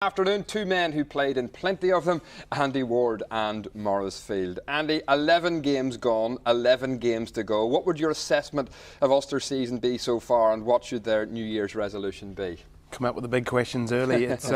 Afternoon, two men who played in plenty of them, Andy Ward and Maurice Field. Andy, 11 games gone, 11 games to go. What would your assessment of Ulster's season be so far, and what should their New Year's resolution be? Come out with the big questions early. It's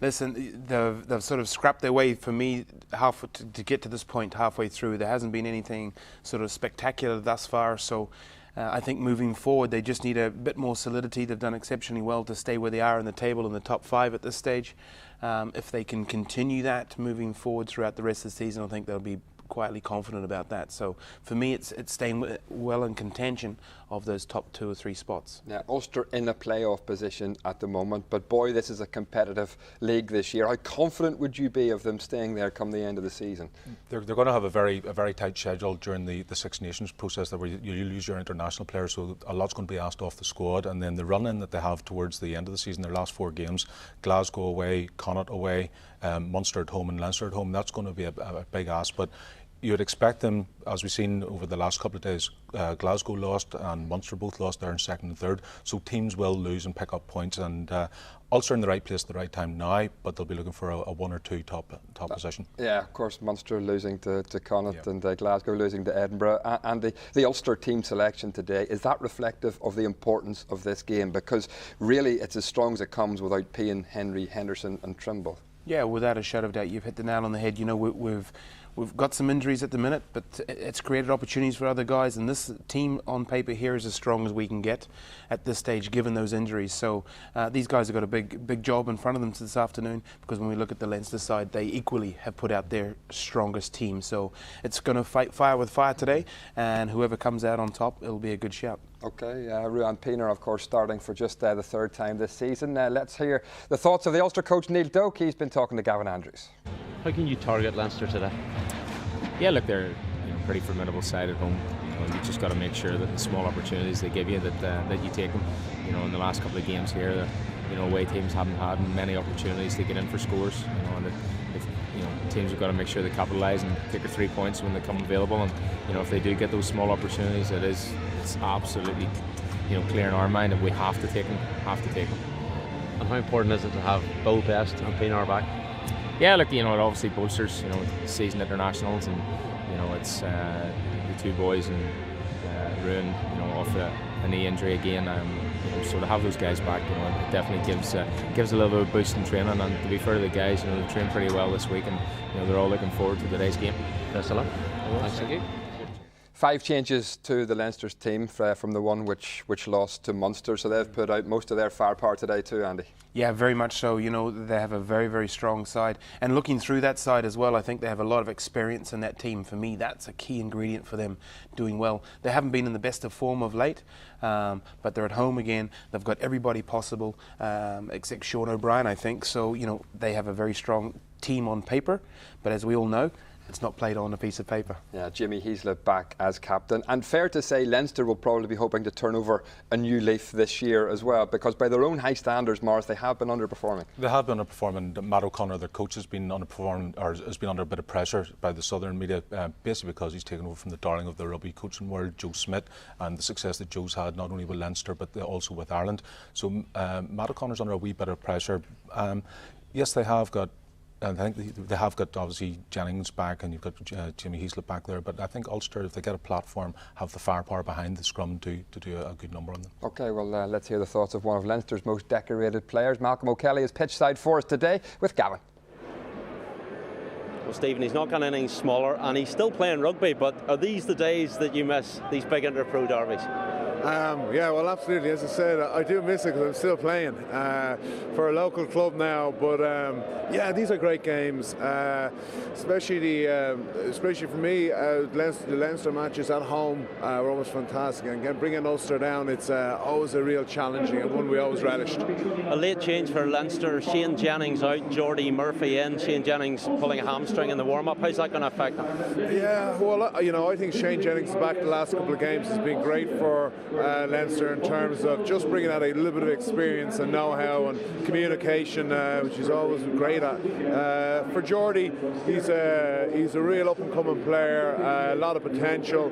listen, they've sort of scrapped their way for me to get to this point halfway through. There hasn't been anything sort of spectacular thus far, so I think moving forward they just need a bit more solidity. They've done exceptionally well to stay where they are in the table in the top 5 at this stage. If they can continue that moving forward throughout the rest of the season, I think they'll be quietly confident about that. So for me it's staying well in contention of those top 2 or 3 spots. Yeah, Ulster in a playoff position at the moment, but boy, this is a competitive league this year. How confident would you be of them staying there come the end of the season? They're going to have a very tight schedule during the Six Nations process, where you lose your international players, so a lot's going to be asked off the squad, and then the run-in that they have towards the end of the season, their last 4 games, Glasgow away, Connacht away, Munster at home and Leinster at home, that's going to be a big ask. But you would expect them, as we've seen over the last couple of days, Glasgow lost and Munster both lost there in second and third, so teams will lose and pick up points, and Ulster in the right place at the right time now, but they'll be looking for a 1 or 2 top position. Yeah, of course, Munster losing to Connacht, and Glasgow losing to Edinburgh. And the Ulster team selection today, is that reflective of the importance of this game? Because really it's as strong as it comes without Pean, Henry, Henderson and Trimble. Yeah, without a shadow of doubt, you've hit the nail on the head. You know, we've got some injuries at the minute, but it's created opportunities for other guys, and this team on paper here is as strong as we can get at this stage given those injuries. So these guys have got a big job in front of them this afternoon, because when we look at the Leinster side, they equally have put out their strongest team. So it's going to fight fire with fire today, and whoever comes out on top, it'll be a good shout. Okay, Ruan Pienaar, of course, starting for just the 3rd time this season. Let's hear the thoughts of the Ulster coach, Neil Doak. He's been talking to Gavin Andrews. How can you target Leinster today? Yeah, look, they're a pretty formidable side at home. You just got to make sure that the small opportunities they give you, that you take them. In the last couple of games here, away teams haven't had many opportunities to get in for scores. Teams have got to make sure they capitalise and take their 3 points when they come available. And if they do get those small opportunities, it's absolutely clear in our mind that we have to take them. And how important is it to have Bill Best and Pienaar back? Yeah, look, it obviously bolsters, seasoned internationals, and it's the 2 boys and Ruan, off a knee injury again. So to have those guys back, it definitely gives a little bit of a boost in training. And to be fair to the guys, they trained pretty well this week, and they're all looking forward to today's game. Best of luck. Thanks. Thank you. 5 changes to the Leinster's team from the one which lost to Munster, so they've put out most of their firepower today too, Andy. Yeah, very much so. They have a very strong side, and looking through that side as well, I think they have a lot of experience in that team. For me, that's a key ingredient for them doing well. They haven't been in the best of form of late, but they're at home again. They've got everybody possible except Sean O'Brien, I think. So they have a very strong team on paper, but as we all know, it's not played on a piece of paper. Yeah, Jimmy Heaslip back as captain. And fair to say, Leinster will probably be hoping to turn over a new leaf this year as well, because by their own high standards, Maurice, they have been underperforming. They have been underperforming. Matt O'Connor, their coach, has been underperforming, or has been under a bit of pressure by the southern media, basically because he's taken over from the darling of the rugby coaching world, Joe Schmidt, and the success that Joe's had not only with Leinster but also with Ireland. So Matt O'Connor's under a wee bit of pressure. Yes, they have got. And I think they have got obviously Jennings back, and you've got Jimmy Heaslip back there. But I think Ulster, if they get a platform, have the firepower behind the scrum to do a good number on them. Okay, well, let's hear the thoughts of one of Leinster's most decorated players. Malcolm O'Kelly is pitch side for us today with Gavin. Well, Stephen, he's not got anything smaller, and he's still playing rugby. But are these the days that you miss, these big inter-pro derbies? Yeah, well, absolutely. As I said, I do miss it because I'm still playing for a local club now. But yeah, these are great games, especially for me. The Leinster matches at home were always fantastic, and bringing Ulster down, it's always a real challenging and one we always relished. A late change for Leinster. Shane Jennings out, Jordy Murphy in. Shane Jennings pulling a hamstring in the warm-up. How's that going to affect him? Yeah, well, I think Shane Jennings back the last couple of games has been great for Leinster in terms of just bringing out a little bit of experience and know-how and communication, which he's always great at. For Geordie, he's a real up-and-coming player, a lot of potential.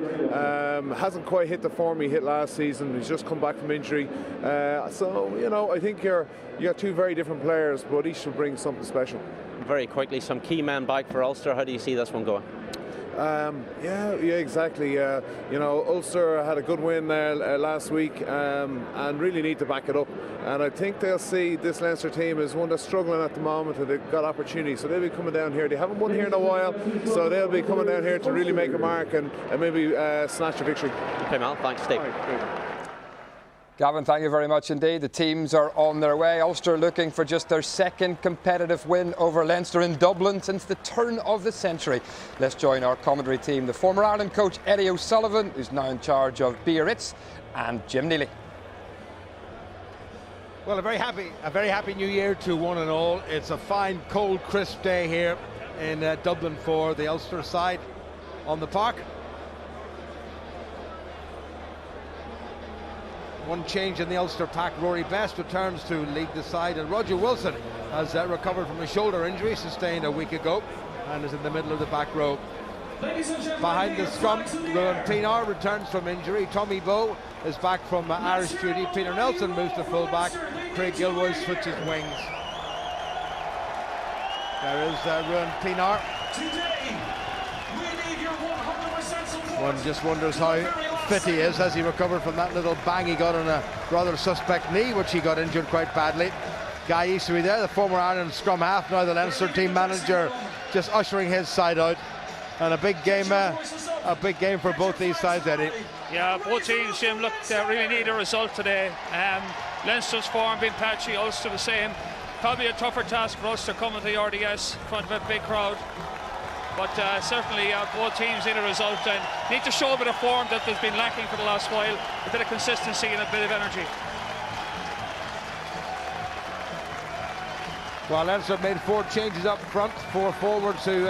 Hasn't quite hit the form he hit last season. He's just come back from injury. So, you know, I think you got two very different players, but each will bring something special. Very quickly, some key men back for Ulster. How do you see this one going? Yeah, exactly. You know, Ulster had a good win last week and really need to back it up. And I think they'll see this Leinster team as one that's struggling at the moment, and they've got opportunity. So they'll be coming down here. They haven't won here in a while, so they'll be coming down here to really make a mark and maybe snatch a victory. Okay, Mal. Thanks, Steve. Gavin, thank you very much indeed. The teams are on their way. Ulster looking for just their second competitive win over Leinster in Dublin since the turn of the century. Let's join our commentary team, the former Ireland coach Eddie O'Sullivan, who's now in charge of Biarritz, and Jim Neely. Well, a very happy New Year to one and all. It's a fine, cold, crisp day here in Dublin for the Ulster side on the park. One change in the Ulster pack. Rory Best returns to lead the side, and Roger Wilson has recovered from a shoulder injury sustained a week ago and is in the middle of the back row. Behind the scrum, Ruan Pinar returns from injury. Tommy Bowe is back from Irish duty. Peter Nelson moves to full back. Craig Gilroy switches wings. There is Ruan Pinar. One just wonders how fit he is as he recovered from that little bang he got on a rather suspect knee, which he got injured quite badly. Guy Easterby there, the former Ireland scrum half, now the Leinster team manager, just ushering his side out. And a big game for both these sides, Eddie. Yeah, both teams, Jim, look, they really need a result today. Leinster's form being patchy, Ulster the same. Probably a tougher task for Ulster coming to the RDS in front of a big crowd. But certainly both teams need a result and need to show a bit of form that there's been lacking for the last while, a bit of consistency and a bit of energy. Well, Leinster made 4 changes up front, 4 forwards who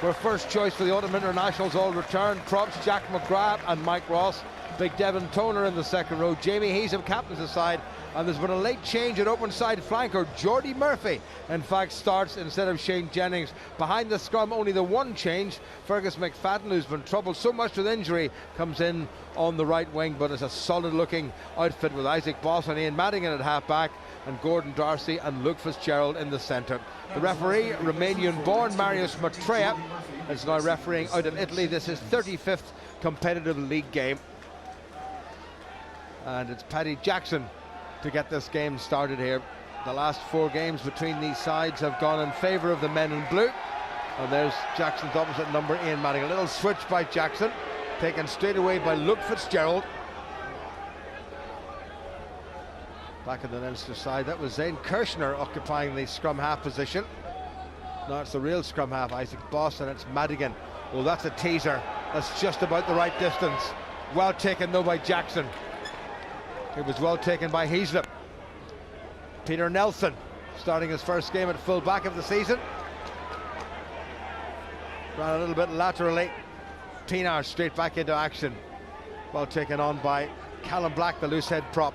were first choice for the autumn internationals all returned. Props Jack McGrath and Mike Ross. Big Devin Toner in the second row. Jamie Heatham captains the side, and there's been a late change at open side flanker. Geordie Murphy, in fact, starts instead of Shane Jennings. Behind the scrum, only the one change. Fergus McFadden, who's been troubled so much with injury, comes in on the right wing, but it's a solid-looking outfit with Isaac Boss and Ian Madigan at half-back, and Gordon Darcy and Luke Fitzgerald in the centre. The referee, Romanian-born Marius Matrea, is now refereeing out of Italy. This is 35th competitive league game. And it's Paddy Jackson to get this game started here. The last 4 games between these sides have gone in favour of the men in blue. And there's Jackson's opposite number, Ian Madigan. A little switch by Jackson, taken straight away by Luke Fitzgerald. Back at the Leinster side, that was Zane Kirshner occupying the scrum half position. Now it's the real scrum half, Isaac Boss, and it's Madigan. Well, that's a teaser. That's just about the right distance. Well taken though by Jackson. It was well taken by Heaslip. Peter Nelson starting his first game at full back of the season. Ran a little bit laterally. Pinar straight back into action. Well taken on by Callum Black, the loose head prop.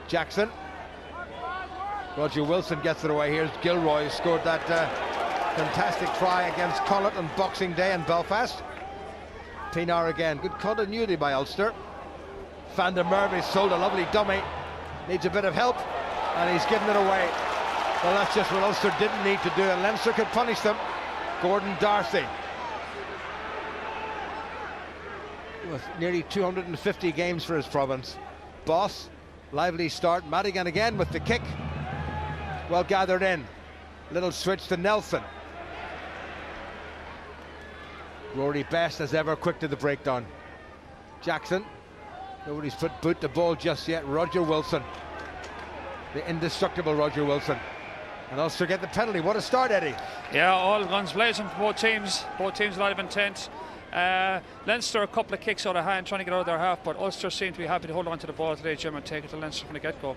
Jackson. Roger Wilson gets it away. Here's Gilroy, who scored that fantastic try against Connacht on Boxing Day in Belfast. Pinar again. Good continuity by Ulster. Van der Merwe sold a lovely dummy. Needs a bit of help, and he's given it away. Well, that's just what Ulster didn't need to do, and Leinster could punish them. Gordon Darcy, with nearly 250 games for his province. Boss, lively start. Madigan again with the kick. Well gathered in. Little switch to Nelson. Rory Best as ever, quick to the breakdown. Jackson. Nobody's put boot the ball just yet. Roger Wilson, the indestructible Roger Wilson, and Ulster get the penalty. What a start, Eddie. Yeah, all guns blazing for both teams. Both teams a lot of intent. Leinster a couple of kicks out of hand trying to get out of their half, but Ulster seem to be happy to hold on to the ball today, Jim, and take it to Leinster from the get-go.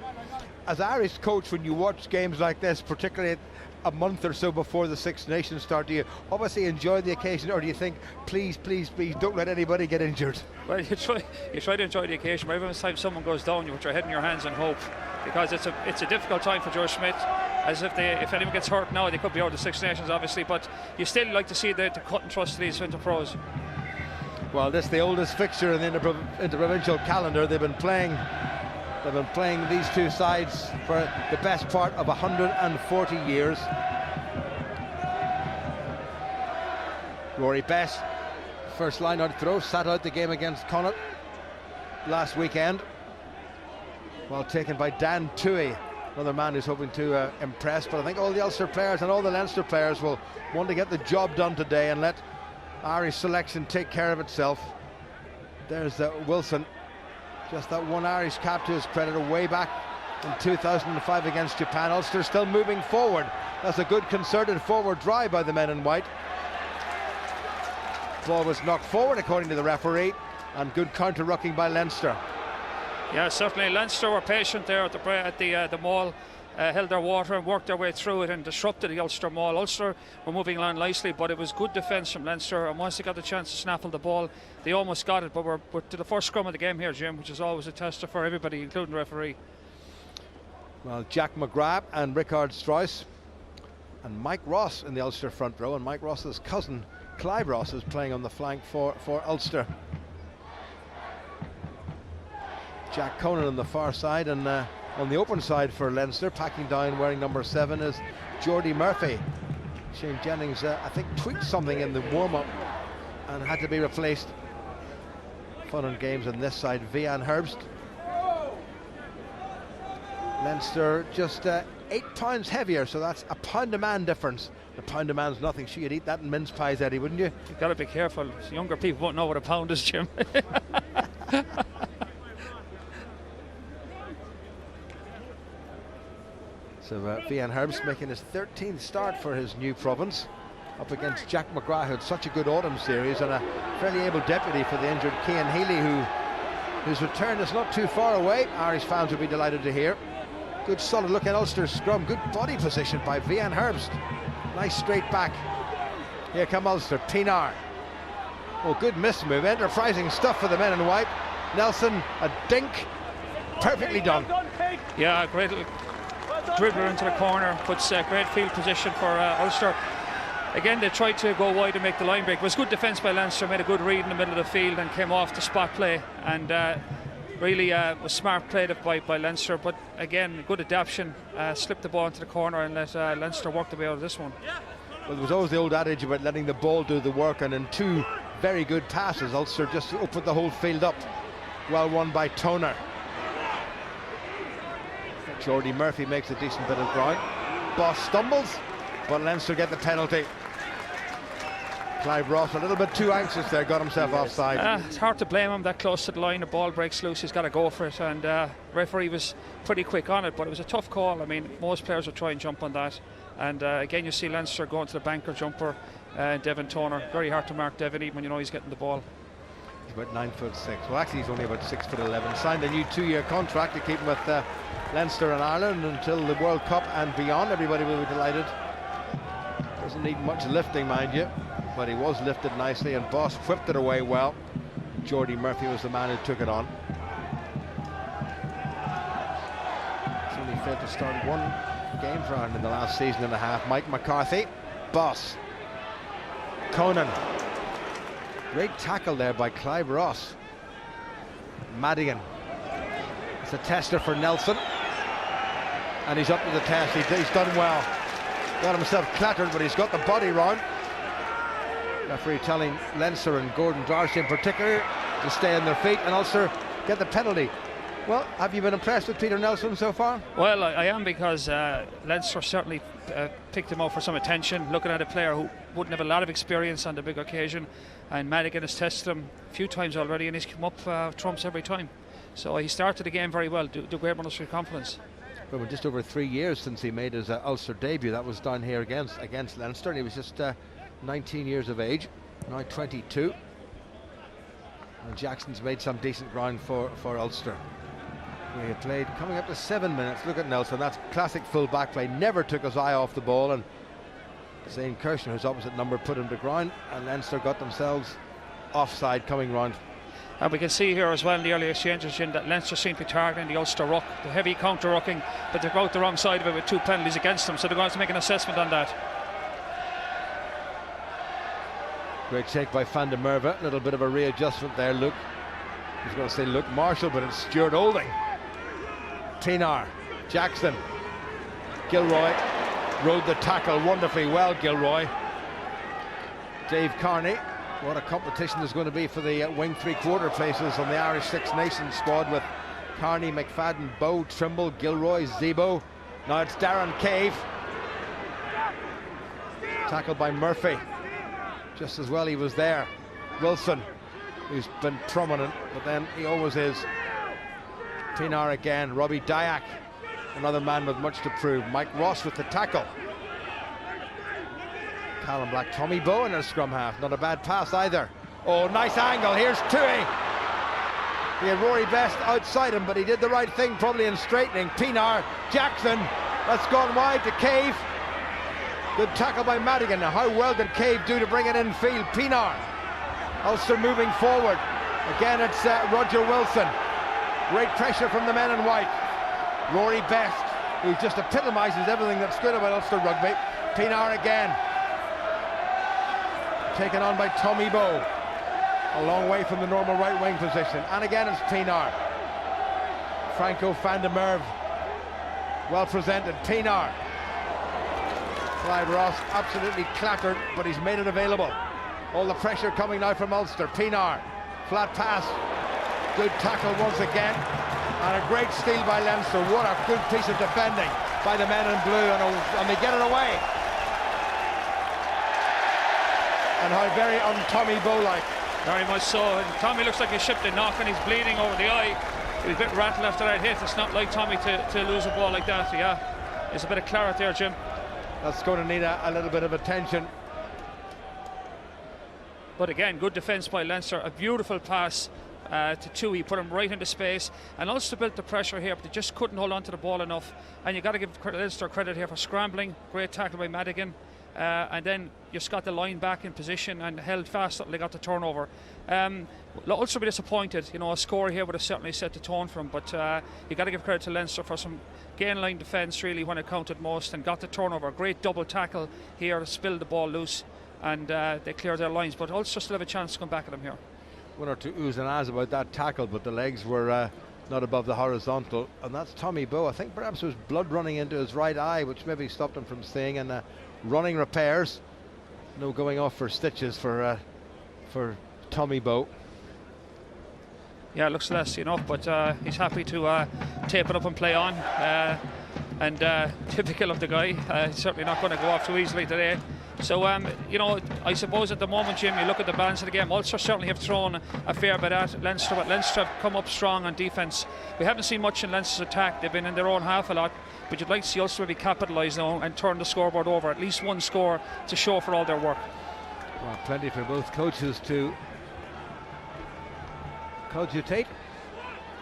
As Irish coach, when you watch games like this, particularly a month or so before the Six Nations start? Do you obviously enjoy the occasion, or do you think, please, please, please, don't let anybody get injured? Well, you try to enjoy the occasion, but every time someone goes down, you put your head in your hands and hope, because it's a difficult time for Joe Schmidt. As if anyone gets hurt now, they could be out of the Six Nations, obviously, but you still like to see the cut and thrust of these winter pros. Well, this is the oldest fixture in the interprovincial calendar. They've been playing these two sides for the best part of 140 years. Rory Best, first line-out throw, sat out the game against Connacht last weekend, while taken by Dan Toohey, another man who's hoping to impress. But I think all the Ulster players and all the Leinster players will want to get the job done today and let Irish selection take care of itself. There's Wilson, just that one Irish cap to his credit, way back in 2005 against Japan. Ulster still moving forward. That's a good concerted forward drive by the men in white. Ball was knocked forward according to the referee, and good counter-rucking by Leinster. Yeah, certainly Leinster were patient there at the maul, held their water and worked their way through it and disrupted the Ulster maul. Ulster were moving along nicely, but it was good defence from Leinster, and once they got the chance to snaffle the ball, they almost got it. But we're to the first scrum of the game here, Jim, which is always a tester for everybody, including the referee. Well, Jack McGrath and Richard Strauss and Mike Ross in the Ulster front row, and Mike Ross's cousin Clive Ross is playing on the flank for Ulster. Jack Conan on the far side, and on the open side for Leinster, packing down wearing number 7, is Geordie Murphy. Shane Jennings, I think, tweaked something in the warm-up and had to be replaced. Fun and games on this side. Vian Herbst. Leinster just 8 pounds heavier, so that's a pound a man difference. A pound a man's nothing. You'd eat that in mince pies, Eddie, wouldn't you? You've got to be careful. Younger people won't know what a pound is, Jim. So Vian Herbst making his 13th start for his new province, up against Jack McGrath, who had such a good autumn series, and a fairly able deputy for the injured Cian Healy, whose return is not too far away. Irish fans will be delighted to hear. Good solid look at Ulster's scrum. Good body position by Vian Herbst. Nice straight back. Here come Ulster. Pinar. Oh, good miss move. Enterprising stuff for the men in white. Nelson, a dink. Perfectly done. Yeah, great dribbler into the corner. Puts great field position for Ulster. Again, they tried to go wide and make the line break. It was good defence by Leinster. Made a good read in the middle of the field and came off the spot play. And really was smart played by Leinster, but again, good adaptation, slipped the ball into the corner and let Leinster work the way out of this one. Well, there was always the old adage about letting the ball do the work, and in 2 very good passes, Ulster just opened the whole field up. Well won by Toner. Geordie Murphy makes a decent bit of ground. Boss stumbles, but Leinster get the penalty. Clive Ross a little bit too anxious there, got himself offside. It's hard to blame him, that close to the line. The ball breaks loose, he's got to go for it, and referee was pretty quick on it, but it was a tough call. I mean, most players would try and jump on that, and again you see Leinster going to the banker jumper, Devin Toner. Very hard to mark Devin even when you know he's getting the ball. He's about 9'6". Well, actually he's only about 6'11". Signed a new 2-year contract to keep him with Leinster and Ireland until the World Cup and beyond. Everybody will be delighted. Doesn't need much lifting, mind you, but he was lifted nicely, and Boss whipped it away well. Geordie Murphy was the man who took it on. He's only failed to start 1 game for Ireland in the last season and a half. Mike McCarthy, Boss, Conan. Great tackle there by Clive Ross. Madigan. It's a tester for Nelson, and he's up to the test. He's done well. Got himself clattered, but he's got the body round. Referee telling Leinster and Gordon Darcy in particular to stay on their feet, and Ulster get the penalty. Well, have you been impressed with Peter Nelson so far? Well, I am, because Leinster certainly picked him out for some attention, looking at a player who wouldn't have a lot of experience on the big occasion, and Madigan has tested him a few times already, and he's come up trumps every time. So he started the game very well, do great runners for confidence. Well, we're just over 3 years since he made his Ulster debut. That was down here against Leinster, and he was just 19 years of age, now 22. And Jackson's made some decent ground for Ulster. We have played coming up to 7 minutes. Look at Nelson, that's classic full back play, never took his eye off the ball, and Zane Kirshner, whose opposite number, put him to ground, and Leinster got themselves offside coming round. And we can see here as well in the early exchanges, Jim, that Leinster seem to be targeting the Ulster ruck, the heavy counter rucking, but they're out the wrong side of it with 2 penalties against them, so they're going to have to make an assessment on that. Great shake by Van der Merwe, a little bit of a readjustment there. Luke, I was going to say Luke Marshall, but it's Stuart Olding. Pienaar, Jackson, Gilroy rode the tackle wonderfully well. Gilroy, Dave Carney. What a competition there's going to be for the wing 3/4 places on the Irish Six Nations squad, with Carney, McFadden, Bowe, Trimble, Gilroy, Zebo. Now it's Darren Cave, tackled by Murphy. Just as well he was there. Wilson, who's been prominent, but then he always is. Pienaar again. Robbie Dyack, another man with much to prove. Mike Ross with the tackle. Callum Black, Tommy Bowe in their scrum half. Not a bad pass either. Oh, nice angle. Here's Toohey. He had Rory Best outside him, but he did the right thing probably in straightening. Pienaar, Jackson. That's gone wide to Cave. Good tackle by Madigan. Now how well did Cave do to bring it in field? Pienaar. Ulster moving forward. Again it's Roger Wilson. Great pressure from the men in white. Rory Best, who just epitomises everything that's good about Ulster rugby. Pienaar again. Taken on by Tommy Bowe. A long way from the normal right wing position. And again it's Pienaar. Franco van der Merwe. Well presented. Pienaar. Clive Ross absolutely clattered, but he's made it available. All the pressure coming now from Ulster. Pienaar, flat pass, good tackle once again, and a great steal by Leinster. What a good piece of defending by the men in blue, and they get it away. And how very un-Tommy Bowe-like. Very much so. And Tommy looks like he shipped a knock and he's bleeding over the eye. He was a bit rattled after that hit. It's not like Tommy to lose a ball like that. Yeah, there's a bit of claret there, Jim. That's going to need a little bit of attention. But again, good defence by Leinster. A beautiful pass to Toohey, put him right into space, and also built the pressure here, but they just couldn't hold on to the ball enough. And you got to give Leinster credit here for scrambling. Great tackle by Madigan. And then just got the line back in position and held fast until they got the turnover. Ulster be disappointed. You know, a score here would have certainly set the tone for them, but you got to give credit to Leinster for some gain line defence really when it counted most, and got the turnover. Great double tackle here to spill the ball loose, and they cleared their lines, but Ulster still have a chance to come back at them here. One or two oohs and ahs about that tackle, but the legs were not above the horizontal, and that's Tommy Bowe. I think perhaps there was blood running into his right eye, which maybe stopped him from staying, and running repairs. No going off for stitches for Tommy Bowe. Yeah, it looks nasty enough, but he's happy to tape it up and play on. And typical of the guy, he's certainly not going to go off too easily today. So, you know, I suppose at the moment, Jim, you look at the balance of the game, Ulster certainly have thrown a fair bit at Leinster, but Leinster have come up strong on defence. We haven't seen much in Leinster's attack. They've been in their own half a lot, but you'd like to see Ulster maybe capitalise now and turn the scoreboard over. At least one score to show for all their work. Well, plenty for both coaches to cogitate.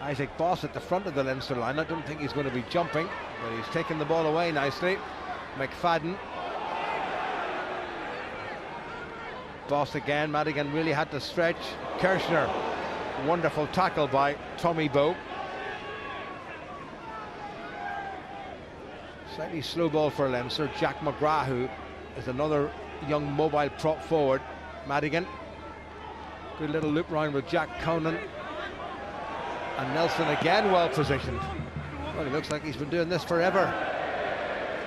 Isaac Boss at the front of the Leinster line. I don't think he's going to be jumping, but he's taken the ball away nicely. McFadden. Boss again. Madigan really had to stretch. Kirshner. Wonderful tackle by Tommy Bowe. Slightly slow ball for Leinster. Jack McGrath, who is another young mobile prop forward. Madigan. Good little loop round with Jack Conan. And Nelson again well positioned. Well, he looks like he's been doing this forever.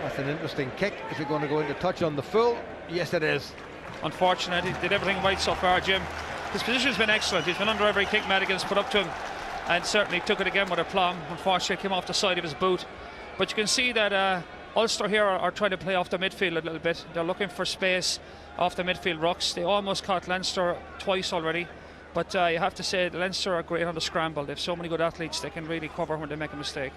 That's an interesting kick. Is it going to go into touch on the full? Yes, it is. Unfortunate. He did everything right so far, Jim. His position's been excellent. He's been under every kick Madigan's put up to him, and certainly took it again with aplomb. Unfortunately, it came off the side of his boot. But you can see that Ulster here are trying to play off the midfield a little bit. They're looking for space off the midfield rucks. They almost caught Leinster twice already. But you have to say Leinster are great on the scramble. They have so many good athletes, they can really cover when they make a mistake.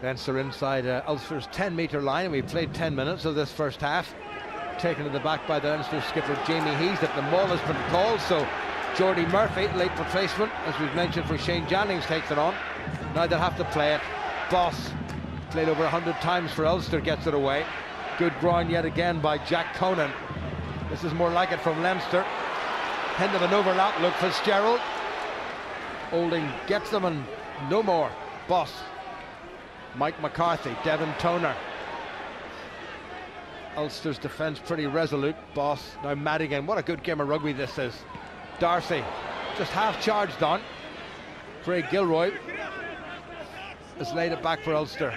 Leinster inside Ulster's 10-metre line, and we played 10 minutes of this first half. Taken to the back by the Leinster skipper Jamie Hees, that the maul has been called, so Jordy Murphy, late replacement, as we've mentioned, for Shane Jannings, takes it on. Now they'll have to play it. Boss, played over 100 times for Ulster, gets it away. Good groin yet again by Jack Conan. This is more like it from Leinster. End of an overlap, look Fitzgerald. Olding gets them and no more. Boss, Mike McCarthy, Devin Toner. Ulster's defence pretty resolute. Boss, now Madigan. What a good game of rugby this is. Darcy, just half charged on. Craig Gilroy has laid it back for Ulster.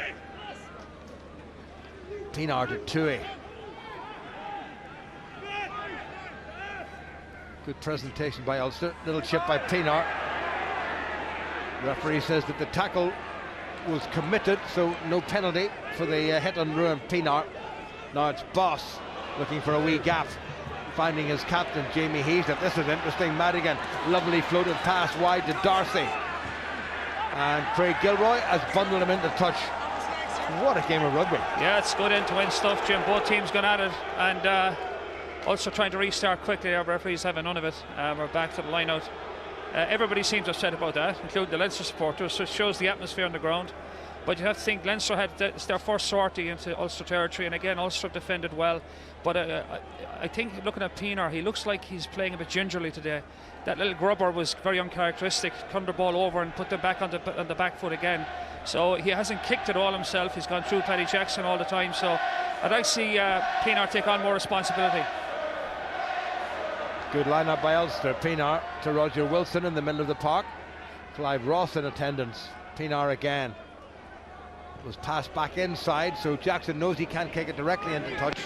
Pienaar to Tui. Good presentation by Ulster. Little chip by Pienaar. Referee says that the tackle was committed, so no penalty for the hit on Ruan Pienaar. Now it's Boss looking for a wee gap, finding his captain Jamie Heaslip. This is interesting. Madigan, lovely floated pass wide to Darcy, and Craig Gilroy has bundled him into touch. What a game of rugby. Yeah, it's good end-to-end stuff, Jim. Both teams going at it, and also trying to restart quickly. Our referees having none of it. We're back to the line-out. Everybody seems upset about that, including the Leinster supporters, so it shows the atmosphere on the ground. But you have to think Leinster had their first sortie into Ulster territory, and again Ulster defended well. But I think looking at Pienaar, he looks like he's playing a bit gingerly today. That little grubber was very uncharacteristic. Turned the ball over and put them back on the back foot again. So he hasn't kicked it all himself. He's gone through Paddy Jackson all the time. So I'd like to see Pienaar take on more responsibility. Good line-up by Ulster. Pienaar to Roger Wilson in the middle of the park. Clive Ross in attendance. Pienaar again. It was passed back inside, so Jackson knows he can't kick it directly into touch.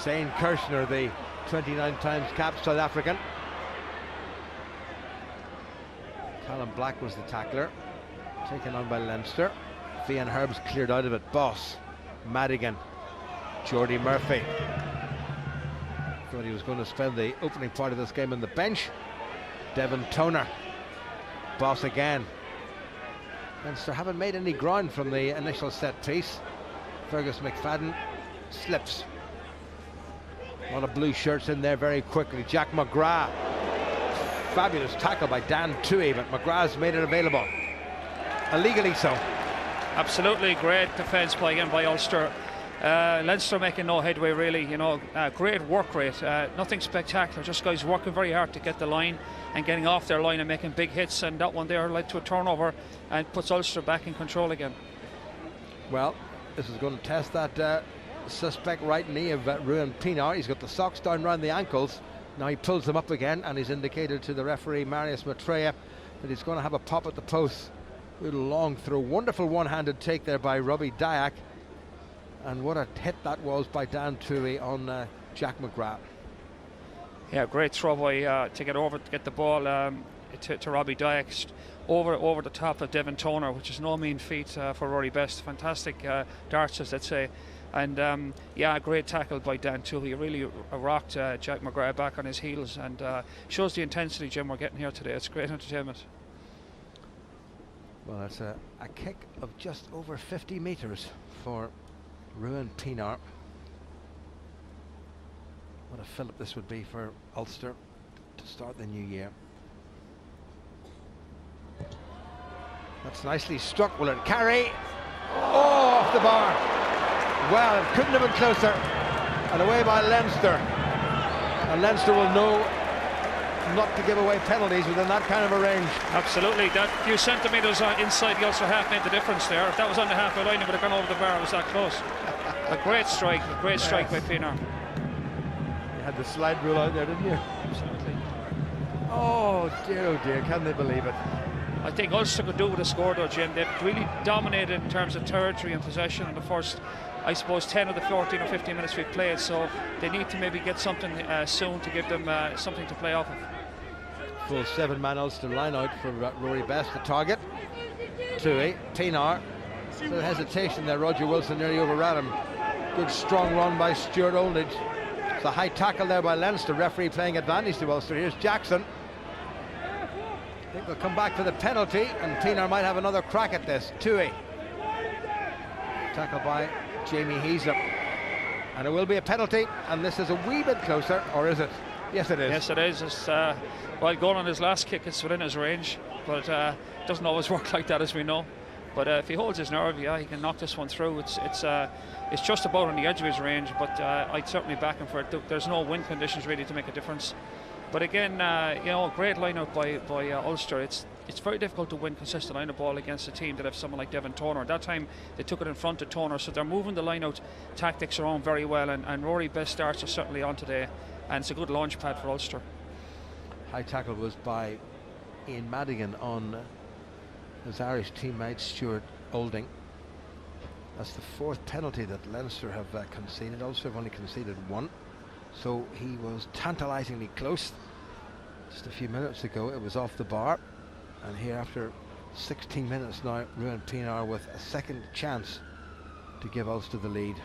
Shane Kirshner, the 29 times capped South African. Callum Black was the tackler, taken on by Leinster. Fian Herb's cleared out of it. Boss, Madigan, Geordie Murphy. Thought he was going to spend the opening part of this game on the bench. Devin Toner. Boss again. Leinster haven't made any ground from the initial set piece. Fergus McFadden slips. A lot of blue shirts in there very quickly. Jack McGrath. Fabulous tackle by Dan Tui, but McGrath's made it available. Illegally so. Absolutely great defence play again by Ulster. Leinster making no headway really, great work rate, nothing spectacular, just guys working very hard to get the line and getting off their line and making big hits, and that one there led to a turnover and puts Ulster back in control again. Well, this is going to test that suspect right knee of Ruan Pienaar. He's got the socks down around the ankles. Now he pulls them up again, and he's indicated to the referee Marius Maitreya that he's going to have a pop at the post. Good long throw, wonderful one-handed take there by Robbie Dyack. And what a hit that was by Dan Tui on Jack McGrath. Yeah, great throw by to get over to get the ball to Robbie Dyack over the top of Devin Toner, which is no mean feat for Rory Best. Fantastic darts, as let's say. And yeah, great tackle by Dan Tui. He really rocked Jack McGrath back on his heels, and shows the intensity, Jim, we're getting here today. It's great entertainment. Well, it's a kick of just over 50 metres for Ruan Pienaar. What a fillip this would be for Ulster to start the new year. That's nicely struck. Will it carry? Oh, off the bar. Well, it couldn't have been closer. And away by Leinster. And Leinster will know not to give away penalties within that kind of a range. Absolutely, that few centimetres inside the Ulster half made the difference there. If that was on the halfway line, it would have gone over the bar. It was that close. A great strike by Pienaar. You had the slide rule out there, didn't you? Absolutely. Oh dear, can they believe it? I think Ulster could do with a score though, Jim. They've really dominated in terms of territory and possession in the first, I suppose, 10 of the 14 or 15 minutes we've played, so they need to maybe get something soon to give them something to play off of. Full 7-man Ulster line out for Rory Best, the target. Tui, Pienaar. So hesitation there, Roger Wilson nearly overran him. Good strong run by Stuart Oldridge. It's a high tackle there by Leinster, referee playing advantage to Ulster. Here's Jackson. I think they'll come back for the penalty, and Pienaar might have another crack at this. Tui. Tackle by Jamie Heaslip. And it will be a penalty, and this is a wee bit closer, or is it? Yes, it is. Yes, it is. It's, while going on his last kick, it's within his range, but it doesn't always work like that, as we know. But if he holds his nerve, yeah, he can knock this one through. It's just about on the edge of his range, but I'd certainly back him for it. There's no wind conditions really to make a difference. But again, you know, great line-out by Ulster. It's very difficult to win consistent line-out ball against a team that have someone like Devon Toner. At that time, they took it in front of Toner, so they're moving the line-out tactics around very well. And Rory best starts are certainly on today, and it's a good launch pad for Ulster. High tackle was by Ian Madigan on his Irish teammate Stuart Olding. That's the 4th penalty that Leinster have conceded. Ulster have only conceded 1. So he was tantalisingly close. Just a few minutes ago it was off the bar, and here after 16 minutes now, Ruan Pienaar with a second chance to give Ulster the lead.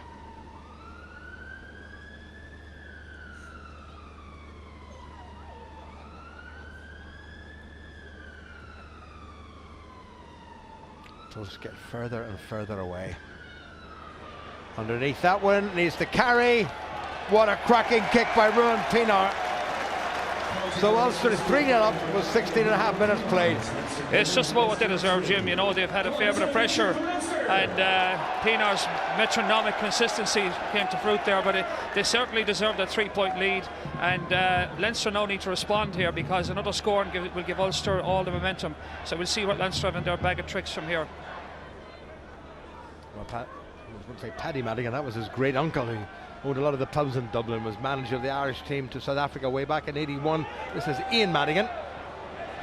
Just get further and further away. Underneath that one, needs to carry. What a cracking kick by Ruan Pienaar. So Ulster is 3-0 up with 16.5 minutes played. It's just about what they deserve, Jim. You know, they've had a fair bit of pressure, and Pienaar's metronomic consistency came to fruit there, but they certainly deserve that 3-point lead, and Leinster now need to respond here, because another score will give Ulster all the momentum. So we'll see what Leinster have in their bag of tricks from here. Well, I was going to say Paddy Madigan, that was his great uncle who owned a lot of the pubs in Dublin, was manager of the Irish team to South Africa way back in '81. This is Ian Madigan,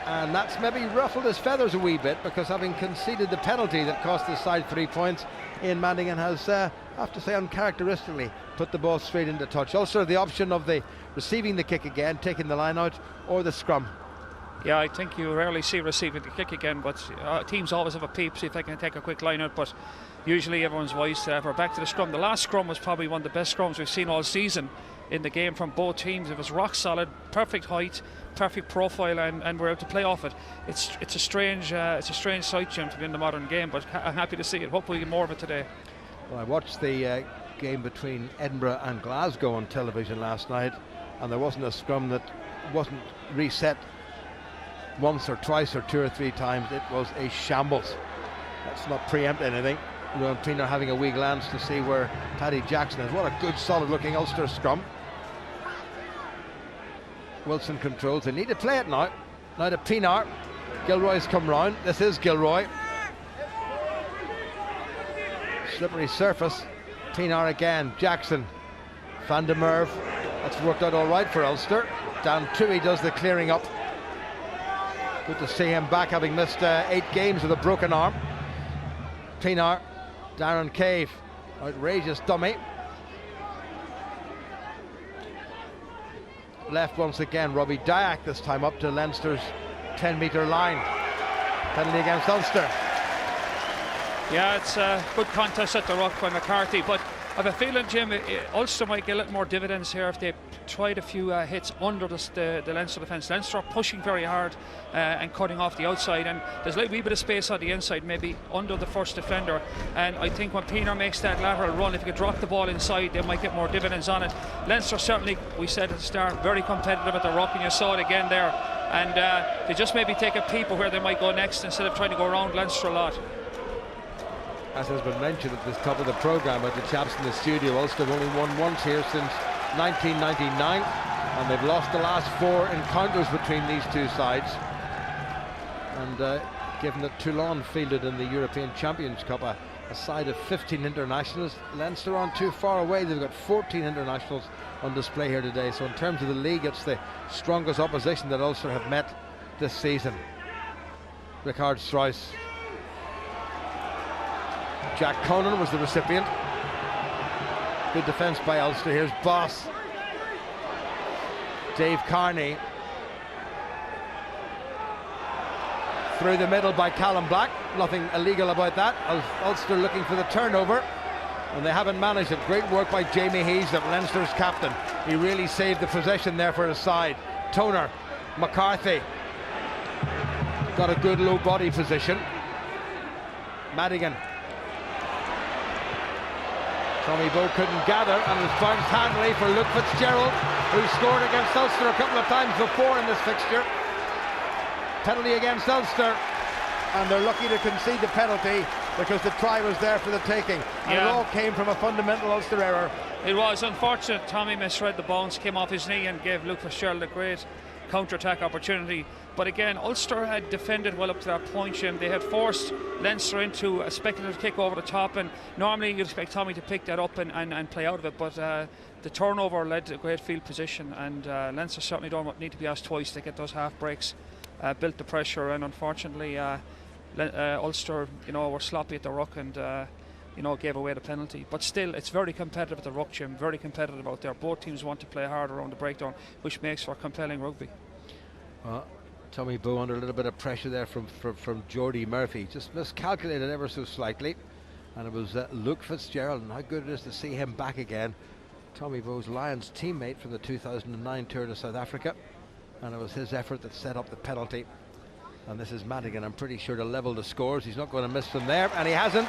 and that's maybe ruffled his feathers a wee bit, because having conceded the penalty that cost his side 3 points, Ian Madigan has, I have to say, uncharacteristically put the ball straight into touch. Also the option of the receiving the kick again, taking the line out, or the scrum. Yeah, I think you rarely see receiving the kick again, but teams always have a peep, see if they can take a quick line out, but usually everyone's wise to ever. Back to the scrum. The last scrum was probably one of the best scrums we've seen all season in the game from both teams. It was rock solid, perfect height, perfect profile, and we're able to play off it. It's a strange sight, Jim, to be in the modern game, but I'm happy to see it. Hopefully we get more of it today. Well, I watched the game between Edinburgh and Glasgow on television last night, and there wasn't a scrum that wasn't reset once or twice or 2 or 3 times. It was a shambles. Let's not preempt anything. Ruan Pienaar having a wee glance to see where Paddy Jackson is. What a good solid looking Ulster scrum. Wilson controls. They need to play it now. Now to Pienaar. Gilroy's come round. This is Gilroy. Slippery surface. Pienaar again. Jackson. Van der Merwe. That's worked out all right for Ulster. Dan Toohey does the clearing up. Good to see him back, having missed 8 games with a broken arm. Pienaar. Darren Cave, outrageous dummy. Left once again, Robbie Dyack, this time up to Leinster's 10-metre line. Penalty against Ulster. Yeah, it's a good contest at the ruck by McCarthy, but I have a feeling, Jim, Ulster might get a little more dividends here if they tried a few hits under the Leinster defence. Leinster are pushing very hard and cutting off the outside, and there's a wee bit of space on the inside, maybe under the first defender. And I think when Pienaar makes that lateral run, if he could drop the ball inside, they might get more dividends on it. Leinster certainly, we said at the start, very competitive at the ruck, and you saw it again there. And they just maybe take a peep of where they might go next instead of trying to go around Leinster a lot. As has been mentioned at the top of the programme by the chaps in the studio, Ulster have only won once here since 1999, and they've lost the last 4 encounters between these two sides. And given that Toulon fielded in the European Champions Cup a side of 15 internationals, Leinster aren't too far away. They've got 14 internationals on display here today. So in terms of the league, it's the strongest opposition that Ulster have met this season. Richard Strauss. Jack Conan was the recipient. Good defence by Ulster. Here's Boss. Dave Carney. Through the middle by Callum Black. Nothing illegal about that. Ulster looking for the turnover, and they haven't managed it. Great work by Jamie Heaslip, Leinster's captain. He really saved the possession there for his side. Toner. McCarthy. Got a good low body position. Madigan. Tommy Bowe couldn't gather, and it was bounced handily for Luke Fitzgerald, who scored against Ulster a couple of times before in this fixture. Penalty against Ulster. and they're lucky to concede the penalty because the try was there for the taking. And it all came from a fundamental Ulster error. It was unfortunate. Tommy misread the bounce, came off his knee and gave Luke Fitzgerald a great counter-attack opportunity. But again, Ulster had defended well up to that point, Jim. They had forced Leinster into a speculative kick over the top, and normally you'd expect Tommy to pick that up and play out of it, but the turnover led to a great field position, and Leinster certainly don't need to be asked twice to get those half breaks, built the pressure, and unfortunately Ulster, were sloppy at the ruck and gave away the penalty. But still, it's very competitive at the ruck, Jim, very competitive out there. Both teams want to play hard around the breakdown, which makes for compelling rugby. Tommy Bowe under a little bit of pressure there from Jordy Murphy, just miscalculated ever so slightly, and it was Luke Fitzgerald, and how good it is to see him back again. Tommy Bowe's Lions teammate from the 2009 tour to South Africa, and it was his effort that set up the penalty. And this is Madigan, I'm pretty sure, to level the scores. He's not going to miss from there, and he hasn't.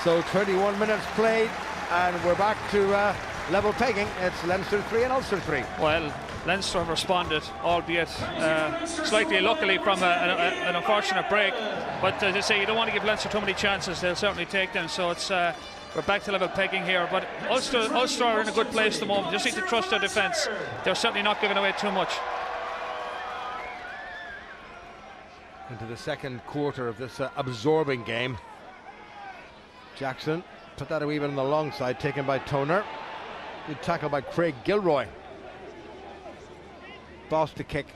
So 21 minutes played, and we're back to level pegging. It's Leinster 3 and Ulster 3. Well, Leinster have responded, albeit slightly luckily from an unfortunate break. But as I say, you don't want to give Leinster too many chances. They'll certainly take them. So it's we're back to level pegging here. But Ulster are in a good place at the moment. Just need to trust their defence. They're certainly not giving away too much. Into the second quarter of this absorbing game. Jackson put that a wee bit on the long side, taken by Toner. Good tackle by Craig Gilroy. Boss to kick.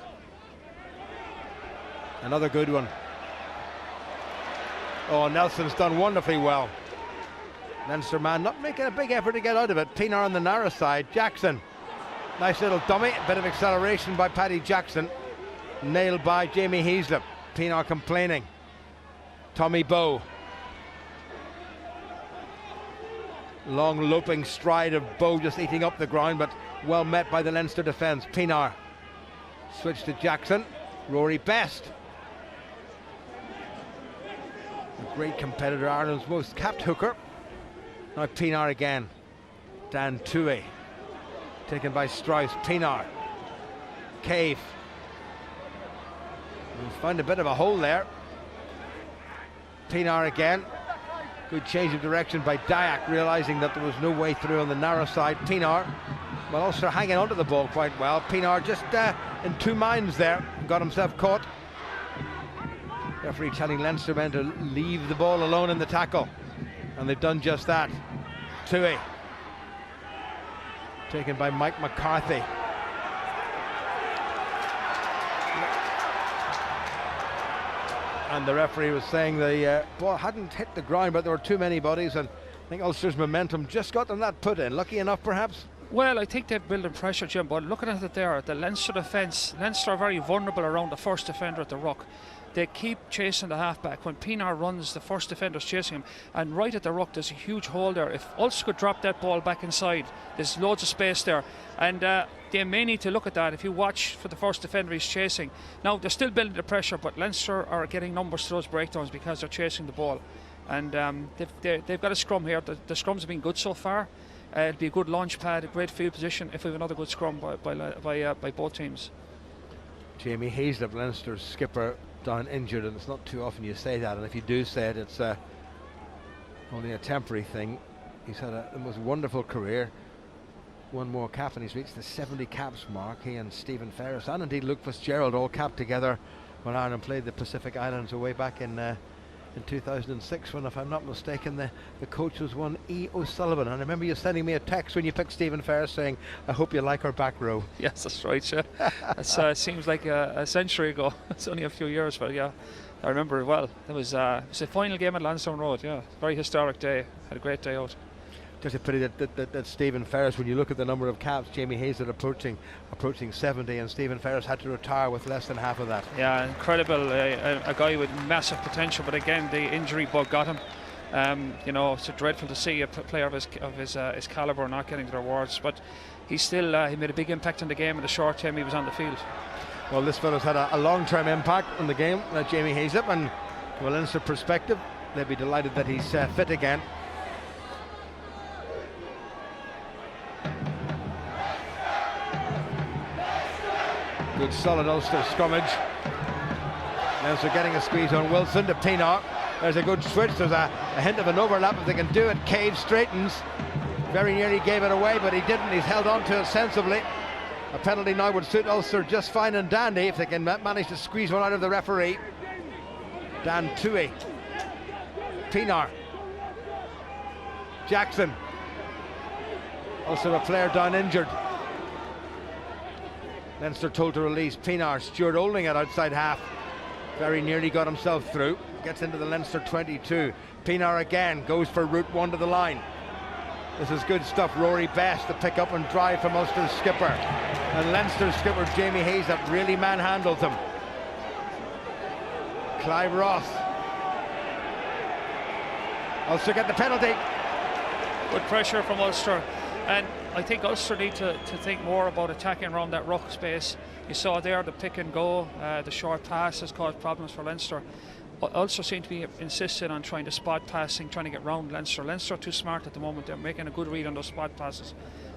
Another good one. Oh, Nelson's done wonderfully well. Leinster man not making a big effort to get out of it. Pienaar on the narrow side. Jackson. Nice little dummy. A bit of acceleration by Paddy Jackson. Nailed by Jamie Heaslip. Pienaar complaining. Tommy Bowe. Long loping stride of Bowe just eating up the ground, but well met by the Leinster defence. Pienaar. Switch to Jackson. Rory Best. A great competitor, Ireland's most capped hooker. Now Pienaar again. Dan Tui. Taken by Strauss. Pienaar. Cave. He's found a bit of a hole there. Pienaar again. Good change of direction by Dyack, realising that there was no way through on the narrow side. Pienaar, but also hanging onto the ball quite well. Pienaar just in two minds there, got himself caught. Referee telling Leinster men to leave the ball alone in the tackle, and they've done just that. Tui, taken by Mike McCarthy. And the referee was saying the ball hadn't hit the ground, but there were too many bodies, and I think Ulster's momentum just got them that put in. Lucky enough, perhaps? Well, I think they're building pressure, Jim, but looking at it there, the Leinster defence, Leinster are very vulnerable around the first defender at the ruck. They keep chasing the halfback. When Pienaar runs, the first defender's chasing him, and right at the ruck there's a huge hole there. If Ulster could drop that ball back inside, there's loads of space there, and they may need to look at that. If you watch for the first defender he's chasing, now they're still building the pressure, but Leinster are getting numbers to those breakdowns because they're chasing the ball, and they've got a scrum here. The scrums have been good so far. It'll be a good launch pad, a great field position if we have another good scrum by both teams. Jamie Heaslip, Leinster's skipper, down injured, and it's not too often you say that, and if you do say it, it's only a temporary thing. He's had the most wonderful career. One more cap and he's reached the 70 caps mark. He and Stephen Ferris and indeed Luke Fitzgerald all capped together when Ireland played the Pacific Islands away back in 2006, when, if I'm not mistaken, the coach was one E. O'Sullivan. And I remember you sending me a text when you picked Stephen Ferris saying, I hope you like our back row. Yes, that's right, yeah. It seems like a century ago. It's only a few years, but yeah, I remember it well. It was a final game at Lansdowne Road, yeah. Very historic day. Had a great day out. Just a pity that Stephen Ferris, when you look at the number of caps, Jamie Heaslip approaching 70, and Stephen Ferris had to retire with less than half of that. Yeah, incredible. A guy with massive potential, but again, the injury bug got him. It's dreadful to see a player of his calibre not getting the rewards, but he made a big impact on the game in the short time he was on the field. Well, this fellow's had a long-term impact on the game, Jamie Heaslip, and from a Leinster perspective, they'll be delighted that he's fit again. Good solid Ulster scrummage. Leinster getting a squeeze on Wilson to Pienaar. There's a good switch. There's a hint of an overlap if they can do it. Cave straightens. Very nearly gave it away, but he didn't. He's held on to it sensibly. A penalty now would suit Ulster just fine and dandy if they can manage to squeeze one out of the referee. Dan Tui. Pienaar. Jackson. Also a player down injured. Leinster told to release Pienaar. Stuart holding it outside half. Very nearly got himself through. Gets into the Leinster 22. Pienaar again goes for route one to the line. This is good stuff. Rory Best to pick up and drive from Ulster's skipper. And Leinster's skipper Jamie Hayes that really manhandled him. Clive Ross. Ulster get the penalty. Good pressure from Ulster. And I think Ulster need to think more about attacking around that ruck space. You saw there the pick and go, the short pass has caused problems for Leinster. Ulster seem to be insisting on trying to spot passing, trying to get round Leinster. Leinster are too smart at the moment. They're making a good read on those spot passes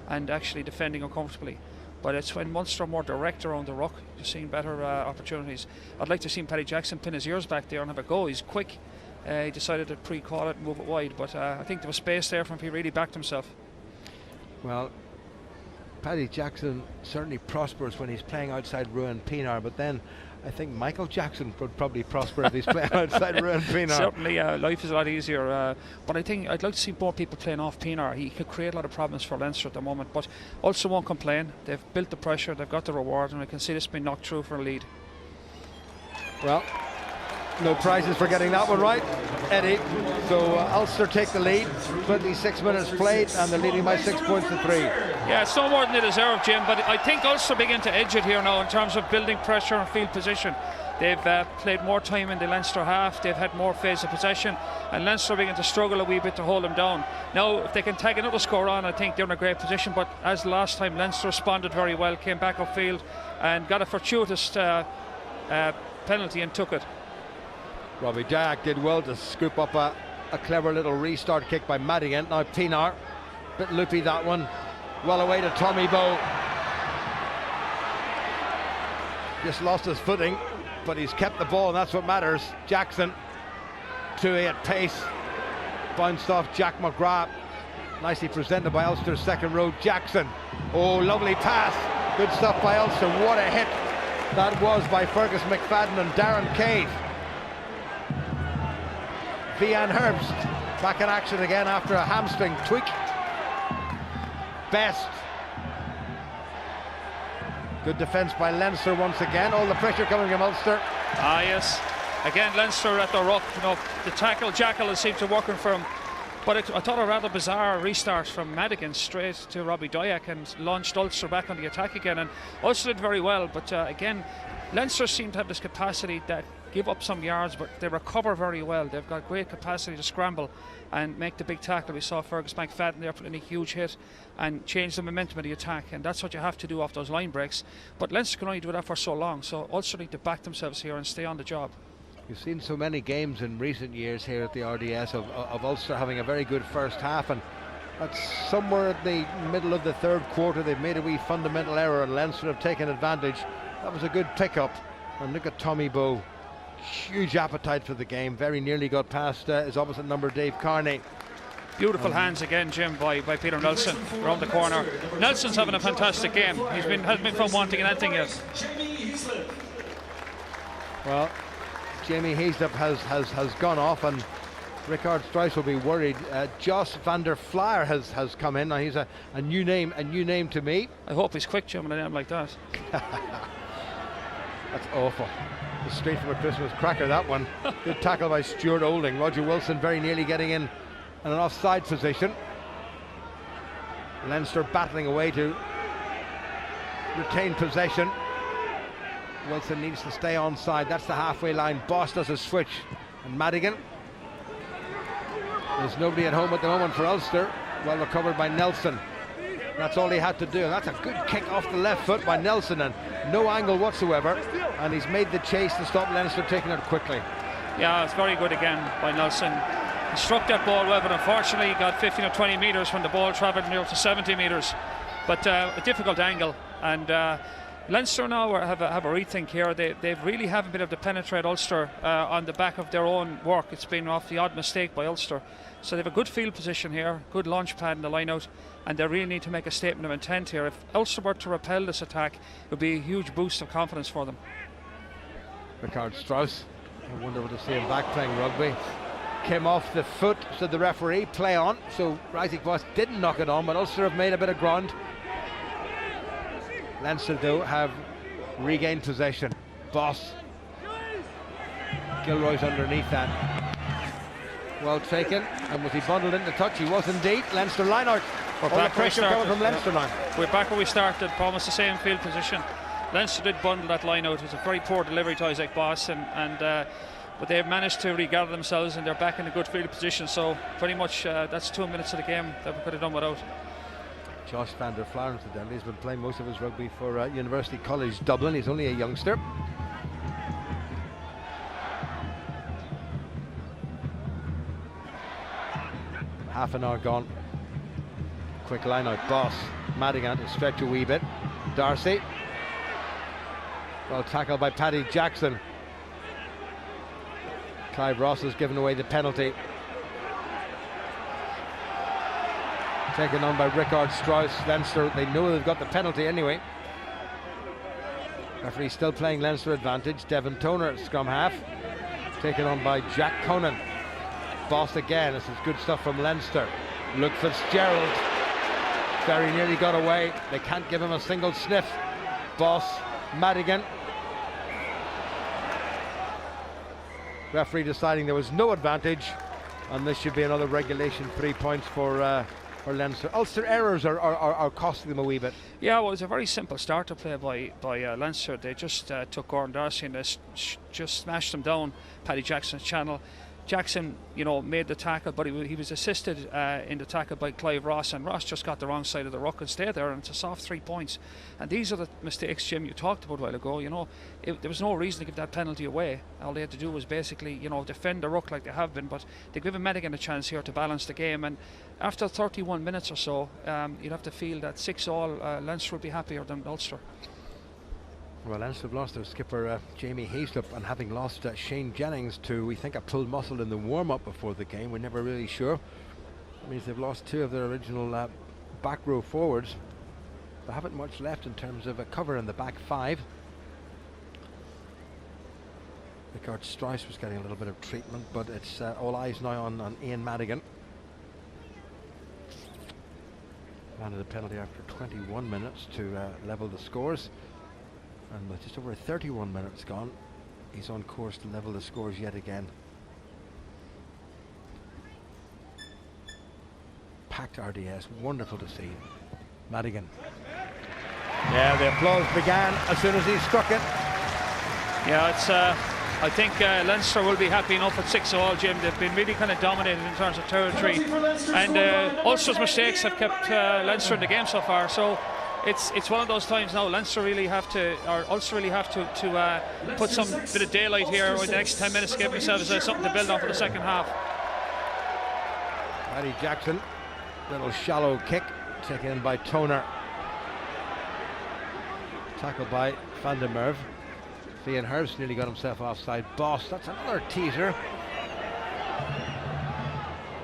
and actually defending uncomfortably. But it's when Munster are more direct around the ruck, you're seeing better opportunities. I'd like to see Paddy Jackson pin his ears back there and have a go. He's quick. He decided to pre-call it and move it wide, but I think there was space there for him if he really backed himself. Well, Paddy Jackson certainly prospers when he's playing outside Ruan Pienaar, but then I think Michael Jackson would probably prosper if he's playing outside Ruan Pienaar. Certainly, life is a lot easier. But I think I'd like to see more people playing off Pienaar. He could create a lot of problems for Leinster at the moment, but Ulster won't complain. They've built the pressure, they've got the reward, and I can see this being knocked through for a lead. Well, no prizes for getting that one right, Eddie. So Ulster take the lead. 26 minutes played, and they're leading by 6 points to 3. Yeah, it's no more than they deserve, Jim, but I think Ulster begin to edge it here now in terms of building pressure and field position. They've played more time in the Leinster half, they've had more phase of possession, and Leinster begin to struggle a wee bit to hold them down. Now, if they can tag another score on, I think they're in a great position, but as last time, Leinster responded very well, came back upfield and got a fortuitous penalty and took it. Robbie Dyack did well to scoop up a clever little restart kick by Madigan. Now Pienaar, bit loopy that one, well away to Tommy Bowe. Just lost his footing, but he's kept the ball and that's what matters. Jackson, Tui at pace, bounced off Jack McGrath. Nicely presented by Ulster's second row. Jackson, oh lovely pass, good stuff by Ulster. What a hit that was by Fergus McFadden and Darren Cave. Vian Herbst back in action again after a hamstring tweak. Best. Good defence by Leinster once again. All the pressure coming from Ulster. Ah yes, again Leinster at the ruck. You know, the tackle Jackal has seemed to working for him, but I thought a rather bizarre restart from Madigan straight to Robbie Dyack and launched Ulster back on the attack again, and Ulster did very well, but again Leinster seem to have this capacity that give up some yards, but they recover very well. They've got great capacity to scramble and make the big tackle. We saw Fergus McFadden there putting a huge hit and change the momentum of the attack, and that's what you have to do off those line breaks. But Leinster can only do that for so long, so Ulster need to back themselves here and stay on the job. You've seen so many games in recent years here at the RDS of Ulster having a very good first half, and that's somewhere at the middle of the third quarter they've made a wee fundamental error and Leinster have taken advantage. That was a good pickup, and look at Tommy Bowe. Huge appetite for the game, very nearly got past his opposite number Dave Carney. Beautiful hands again, Jim, by Peter Nelson around the corner. Nelson's having a fantastic game. Hasn't been from wanting anything yet. Well, Jamie Heaslip has gone off, and Rickard Struijs will be worried. Jos van der Flier has come in. Now he's a new name to me. I hope he's quick, Jim, and a name like that. That's awful. Straight from a Christmas cracker, that one. Good tackle by Stuart Olding. Roger Wilson very nearly getting in an offside position. Leinster battling away to retain possession. Wilson needs to stay onside. That's the halfway line. Boss does a switch. And Madigan. There's nobody at home at the moment for Ulster. Well recovered by Nelson. That's all he had to do. And that's a good kick off the left foot by Nelson, and no angle whatsoever. And he's made the chase to stop Leinster taking it quickly. Yeah, it's very good again by Nelson. He struck that ball well, but unfortunately he got 15 or 20 metres when the ball travelled near to 70 metres. But a difficult angle, and Leinster now have a rethink here. They really haven't been able to penetrate Ulster on the back of their own work. It's been off the odd mistake by Ulster. So they have a good field position here, good launch pad in the line out, and they really need to make a statement of intent here. If Ulster were to repel this attack, it would be a huge boost of confidence for them. Ricard Strauss, I wonder what to see him back playing rugby. Came off the foot, said the referee, play on. So Isaac Voss didn't knock it on, but Ulster have made a bit of ground. Leinster, though, have regained possession. Boss. Gilroy's underneath that. Well taken. And was he bundled into touch? He was indeed. Leinster line out. We're All the back where we pressure coming started. from Leinster now. We're back where we started, almost the same field position. Leinster did bundle that line out. It was a very poor delivery to Isaac Boss, but they've managed to regather themselves and they're back in a good field position. So pretty much that's 2 minutes of the game that we could have done without. Josh van der Flaer, incidentally, has been playing most of his rugby for University College Dublin. He's only a youngster. Half an hour gone. Quick line out. Boss. Madigan to stretch a wee bit. Darcy. Well tackled by Paddy Jackson. Clive Ross has given away the penalty. Taken on by Ricard Strauss. Leinster, they know they've got the penalty anyway. Referee still playing Leinster advantage. Devon Toner at scrum half. Taken on by Jack Conan. Boss again. This is good stuff from Leinster. Luke Fitzgerald very nearly got away. They can't give him a single sniff. Boss, Madigan. Referee deciding there was no advantage, and this should be another regulation 3 points for Leinster. Ulster errors are costing them a wee bit. Yeah, well, it was a very simple start to play by Leinster. They just took Gordon Darcy and they just smashed them down Paddy Jackson's channel. Jackson, made the tackle, but he was assisted in the tackle by Clive Ross, and Ross just got the wrong side of the ruck and stayed there, and it's a soft 3 points. And these are the mistakes, Jim, you talked about a while ago. There was no reason to give that penalty away. All they had to do was basically, defend the ruck like they have been, but they give Madigan a chance here to balance the game. And after 31 minutes or so, you'd have to feel that 6-all, Leinster would be happier than Ulster. Well, Leinster have lost their skipper Jamie Hayslip, and having lost Shane Jennings to, we think, a pulled muscle in the warm-up before the game. We're never really sure. That means they've lost two of their original back row forwards. They haven't much left in terms of a cover in the back five. Ricard Strauss was getting a little bit of treatment, but it's all eyes now on Ian Madigan. Landed a penalty after 21 minutes to level the scores. And with just over 31 minutes gone, he's on course to level the scores yet again. Packed RDS, wonderful to see. Madigan. Yeah, the applause began as soon as he struck it. Yeah, it's. I think Leinster will be happy enough at 6-all, Jim. They've been really kind of dominated in terms of territory, and Ulster's mistakes have kept Leinster in the game so far. So. It's one of those times now. Ulster really have to put some bit of daylight here in the next 10 minutes to give themselves something to build on for the second half. Paddy Jackson, little shallow kick taken in by Toner. Tackled by Van der Merwe. Fian Hurst nearly got himself offside. Boss, that's another teaser.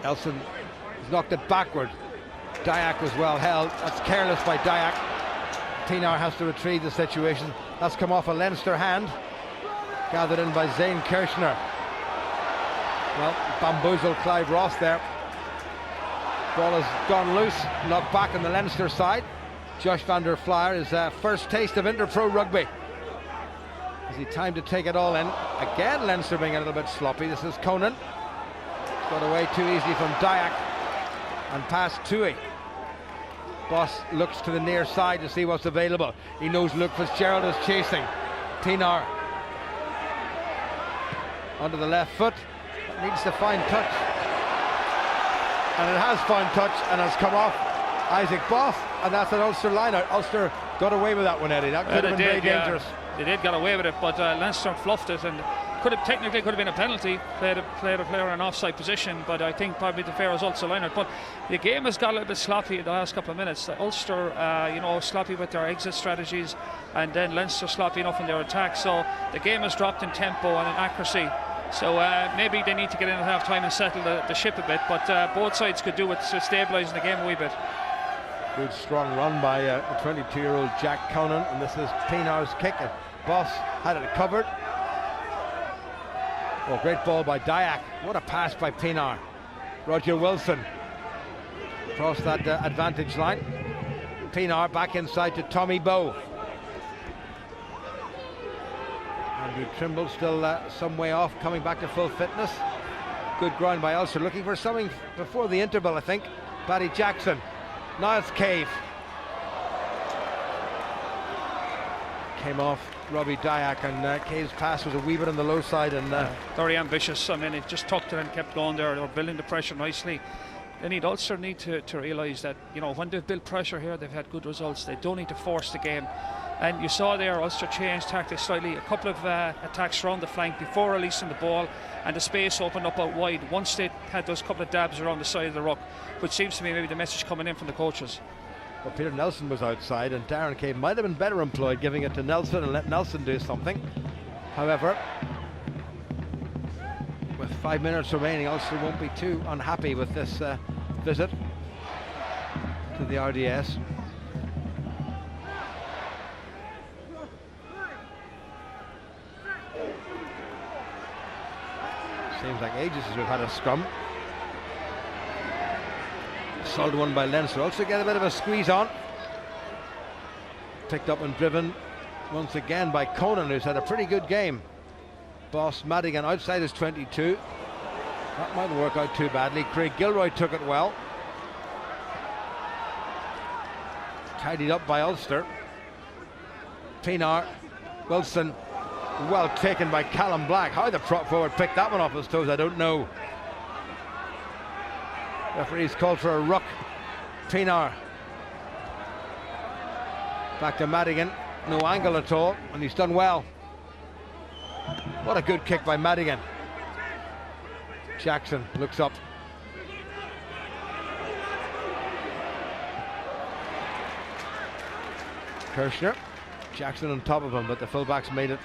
Elson has knocked it backward. Dyack was well held. That's careless by Dyack. Pinar has to retrieve the situation. That's come off a Leinster hand. Gathered in by Zane Kirshner. Well, bamboozled Clive Ross there. Ball has gone loose. Knocked back on the Leinster side. Josh van der Flaer, his first taste of Interpro rugby. Is he time to take it all in? Again, Leinster being a little bit sloppy. This is Conan. Got away too easily from Dyack. And past Tui. Boss looks to the near side to see what's available. He knows Luke Fitzgerald is chasing. Pinar onto the left foot. Needs to find touch. And it has found touch and has come off Isaac Boss. And that's an Ulster line-out. Ulster got away with that one, Eddie. That could have been very dangerous. They did get away with it, but Leinster fluffed it, and technically could have been a penalty, played a player in an offside position, but I think probably the fair results aligned it. But the game has got a little bit sloppy in the last couple of minutes. Ulster, sloppy with their exit strategies, and then Leinster sloppy enough in their attack. So the game has dropped in tempo and in accuracy. So maybe they need to get in at half time and settle the ship a bit, but both sides could do with stabilising the game a wee bit. Good strong run by the 22-year-old Jack Conan, and this is Pienaar's kick, and Boss had it covered. Oh, great ball by Dyack. What a pass by Pienaar. Roger Wilson across that advantage line. Pienaar back inside to Tommy Bowe. Andrew Trimble still some way off, coming back to full fitness. Good ground by Ulster, looking for something before the interval, I think. Paddy Jackson. Now it's Cave. Came off Robbie Dyack, and Cave's pass was a wee bit on the low side, and very ambitious. I mean, it just tucked it and kept going there. They were building the pressure nicely. Ulster need to realise that, when they've built pressure here, they've had good results. They don't need to force the game. And you saw there Ulster changed tactics slightly. A couple of attacks around the flank before releasing the ball, and the space opened up out wide once they had those couple of dabs around the side of the ruck, which seems to be maybe the message coming in from the coaches. Well, Peter Nelson was outside, and Darren Cave might have been better employed giving it to Nelson and let Nelson do something. However, with 5 minutes remaining, Ulster won't be too unhappy with this visit to the RDS. Seems like ages since we've had a scrum. Solid one by Leinster. Also get a bit of a squeeze on. Picked up and driven once again by Conan, who's had a pretty good game. Boss Madigan outside his 22. That might work out too badly. Craig Gilroy took it well. Tidied up by Ulster. Pienaar, Wilson, well taken by Callum Black. How the prop forward picked that one off his toes, I don't know. Referee's called for a ruck. Pienaar. Back to Madigan. No angle at all, and he's done well. What a good kick by Madigan. Jackson looks up. Kirshner. Jackson on top of him, but the fullbacks made it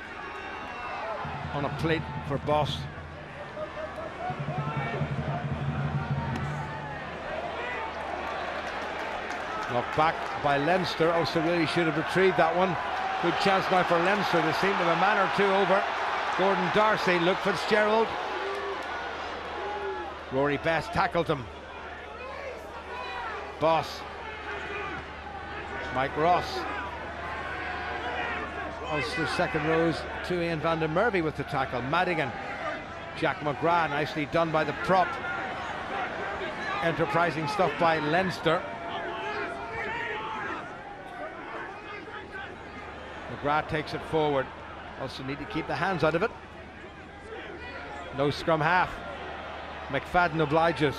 on a plate for Boss. Knocked back by Leinster. Also really should have retrieved that one. Good chance now for Leinster. They seem to have a man or two over. Gordon Darcy, Luke Fitzgerald. Rory Best tackled him. Boss. Mike Ross. Ulster's second rows to Ian van der Merwe with the tackle. Madigan. Jack McGrath, nicely done by the prop. Enterprising stuff by Leinster. McGrath takes it forward. Also need to keep the hands out of it. No scrum half. McFadden obliges.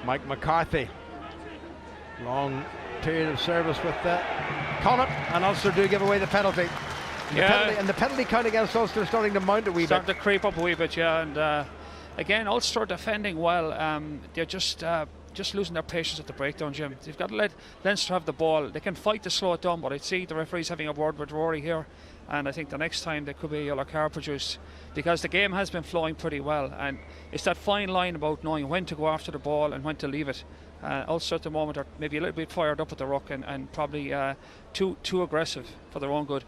Mike McCarthy. Long period of service with Connacht, and Ulster do give away the penalty. And the penalty count against Ulster is starting to mount a wee bit. Starting to creep up a wee bit, yeah. And again, Ulster defending well. They're just losing their patience at the breakdown, Jim. They've got to let Leinster have the ball. They can fight to slow it down, but I see the referee's having a word with Rory here, and I think the next time there could be a yellow card produced, because the game has been flowing pretty well, and it's that fine line about knowing when to go after the ball and when to leave it. Ulster at the moment are maybe a little bit fired up at the ruck and probably too aggressive for their own good.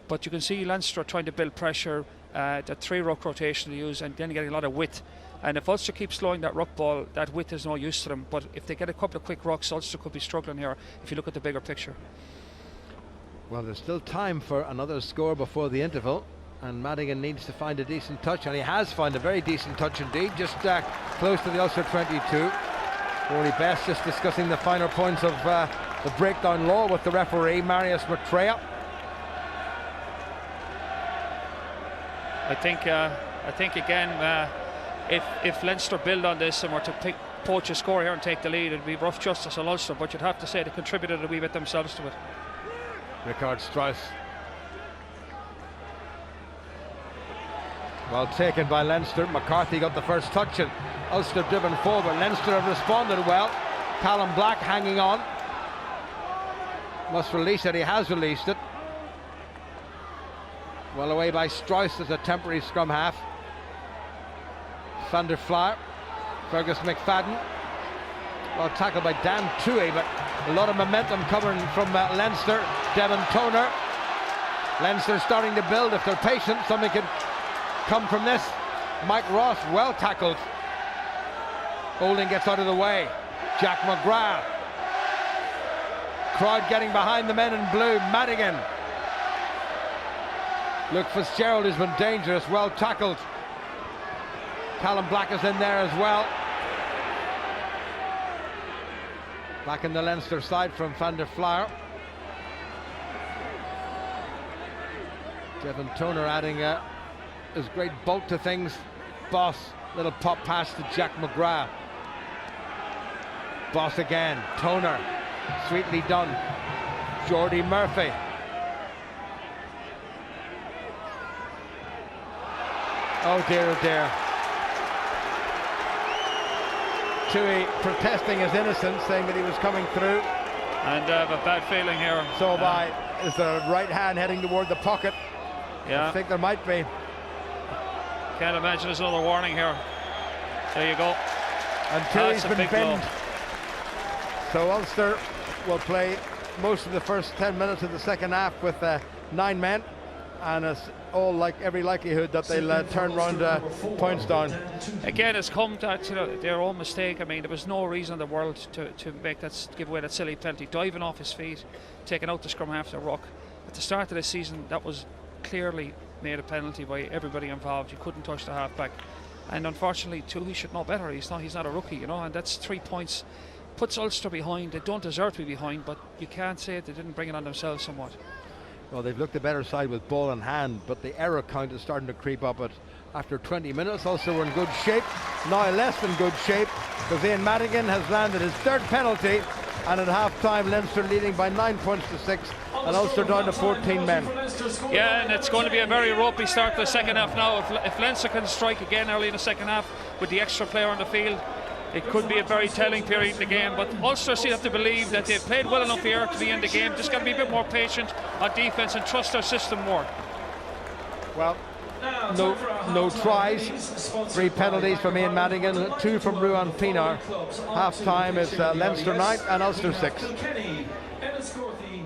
But you can see Leinster are trying to build pressure, the 3 ruck rotation they use, and then getting a lot of width. And if Ulster keeps slowing that ruck ball, that width is no use to them. But if they get a couple of quick rucks, Ulster could be struggling here if you look at the bigger picture. Well, there's still time for another score before the interval, and Madigan needs to find a decent touch, and he has found a very decent touch indeed, just close to the Ulster 22. Rory Best just discussing the finer points of the breakdown law with the referee, Marius Maitreya. I think again, if Leinster build on this and were to poach a score here and take the lead, it'd be rough justice on Ulster, but you'd have to say they contributed a wee bit themselves to it. Richard Strauss. Well taken by Leinster. McCarthy got the first touch and Ulster driven forward. Leinster have responded well. Callum Black hanging on. Must release it. He has released it. Well away by Strauss as a temporary scrum half. Van der Flaer. Fergus McFadden. Well tackled by Dan Toohey, but a lot of momentum coming from Leinster. Devon Toner. Leinster starting to build. If they're patient, something could come from this. Mike Ross, well tackled. Olding gets out of the way. Jack McGrath. Crowd getting behind the men in blue. Madigan. Luke Fitzgerald has been dangerous, well tackled. Callum Black is in there as well. Back in the Leinster side from Van der Flaer. Devon Toner adding his great bulk to things. Boss, little pop pass to Jack McGrath. Boss again, Toner, sweetly done. Jordy Murphy. Oh dear, oh dear. Toohey protesting his innocence, saying that he was coming through. And I have a bad feeling here. So is the right hand heading toward the pocket? Yeah. I think there might be. Can't imagine there's another warning here. There you go. And Toohey's been big binned. blow. So Ulster will play most of the first 10 minutes of the second half with 9 men, and it's all like every likelihood that they'll turn round points down. Again, it's come to their own mistake. I mean, there was no reason in the world to give away that silly penalty. Diving off his feet, taking out the scrum half the ruck. At the start of the season, that was clearly made a penalty by everybody involved. You couldn't touch the halfback, and unfortunately, Toohey should know better. He's not a rookie, and that's 3 points. Puts Ulster behind. They don't deserve to be behind, but you can't say they didn't bring it on themselves somewhat. Well, they've looked the better side with ball in hand, but the error count is starting to creep up. After 20 minutes, Ulster were in good shape. Now less than good shape, because Ian Madigan has landed his third penalty, and at half-time, Leinster leading by 9 points to 6, and Ulster down to 14 men. Yeah, and it's going to be a very ropey start to the second half now. If Leinster can strike again early in the second half with the extra player on the field, it could be a very telling period in the game. But Ulster still have to believe that they've played well enough here to be in the game. Just got to be a bit more patient on defence and trust their system more. Well, no tries, 3 penalties from Ian Madigan, 2 from Ruan Pienaar. Half time is Leinster 9 and Ulster 6.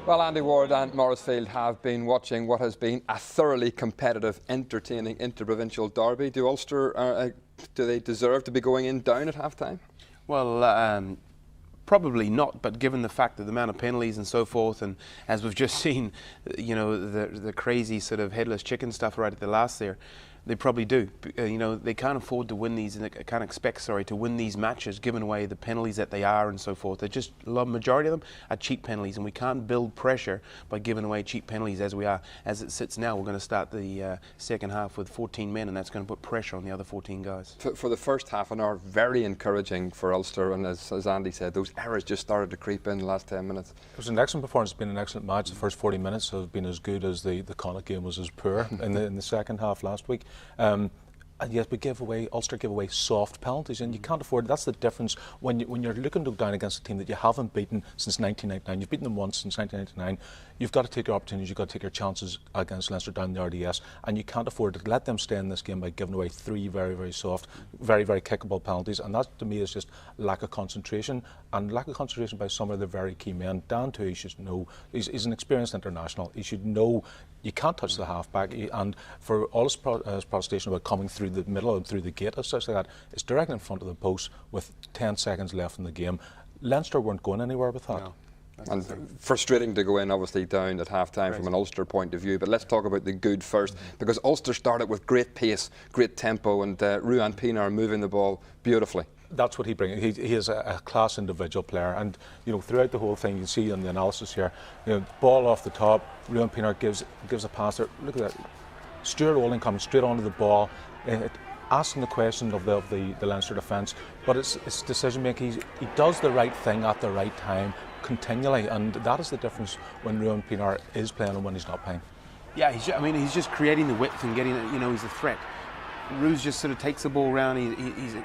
Well, Andy Ward and Maurice Field have been watching what has been a thoroughly competitive, entertaining interprovincial derby. Do Ulster, do they deserve to be going in down at half-time? Well, probably not, but given the fact of the amount of penalties and so forth, and as we've just seen, the crazy sort of headless chicken stuff right at the last there, they probably do. They can't afford to win these, and they can't expect, to win these matches, giving away the penalties that they are and so forth. They're just, a majority of them are cheap penalties, and we can't build pressure by giving away cheap penalties as we are. As it sits now, we're going to start the second half with 14 men, and that's going to put pressure on the other 14 guys. For the first half an hour, very encouraging for Ulster, and as Andy said, those errors just started to creep in the last 10 minutes. It was an excellent performance. It's been an excellent match. The first 40 minutes have been as good as the Connacht game was as poor in the second half last week. And yet Ulster give away soft penalties, and you can't afford. That's the difference when you're looking to go down against a team that you haven't beaten since 1999. You've beaten them once since 1999. You've got to take your opportunities. You've got to take your chances against Leinster down the RDS, and you can't afford to let them stay in this game by giving away 3 very, very soft, very, very kickable penalties. And that to me is just lack of concentration, and lack of concentration by some of the very key men. Dan Toohey should know. He's an experienced international. He should know. You can't touch the halfback, and for all his protestation about coming through the middle and through the gate and such like that, it's directly in front of the post with 10 seconds left in the game. Leinster weren't going anywhere with that. No. And frustrating to go in, obviously, down at half-time from an Ulster point of view. But let's talk about the good first, because Ulster started with great pace, great tempo, and Ruan Pienaar moving the ball beautifully. That's what he brings. He is a class individual player, and throughout the whole thing, you see in the analysis here, ball off the top, Ruan Pienaar gives a pass there. Look at that, Stuart Olding coming straight onto the ball, asking the question of the Leinster defence, but it's decision making. He does the right thing at the right time continually, and that is the difference when Ruan Pienaar is playing and when he's not playing. Yeah, he's just creating the width and getting it. He's a threat. Roos just sort of takes the ball around. He's a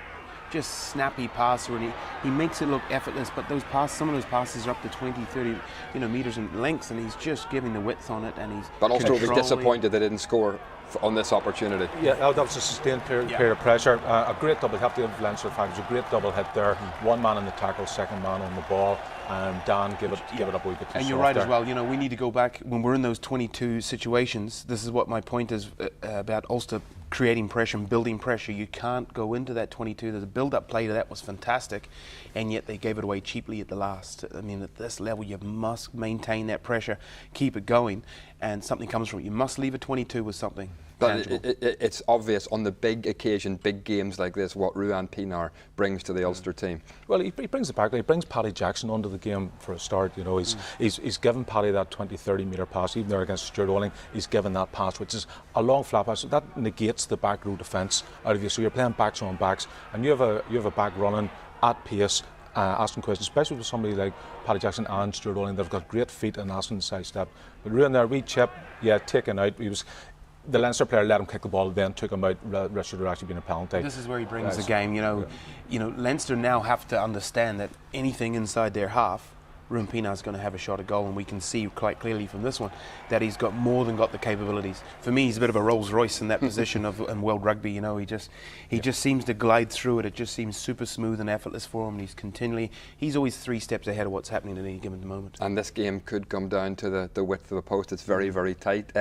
just snappy passer, and he makes it look effortless, but some of those passes are up to 20, 30 meters in length, and he's just giving the width on it, and he's But Ulster will be disappointed they didn't score on this opportunity. Yeah, that was a sustained period of pressure. A great double, have to give Leinster fans a great double hit there. One man in the tackle, second man on the ball. Dan give it up a wee bit too And you're right as well. We need to go back when we're in those 22 situations. This is what my point is about Ulster creating pressure and building pressure. You can't go into that 22. There's a build-up play that was fantastic, and yet they gave it away cheaply at the last. I mean, at this level, you must maintain that pressure, keep it going, and something comes from it. You must leave a 22 with something. But it's obvious on the big occasion, big games like this, what Ruan Pienaar brings to the Ulster team. Well, he brings it back. He brings Paddy Jackson onto the game for a start. He's given Paddy that 20-30 metre pass, even there against Stuart Olling. He's given that pass, which is a long flat pass. So that negates the back row defence out of you. So you're playing backs on backs, and you have a back running at pace. Asking questions, especially with somebody like Paddy Jackson and Stuart Olling. They've got great feet and asking the side step. But Ruan there, wee chip, taken out. The Leinster player let him kick the ball, then took him out. Rest should have actually been a penalty. This is where he brings the game. Leinster now have to understand that anything inside their half, Ruan Pienaar is going to have a shot at goal, and we can see quite clearly from this one that he's got more than got the capabilities. For me, he's a bit of a Rolls Royce in that position in world rugby. He just seems to glide through it. It just seems super smooth and effortless for him. And he's always 3 steps ahead of what's happening at any given moment. And this game could come down to the width of the post. It's very, very tight.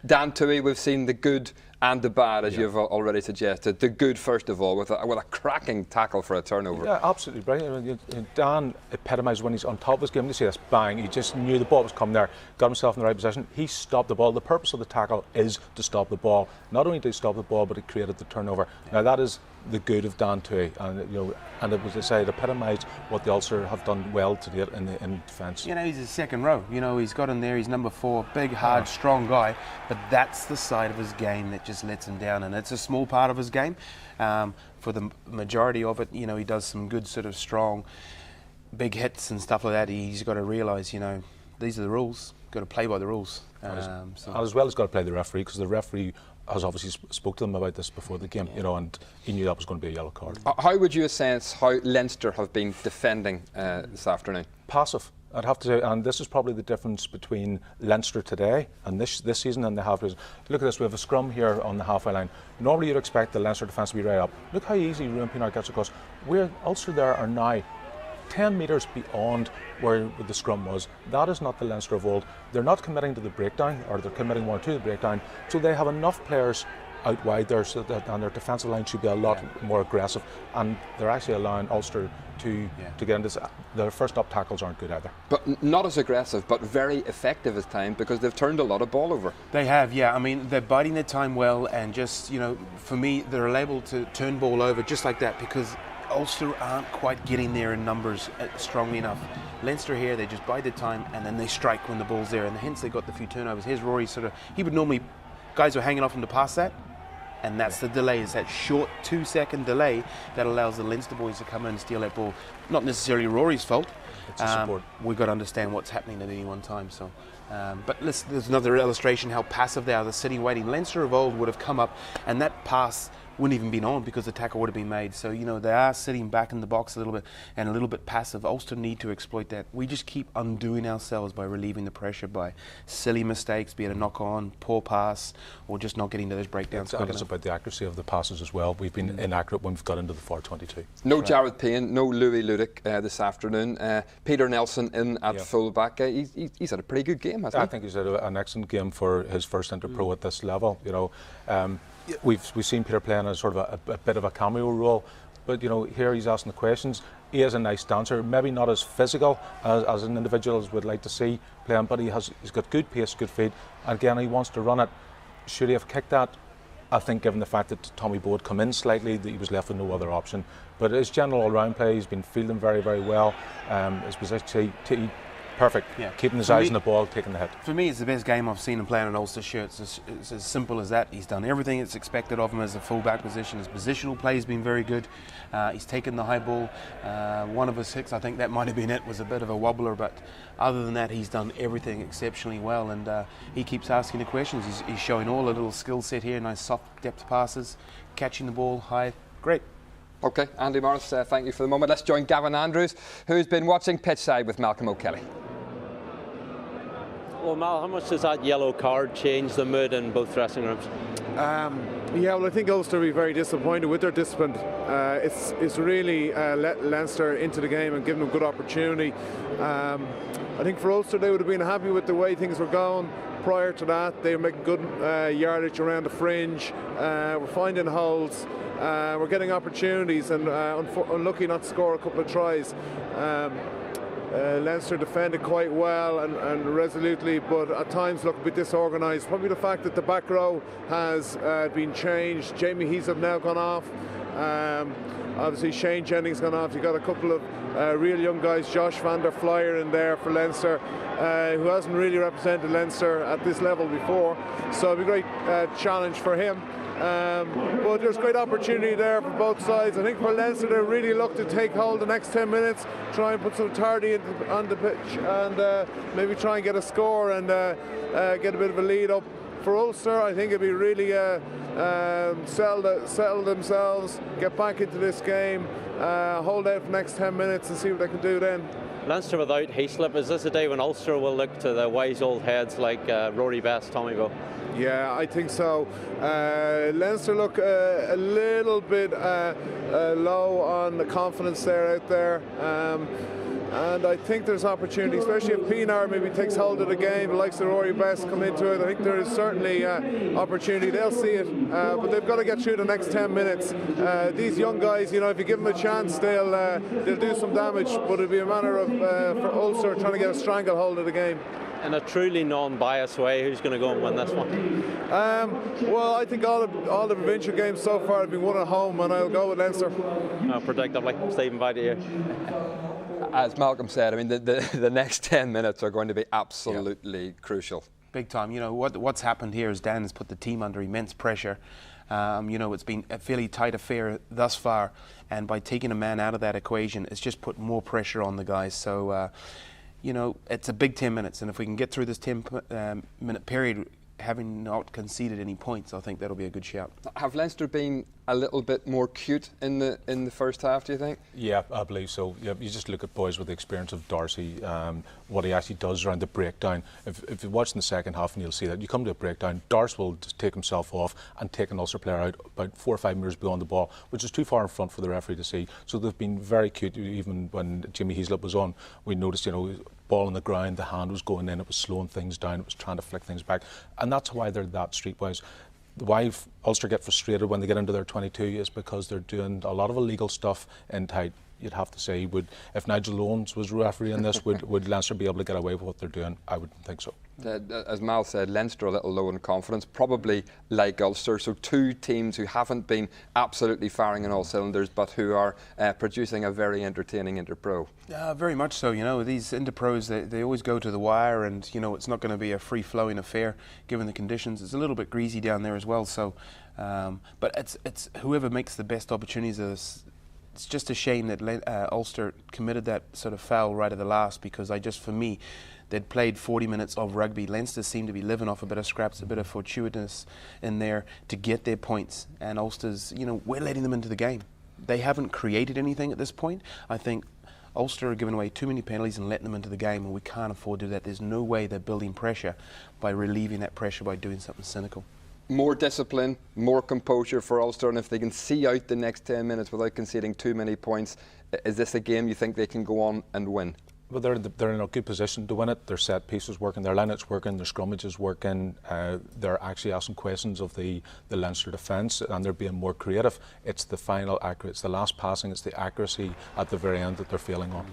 Dan Toohey, we've seen the good and the bad, as you've already suggested. The good, first of all, with a cracking tackle for a turnover. Yeah, absolutely brilliant. Dan epitomised when he's on top of his game. You see this bang, he just knew the ball was coming there, got himself in the right position. He stopped the ball. The purpose of the tackle is to stop the ball. Not only did he stop the ball, but it created the turnover. Now that is the good of Dan Toohey, and it was, as I say, it epitomised what the Ulster have done well to date in defence. He's a second row. He's got in there. He's number 4, big, hard, strong guy. But that's the side of his game that just lets him down, and it's a small part of his game. For the majority of it, he does some good sort of strong, big hits and stuff like that. He's got to realise, these are the rules. Got to play by the rules. And as well as got to play the referee, because the referee has obviously spoke to them about this before the game, and he knew that was going to be a yellow card. How would you assess how Leinster have been defending this afternoon? Passive, I'd have to say, and this is probably the difference between Leinster today and this season and the halfway. Look at this, we have a scrum here on the halfway line. Normally you'd expect the Leinster defence to be right up. Look how easy Ruan Pienaar gets across. Where Ulster there are now 10 metres beyond where the scrum was. That is not the Leinster of old. They're not committing to the breakdown, or they're committing more to the breakdown, so they have enough players out wide there, so that, and their defensive line should be a lot more aggressive, and they're actually allowing Ulster to get into this. Their first up tackles aren't good either. But not as aggressive, but very effective as time, because they've turned a lot of ball over. They have, yeah. I mean, they're biding their time well, and just, for me, they're able to turn ball over just like that, because Ulster aren't quite getting there in numbers strongly enough. Leinster here, they just bide their time and then they strike when the ball's there, and hence they got the few turnovers. Here's Rory he would normally, guys were hanging off him to pass that, and that's the delay. It's that short 2-second delay that allows the Leinster boys to come in and steal that ball. Not necessarily Rory's fault. It's a support. We've got to understand what's happening at any one time. So, but listen, there's another illustration how passive they are. They're sitting waiting. Leinster of old would have come up, and that pass wouldn't even been on because the tackle would have been made. So, they are sitting back in the box a little bit and a little bit passive. Ulster need to exploit that. We just keep undoing ourselves by relieving the pressure by silly mistakes, be it a knock-on, poor pass, or just not getting to those breakdowns. It's about the accuracy of the passes as well. We've been inaccurate when we've got into the far 22. No Jared Payne, no Louis Ludick this afternoon. Peter Nelson in at full-back. He's had a pretty good game, hasn't he? I think he's had an excellent game for his first inter-pro at this level. We've seen Peter playing a sort of a bit of a cameo role, but here he's asking the questions. He is a nice dancer, maybe not as physical as an individual as we'd like to see playing, but he's got good pace, good feet, and again he wants to run it. Should he have kicked that? I think given the fact that Tommy Bowe had come in slightly, that he was left with no other option. But his general all-round play, he's been fielding very, very well. His position, he Perfect. Yeah. Keeping his For eyes me- on the ball, taking the hit. For me, it's the best game I've seen him play in an Ulster shirt. It's as simple as that. He's done everything that's expected of him as a full-back position. His positional play has been very good. He's taken the high ball. One of his hits, I think that might have been it, was a bit of a wobbler, but other than that, he's done everything exceptionally well, and he keeps asking the questions. He's showing all a little skill set here, nice soft depth passes, catching the ball high. Great. Okay, Andy Morris, thank you for the moment. Let's join Gavin Andrews, who's been watching pitchside with Malcolm O'Kelly. Well, Mal, how much does that yellow card change the mood in both dressing rooms? Yeah, well, I think Ulster will be very disappointed with their discipline. It's really let Leinster into the game and given them good opportunity. I think for Ulster, they would have been happy with the way things were going. Prior to that, they were making good yardage around the fringe. We're finding holes. We're getting opportunities, and unlucky not to score a couple of tries. Leinster defended quite well and resolutely, but at times look a bit disorganised. Probably the fact that the back row has been changed. Jamie Heaslip now gone off. Obviously Shane Jennings gone off. You've got a couple of real young guys, Josh van der Flyer in there for Leinster, who hasn't really represented Leinster at this level before. So it'll be a great challenge for him. But there's great opportunity there for both sides. I think for Leinster, they really look to take hold the next 10 minutes, try and put some authority on the pitch, and maybe try and get a score and get a bit of a lead up. For Ulster, I think it'd be really settle themselves, get back into this game, hold out for the next 10 minutes and see what they can do then. Leinster without Heaslip, is this a day when Ulster will look to the wise old heads like Rory Best, Tommy Bowe? Yeah, I think so. Leinster look a little bit low on the confidence there out there. And I think there's opportunity, especially if Pienaar maybe takes hold of the game, the likes of Rory Best come into it. I think there is certainly opportunity. They'll see it, but they've got to get through the next 10 minutes. These young guys, if you give them a chance, they'll do some damage. But it'll be a matter of for Ulster trying to get a stranglehold of the game. In a truly non-biased way, who's going to go and win this one? Well, I think all the provincial games so far have been won at home, and I'll go with Leinster. Predictably, Stephen, back to you. As Malcolm said, I mean, the next 10 minutes are going to be absolutely crucial. Big time. What's happened here is Dan has put the team under immense pressure. It's been a fairly tight affair thus far, and by taking a man out of that equation, it's just put more pressure on the guys. So, it's a big 10 minutes, and if we can get through this 10-minute period having not conceded any points, I think that'll be a good shout. Have Leinster been a little bit more cute in the first half, do you think? Yeah, I believe so. Yeah, you just look at boys with the experience of Darcy, what he actually does around the breakdown. If you watch in the second half, and you'll see that you come to a breakdown, Darcy will just take himself off and take an Ulster player out about 4 or 5 metres beyond the ball, which is too far in front for the referee to see. So they've been very cute. Even when Jamie Heaslip was on, we noticed, ball on the ground, the hand was going in, it was slowing things down, it was trying to flick things back, and that's why they're that streetwise. Why Ulster get frustrated when they get into their 22 is because they're doing a lot of illegal stuff in tight. You'd have to say, if Nigel Owens was refereeing this, would Leinster be able to get away with what they're doing? I wouldn't think so. As Mal said, Leinster a little low in confidence, probably like Ulster. So two teams who haven't been absolutely firing on all cylinders, but who are producing a very entertaining Interpro. Very much so. These Interpros, they always go to the wire, and it's not going to be a free-flowing affair given the conditions. It's a little bit greasy down there as well. So, but it's whoever makes the best opportunities of this. It's just a shame that Ulster committed that sort of foul right at the last, because for me, they'd played 40 minutes of rugby. Leinster seemed to be living off a bit of scraps, a bit of fortuitousness in there to get their points. And Ulster's, we're letting them into the game. They haven't created anything at this point. I think Ulster are giving away too many penalties and letting them into the game, and we can't afford to do that. There's no way they're building pressure by relieving that pressure by doing something cynical. More discipline, more composure for Ulster, and if they can see out the next 10 minutes without conceding too many points, is this a game you think they can go on and win? Well, they're in a good position to win it. Their set pieces working, their lineouts working, their scrummages working. They're actually asking questions of the Leinster defence, and they're being more creative. It's the final accurate, it's the last passing, it's the accuracy at the very end that they're failing on.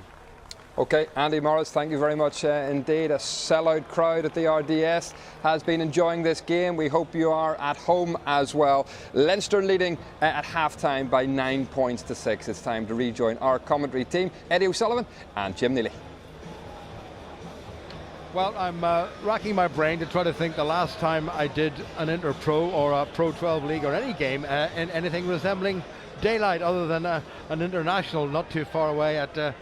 OK, Andy Morris, thank you very much indeed. A sellout crowd at the RDS has been enjoying this game. We hope you are at home as well. Leinster leading at half-time by 9 points to 6. It's time to rejoin our commentary team, Eddie O'Sullivan and Jim Neely. Well, I'm racking my brain to try to think the last time I did an Inter-Pro or a Pro 12 league or any game in anything resembling daylight, other than an international not too far away at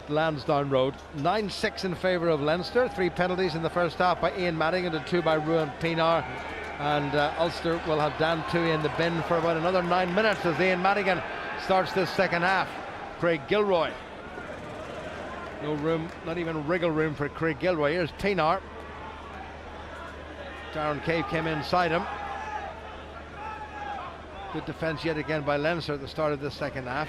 Lansdowne Road. 9-6 in favour of Leinster. 3 penalties in the first half by Ian Madigan and 2 by Ruan Pienaar. And Ulster will have Dan Toohey in the bin for about another 9 minutes as Ian Madigan starts this second half. Craig Gilroy. No room, not even wriggle room for Craig Gilroy. Here's Pienaar. Darren Cave came inside him. Good defence yet again by Leinster at the start of the second half.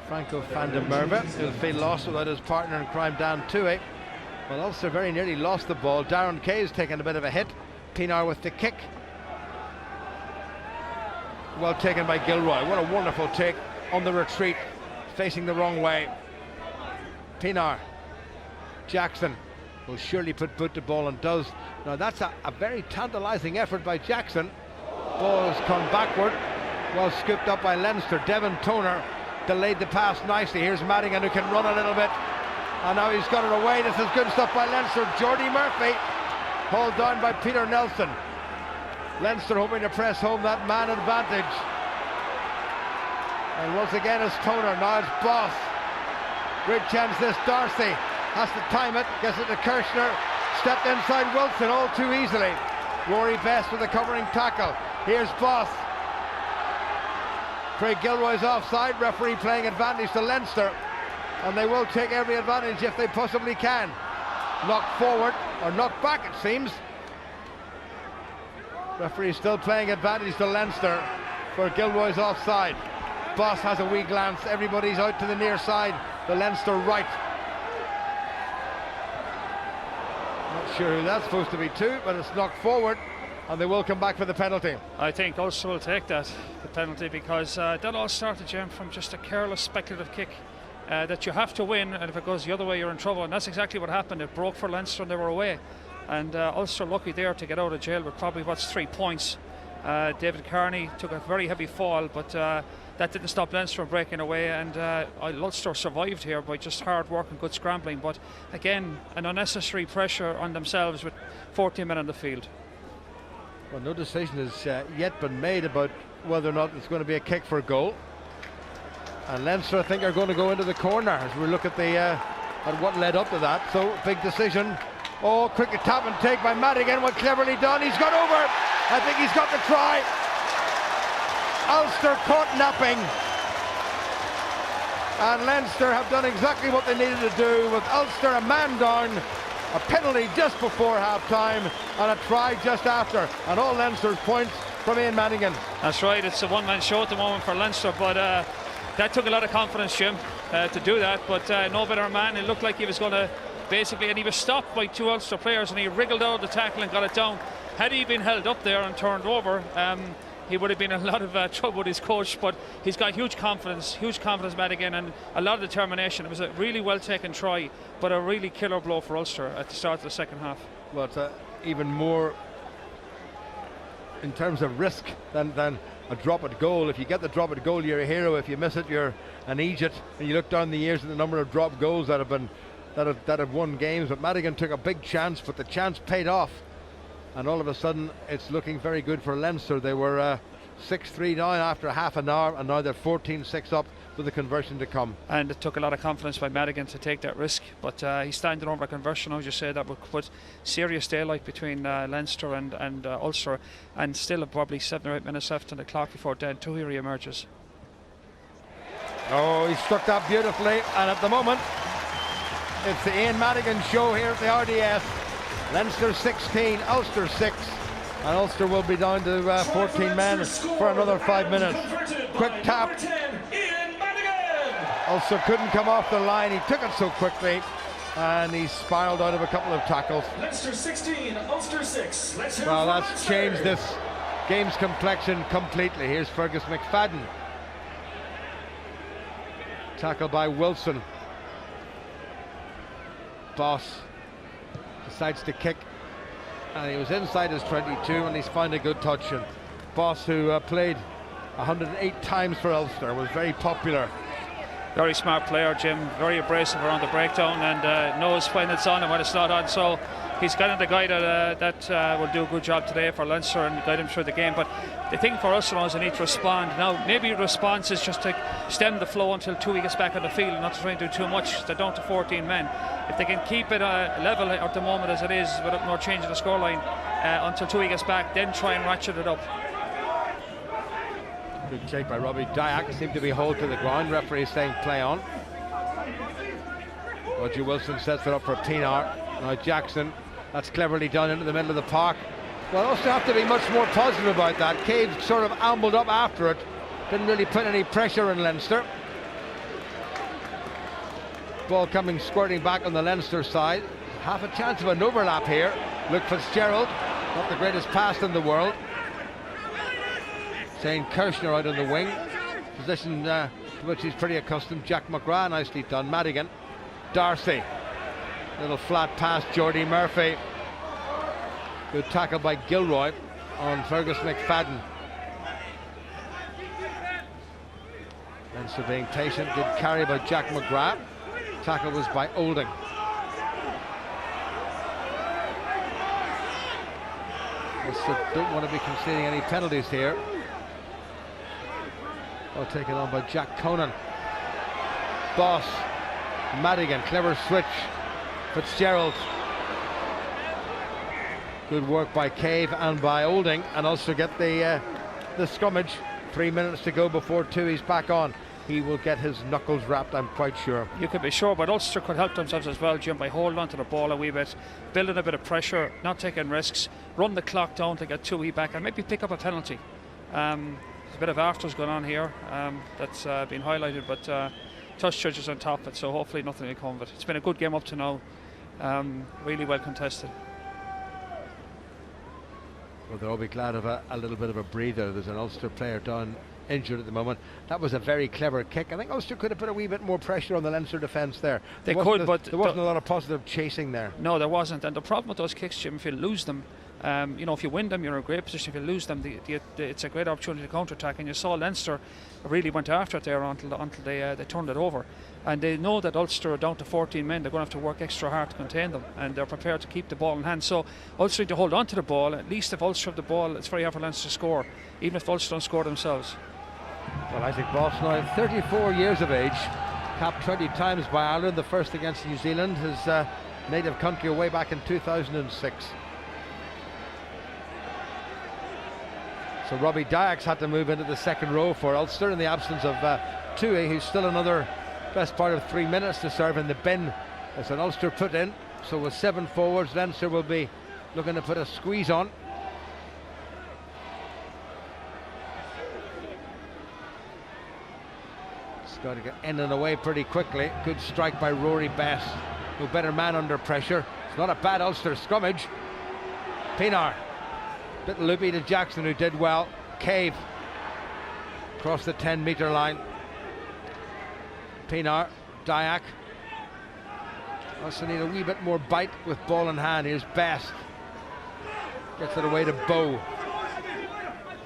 Franco van der Merwe, who'll feel lost without his partner in crime, Dan Toohey. Well, Ulster very nearly lost the ball. Darren Cave's taken a bit of a hit. Pienaar with the kick. Well taken by Gilroy. What a wonderful take on the retreat, facing the wrong way. Pienaar. Jackson will surely put the ball and does. Now that's a very tantalising effort by Jackson. Ball has come backward. Well scooped up by Leinster. Devon Toner delayed the pass nicely. Here's Madigan, who can run a little bit. And now he's got it away. This is good stuff by Leinster. Jordy Murphy hauled down by Peter Nelson. Leinster hoping to press home that man advantage. And once again it's Toner. Now it's Boss. Great chance this. Darcy has to time it. Gets it to Kirshner. Stepped inside Wilson all too easily. Rory Best with a covering tackle. Here's Boss. Craig Gilroy's offside. Referee playing advantage to Leinster, and they will take every advantage if they possibly can. Knocked forward, or knocked back it seems. Referee still playing advantage to Leinster for Gilroy's offside. Boss has a wee glance. Everybody's out to the near side. The Leinster right. Not sure who that's supposed to be to, but it's knocked forward. And they will come back for the penalty. I think Ulster will take the penalty, because that all started, Jim, from just a careless speculative kick that you have to win, and if it goes the other way you're in trouble, and that's exactly what happened. It broke for Leinster and they were away, and Ulster lucky there to get out of jail with probably 3 points. David Carney took a very heavy fall, but that didn't stop Leinster from breaking away, and Ulster survived here by just hard work and good scrambling, but again an unnecessary pressure on themselves with 14 men on the field. Well, no decision has yet been made about whether or not it's going to be a kick for a goal. And Leinster, I think, are going to go into the corner as we look at at what led up to that. So, big decision. Oh, quick tap and take by Madigan. Well, cleverly done. He's got over. I think he's got the try. Ulster caught napping. And Leinster have done exactly what they needed to do, with Ulster a man down. A penalty just before half-time and a try just after, and all Leinster's points from Ian Madigan. That's right, it's a one-man show at the moment for Leinster, but that took a lot of confidence, Jim, to do that, but no better man. It looked like he was going to basically, and he was stopped by 2 Ulster players, and he wriggled out of the tackle and got it down. Had he been held up there and turned over, he would have been in a lot of trouble with his coach, but he's got huge confidence, Madigan, and a lot of determination. It was a really well taken try, but a really killer blow for Ulster at the start of the second half. Well, it's even more in terms of risk than a drop at goal. If you get the drop at goal, you're a hero. If you miss it, you're an idiot. And you look down the years at the number of dropped goals that have won games. But Madigan took a big chance, but the chance paid off. And all of a sudden, it's looking very good for Leinster. They were 6-3 down after half an hour, and now they're 14-6 up with the conversion to come. And it took a lot of confidence by Madigan to take that risk, but he's standing over a conversion, as you say, that would put serious daylight between Leinster and Ulster, and still probably 7 or 8 minutes left on the clock before Dan Toohey re-emerges. Oh, he struck that beautifully, and at the moment, it's the Ian Madigan show here at the RDS. Leinster 16, Ulster 6, and Ulster will be down to 14 men for another 5 minutes. Quick tap. Ulster couldn't come off the line. He took it so quickly, and he spiraled out of a couple of tackles. Leinster 16, Ulster 6. Well, that's changed this game's complexion completely. Here's Fergus McFadden. Tackle by Wilson. Boss decides to kick, and he was inside his 22, and he's found a good touch. And Boss, who played 108 times for Ulster, was very popular Very smart player, Jim, very abrasive around the breakdown, and knows when it's on and when it's not on. So he's kind of the guy that will do a good job today for Leinster and guide him through the game. But the thing for us now is they need to respond. Now, maybe the response is just to stem the flow until Tui gets back on the field and not to try and do too much. They're down to 14 men. If they can keep it level at the moment as it is, without no change in the scoreline, until Tui gets back, then try and ratchet it up. Good take by Robbie Dyack. Seemed to be hold to the ground. Referee saying play on. Roger Wilson sets it up for Pienaar. Now Jackson, that's cleverly done into the middle of the park. Well, also have to be much more positive about that. Cave sort of ambled up after it. Didn't really put any pressure on Leinster. Ball coming squirting back on the Leinster side. Half a chance of an overlap here. Luke Fitzgerald, not the greatest pass in the world. Shane Kirshner out on the wing, position to which he's pretty accustomed. Jack McGrath, nicely done. Madigan, Darcy, little flat pass. Jordy Murphy, good tackle by Gilroy on Fergus McFadden. Leinster being patient, good carry by Jack McGrath. Tackle was by Olding. Leinster don't want to be conceding any penalties here. Well taken on by Jack Conan. Boss, Madigan, clever switch. Fitzgerald. Good work by Cave and by Olding, and also get the scrummage. 3 minutes to go before Tui's back on. He will get his knuckles wrapped, I'm quite sure. You could be sure, but Ulster could help themselves as well, Jim, by holding on to the ball a wee bit, building a bit of pressure, not taking risks, run the clock down to get Tui back, and maybe pick up a penalty. There's a bit of afters going on here that's been highlighted, but touch judges on top of it, so hopefully nothing will come of it. It's been a good game up to now, really well contested. Well, they'll all be glad of a little bit of a breather. There's an Ulster player down injured at the moment. That was a very clever kick. I think Ulster could have put a wee bit more pressure on the Leinster defence there. They could, but there wasn't a lot of positive chasing there. No, there wasn't. And the problem with those kicks, Jim, if you lose them, if you win them, you're in a great position. If you lose them, it's a great opportunity to counter-attack. And you saw Leinster really went after it there until they turned it over. And they know that Ulster are down to 14 men. They're going to have to work extra hard to contain them, and they're prepared to keep the ball in hand. So Ulster need to hold on to the ball. At least if Ulster have the ball, it's very hard for Leinster to score, even if Ulster don't score themselves. Well, Isaac Boss now 34 years of age, capped 20 times by Ireland, the first against New Zealand, his native country, way back in 2006. So Robbie Dyack's had to move into the second row for Ulster in the absence of Tui, who's still another best part of 3 minutes to serve in the bin. There's an Ulster put in, so with 7 forwards, Leinster will be looking to put a squeeze on. It's got to get in and away pretty quickly. Good strike by Rory Best. No better man under pressure. It's not a bad Ulster scrummage. Pienaar. Bit loopy to Jackson, who did well. Cave across the 10-metre line. Pienaar, Dyack. Also need a wee bit more bite with ball in hand. Here's Best. Gets it away to Bow.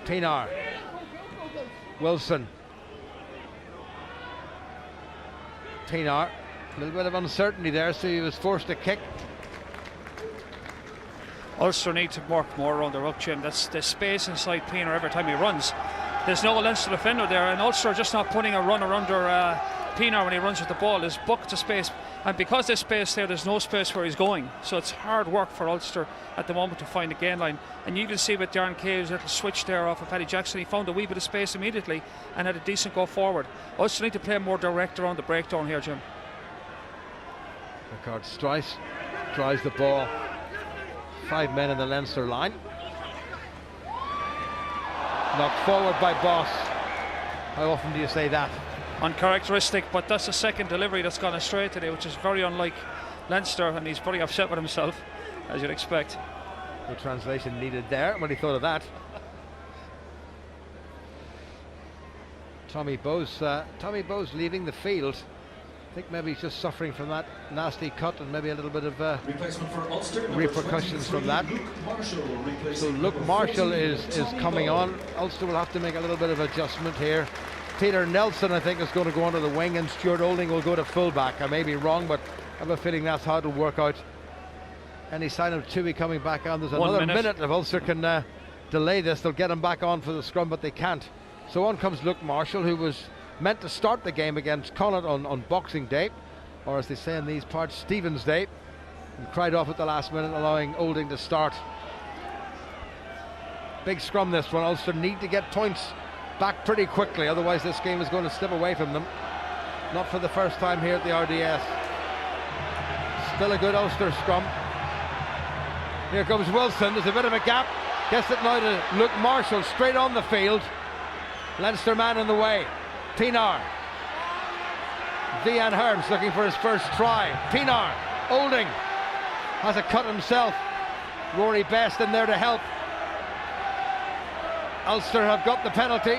Pienaar. Wilson. Pienaar. A little bit of uncertainty there, so he was forced to kick. Ulster need to work more around the ruck, Jim. That's the space inside Pienaar every time he runs. There's no Leinster defender there, and Ulster are just not putting a runner under Pienaar when he runs with the ball. There's bucket of space, and because there's space there's no space where he's going. So it's hard work for Ulster at the moment to find a gain line. And you can see with Darren Cave's little switch there off of Paddy Jackson, he found a wee bit of space immediately and had a decent go forward. Ulster need to play more direct around the breakdown here, Jim. Ricard Strice drives the ball. 5 men in the Leinster line. Knocked forward by Boss. How often do you say that? Uncharacteristic, but that's the second delivery that's gone astray today, which is very unlike Leinster, and he's pretty upset with himself, as you'd expect. No translation needed there when he thought of that. Tommy Bowes leaving the field. I think maybe he's just suffering from that nasty cut and maybe a little bit of repercussions from that. So Luke Marshall is coming on. Ulster will have to make a little bit of adjustment here. Peter Nelson, I think, is going to go under the wing, and Stuart Olding will go to fullback. I may be wrong, but I have a feeling that's how it'll work out. Any sign of Tui coming back on? There's another minute. If Ulster can delay this, they'll get him back on for the scrum, but they can't. So on comes Luke Marshall, who was meant to start the game against Connacht on Boxing Day, or as they say in these parts, Stephen's Day, and cried off at the last minute, allowing Olding to start. Big scrum this one. Ulster need to get points back pretty quickly, otherwise this game is going to slip away from them. Not for the first time here at the RDS. Still a good Ulster scrum. Here comes Wilson. There's a bit of a gap. Gets it now to Luke Marshall, straight on the field. Leinster man in the way. Pienaar. Vian Herbs looking for his first try. Pienaar. Olding has a cut himself. Rory Best in there to help. Ulster have got the penalty.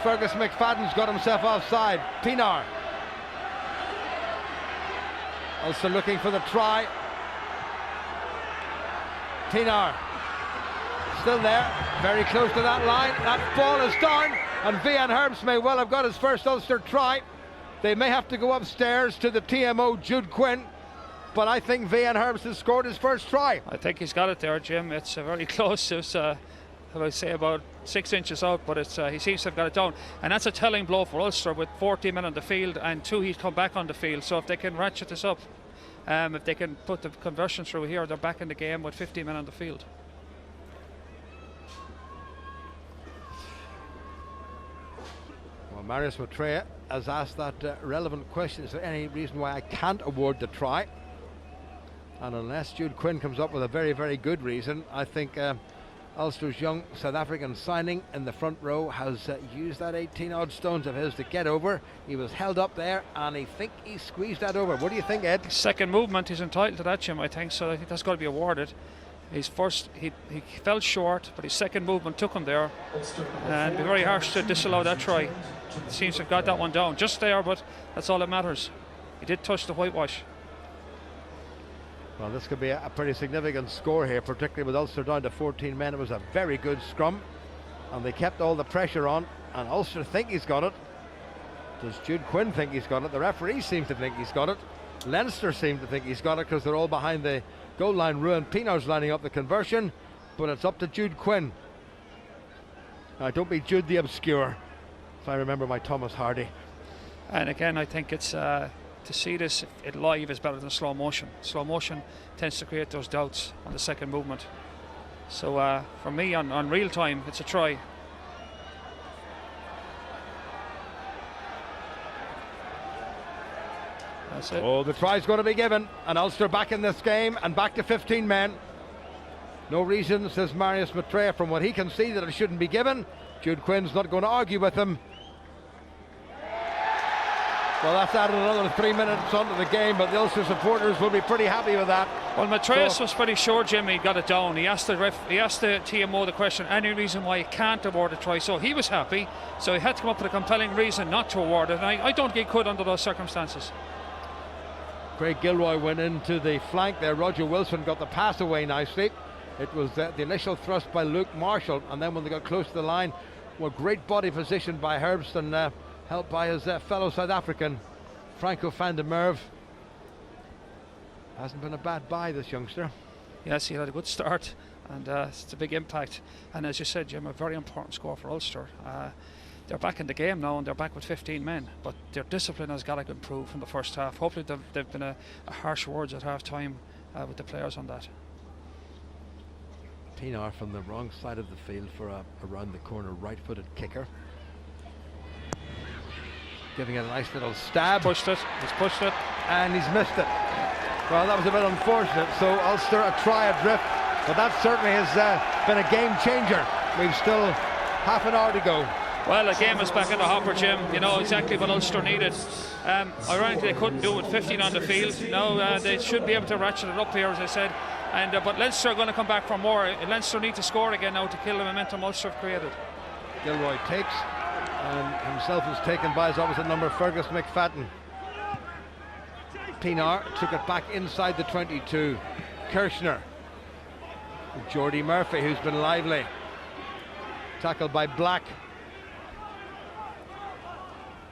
Fergus McFadden's got himself offside. Pienaar. Ulster looking for the try. Pienaar. Still there, very close to that line. That ball is down, and Vian Herbs may well have got his first Ulster try. They may have to go upstairs to the TMO Jude Quinn, but I think Vian Herbs has scored his first try. I think he's got it there, Jim. It's very close. It's I would say about 6 inches out, but it's he seems to have got it down, and that's a telling blow for Ulster with 40 men on the field and Tuhi's come back on the field. So if they can ratchet this up, if they can put the conversion through here, they're back in the game with 50 men on the field. Well, Marius Maitreya has asked that relevant question: is there any reason why I can't award the try? And unless Jude Quinn comes up with a very, very good reason, I think Ulster's young South African signing in the front row has used that 18 odd stones of his to get over. He was held up there, and I think he squeezed that over. What do you think, Ed? Second movement, he's entitled to that, Jim, I think, so I think that's got to be awarded. His first, he fell short, but his second movement took him there, and it'd be very harsh to disallow that try. It seems to have got that one down just there, but that's all that matters. He did touch the whitewash. Well, this could be a pretty significant score here, particularly with Ulster down to 14 men. It was a very good scrum, and they kept all the pressure on, and Ulster think he's got it. Does Jude Quinn think he's got it? The referee seems to think he's got it. Leinster seem to think he's got it because they're all behind the goal line. Ruan Pienaar's lining up the conversion, but it's up to Jude Quinn. Now, don't be Jude the Obscure, if I remember my Thomas Hardy. And again, I think it's to see this live is better than slow motion. Slow motion tends to create those doubts on the second movement. So for me, on real time, it's a try. That's it. Oh, the try's going to be given, and Ulster back in this game and back to 15 men. No reason, says Marius Maitreya, from what he can see, that it shouldn't be given. Jude Quinn's not going to argue with him. Well, that's added another 3 minutes onto the game, but the Ulster supporters will be pretty happy with that. Well, Maitreya was pretty sure, Jim, he got it down. He asked the TMO the question, any reason why he can't award a try? So he was happy, so he had to come up with a compelling reason not to award it, and I don't think he could under those circumstances. Craig Gilroy went into the flank there. Roger Wilson got the pass away nicely. It was the initial thrust by Luke Marshall, and then when they got close to the line, well, great body position by Herbst, and helped by his fellow South African, Franco van der Merwe. Hasn't been a bad buy, this youngster. Yes, he had a good start, and it's a big impact. And as you said, Jim, a very important score for Ulster. They're back in the game now, and they're back with 15 men, but their discipline has got to improve from the first half. Hopefully they've been a harsh words at half time with the players on that. Pienaar from the wrong side of the field for a around the corner right-footed kicker. Giving it a nice little stab. He's pushed it. And he's missed it. Well, that was a bit unfortunate. So Ulster a try adrift, but that certainly has been a game changer. We've still half an hour to go. Well, the game is back in the hopper, Jim. You know exactly what Ulster needed. Ironically, they couldn't do it with 15 on the field. Now they should be able to ratchet it up here, as I said. And but Leinster are going to come back for more. Leinster need to score again now to kill the momentum Ulster have created. Gilroy takes, and himself is taken by his opposite number, Fergus McFadden. Pienaar took it back inside the 22. Kirshner. Geordie Murphy, who's been lively. Tackled by Black.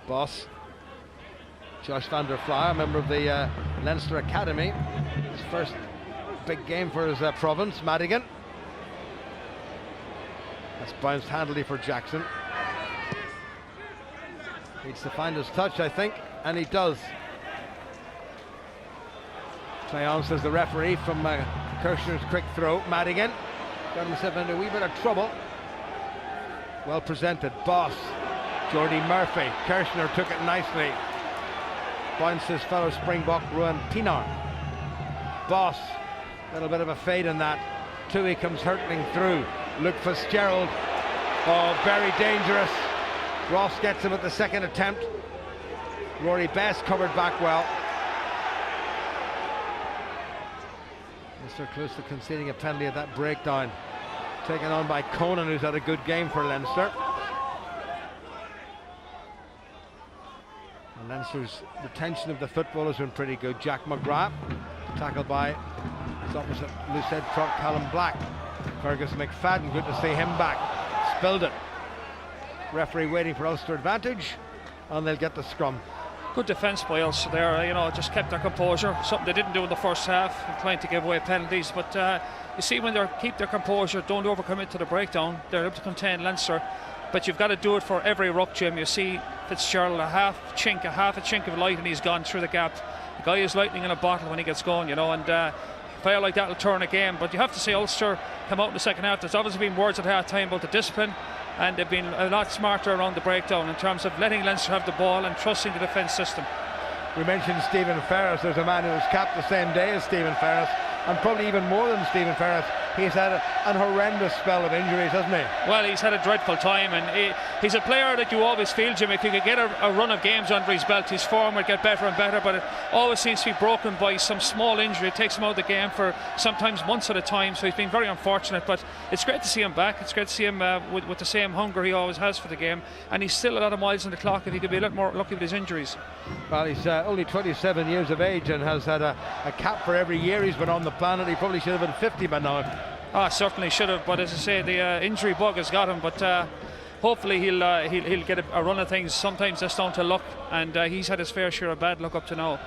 Boss. Josh van der Fly, a member of the Leinster Academy. His first big game for his province. Madigan. That's bounced handily for Jackson. Needs to find his touch, I think, and he does. Play on, says the referee, from Kirshner's quick throw. Madigan got himself into a wee bit of trouble. Well presented. Boss. Jordy Murphy. Kirshner took it nicely. Bounced his fellow Springbok Ruan Pinar. Boss. A little bit of a fade in that. Tui comes hurtling through. Luke Fitzgerald. Oh, very dangerous. Ross gets him at the second attempt. Rory Best covered back well. Leinster close to conceding a penalty at that breakdown. Taken on by Conan, who's had a good game for Leinster. And Leinster's retention of the football has been pretty good. Jack McGrath, tackled by his opposite Lucette prop Callum Black. Fergus McFadden, good to see him back. Spilled it. Referee waiting for Ulster advantage, and they'll get the scrum. Good defence by Ulster there, just kept their composure, something they didn't do in the first half, trying to give away penalties. But you see, when they keep their composure, don't overcommit to the breakdown, they're able to contain Leinster. But you've got to do it for every ruck, Jim. You see Fitzgerald, a half a chink of light, and he's gone through the gap. The guy is lightning in a bottle when he gets going, and a player like that will turn a game. But you have to say Ulster come out in the second half. There's obviously been words at half time about the discipline, and they've been a lot smarter around the breakdown in terms of letting Leinster have the ball and trusting the defence system. We mentioned Stephen Ferris. There's a man who was capped the same day as Stephen Ferris, and probably even more than Stephen Ferris. He's had an horrendous spell of injuries, hasn't he? Well, he's had a dreadful time, and he's a player that you always feel, Jim, if he could get a run of games under his belt, his form would get better and better, but it always seems to be broken by some small injury. It takes him out of the game for sometimes months at a time, so he's been very unfortunate. But it's great to see him back. It's great to see him with the same hunger he always has for the game, and he's still a lot of miles on the clock if he could be a lot more lucky with his injuries. Well, he's only 27 years of age and has had a cap for every year he's been on the planet. He probably should have been 50 by now. Certainly should have, but as I say, the injury bug has got him. But hopefully he'll get a run of things. Sometimes that's down to luck, and he's had his fair share of bad luck up to now.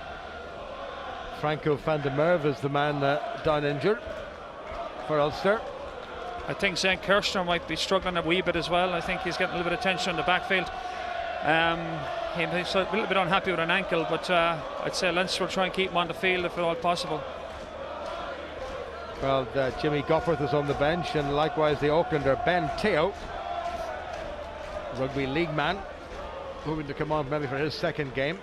Franco van der Merwe is the man down injured for Ulster. I think St. Kirshner might be struggling a wee bit as well. I think he's getting a little bit of tension on the backfield. He's a little bit unhappy with an ankle, but I'd say Leinster will try and keep him on the field if at all possible. Well, Jimmy Gopperth is on the bench, and likewise the Aucklander Ben Teo, rugby league man, hoping to come on maybe for his second game.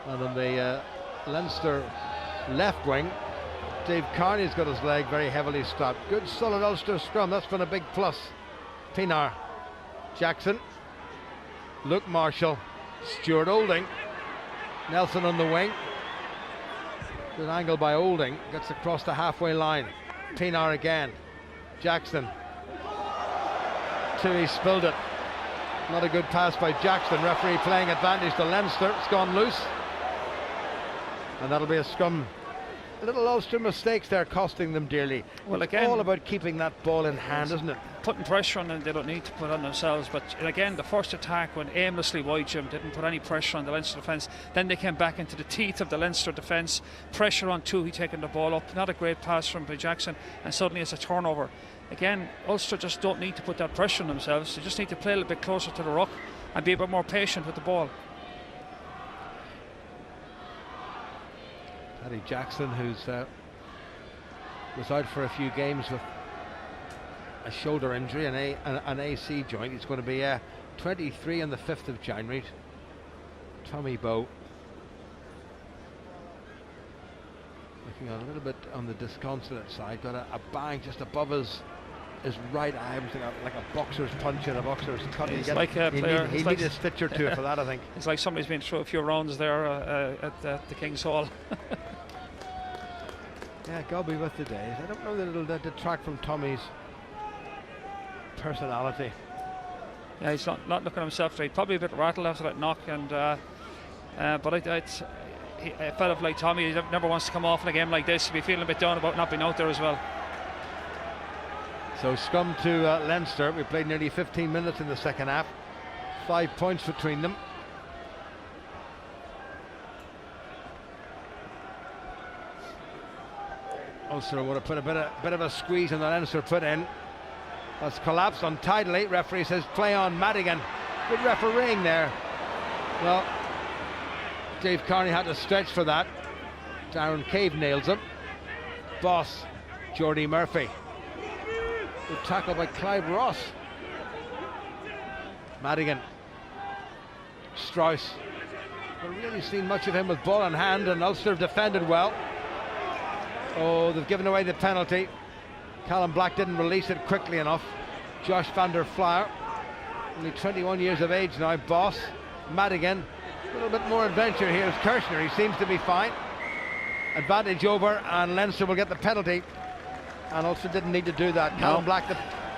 And on the Leinster left wing, Dave Carney's got his leg very heavily strapped. Good solid Ulster scrum, that's been a big plus. Pinar, Jackson, Luke Marshall, Stuart Olding, Nelson on the wing. Good angle by Olding, gets across the halfway line. Pinar again, Jackson. Tui spilled it. Not a good pass by Jackson. Referee playing advantage to Leinster. It's gone loose, and that'll be a scrum. Little Ulster mistakes there costing them dearly. Well, it's again, all about keeping that ball in hand, isn't it? Putting pressure on them, they don't need to put on themselves. But again, the first attack went aimlessly wide, Jim, didn't put any pressure on the Leinster defence. Then they came back into the teeth of the Leinster defence. Pressure on Tui taking the ball up. Not a great pass from Jackson, and suddenly it's a turnover. Again, Ulster just don't need to put that pressure on themselves. They just need to play a little bit closer to the ruck and be a bit more patient with the ball. Paddy Jackson, who's was out for a few games with a shoulder injury, an AC joint. He's going to be 23 on the 5th of January. Tommy Bowe looking a little bit on the disconsolate side. Got a bang just above his right eye. It was like a boxer's punch and a boxer's cut. It's like a player. He needs a stitch or two for that, I think. It's like somebody's been through a few rounds there at the King's Hall. Yeah, God be with the days. I don't know that it'll detract from Tommy's personality. Yeah, he's not looking at himself straight. Probably a bit rattled after that knock, and but a fella like Tommy, he never wants to come off in a game like this. He'll be feeling a bit down about not being out there as well. So scrum to Leinster. We played nearly 15 minutes in the second half. 5 points between them. Ulster would have put a bit of a squeeze on the Leinster put in. That's collapsed untidily. Referee says play on Madigan. Good refereeing there. Well, Dave Carney had to stretch for that. Darren Cave nails him. Boss, Jordy Murphy. Good tackle by Clive Ross. Madigan. Strauss. We've really seen much of him with ball in hand, and Ulster have defended well. Oh, they've given away the penalty. Callum Black didn't release it quickly enough. Josh van der Flier, only 21 years of age now. Boss, Madigan, a little bit more adventure here is Kirshner. He seems to be fine. Advantage over, and Leinster will get the penalty. And Ulster didn't need to do that. Callum Black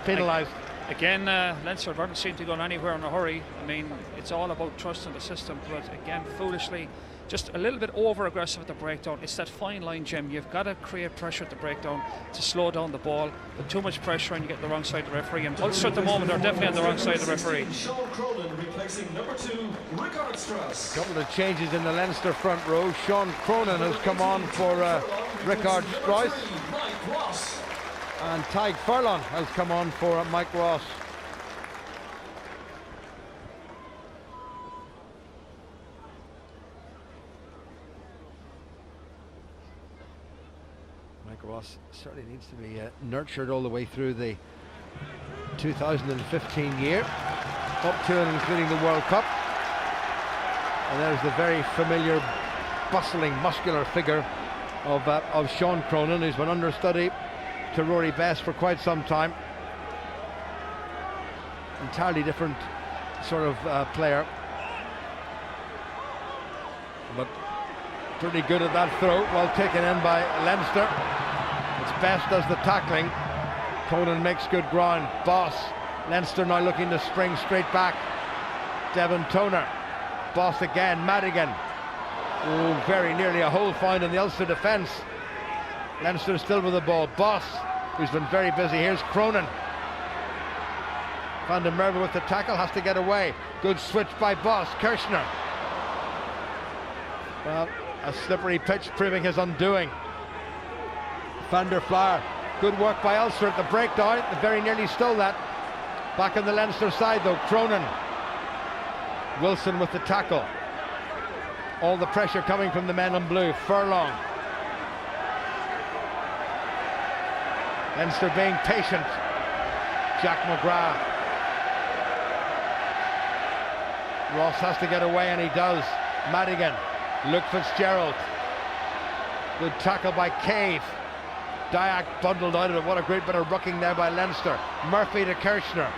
penalised. Again, Leinster don't seem to go anywhere in a hurry. I mean, it's all about trusting the system, but again, foolishly, just a little bit over-aggressive at the breakdown. It's that fine line, Jim. You've got to create pressure at the breakdown to slow down the ball. But too much pressure and you get the wrong side of the referee. And Ulster at the moment are definitely on the wrong side of the referee. Sean Cronin replacing number 2, Richard Strauss. Couple of changes in the Leinster front row. Sean Cronin has come on for Richard Strauss. Mike Ross. And Tyg Furlong has come on for Mike Ross. Mike Ross certainly needs to be nurtured all the way through the 2015 year, up to and including the World Cup. And there's the very familiar, bustling, muscular figure of Sean Cronin, who's been understudy to Rory Best for quite some time. Entirely different sort of player, but pretty good at that throw, well taken in by Leinster. It's Best does the tackling. Cronin makes good ground. Boss, Leinster now looking to spring straight back. Devon Toner, Boss again, Madigan. Oh, very nearly a hole found in the Ulster defence. Leinster still with the ball. Boss, who's been very busy. Here's Cronin. Van der Merwe with the tackle, has to get away. Good switch by Boss. Kirshner. Well, a slippery pitch proving his undoing. Van der Flier. Good work by Ulster at the breakdown. They very nearly stole that. Back on the Leinster side though, Cronin. Wilson with the tackle. All the pressure coming from the men in blue. Furlong. Leinster being patient. Jack McGrath. Ross has to get away, and he does. Madigan. Luke Fitzgerald. Good tackle by Cave. Dyack bundled out of it. What a great bit of rucking there by Leinster. Murphy to Kirshner.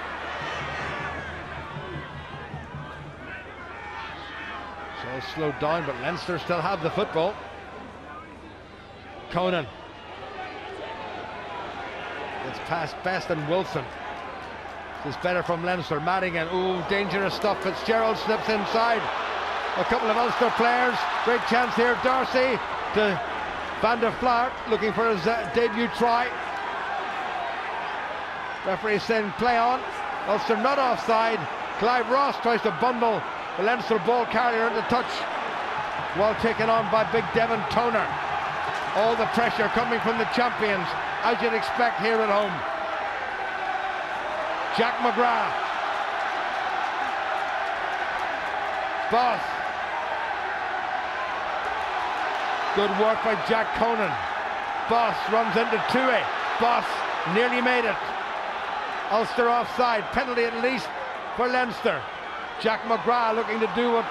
So slowed down, but Leinster still have the football. Conan. It's past Best and Wilson. This is better from Leinster. Madigan. Ooh, dangerous stuff. Fitzgerald slips inside. A couple of Ulster players. Great chance here. Darcy to Van der Flier, looking for his debut try. Referee saying play on. Ulster not offside. Clive Ross tries to bundle the Leinster ball carrier into touch. Well taken on by big Devon Toner. All the pressure coming from the champions, as you'd expect here at home. Jack McGrath. Boss. Good work by Jack Conan. Boss runs into Tue. Boss nearly made it. Ulster offside. Penalty at least for Leinster. Jack McGrath looking to do what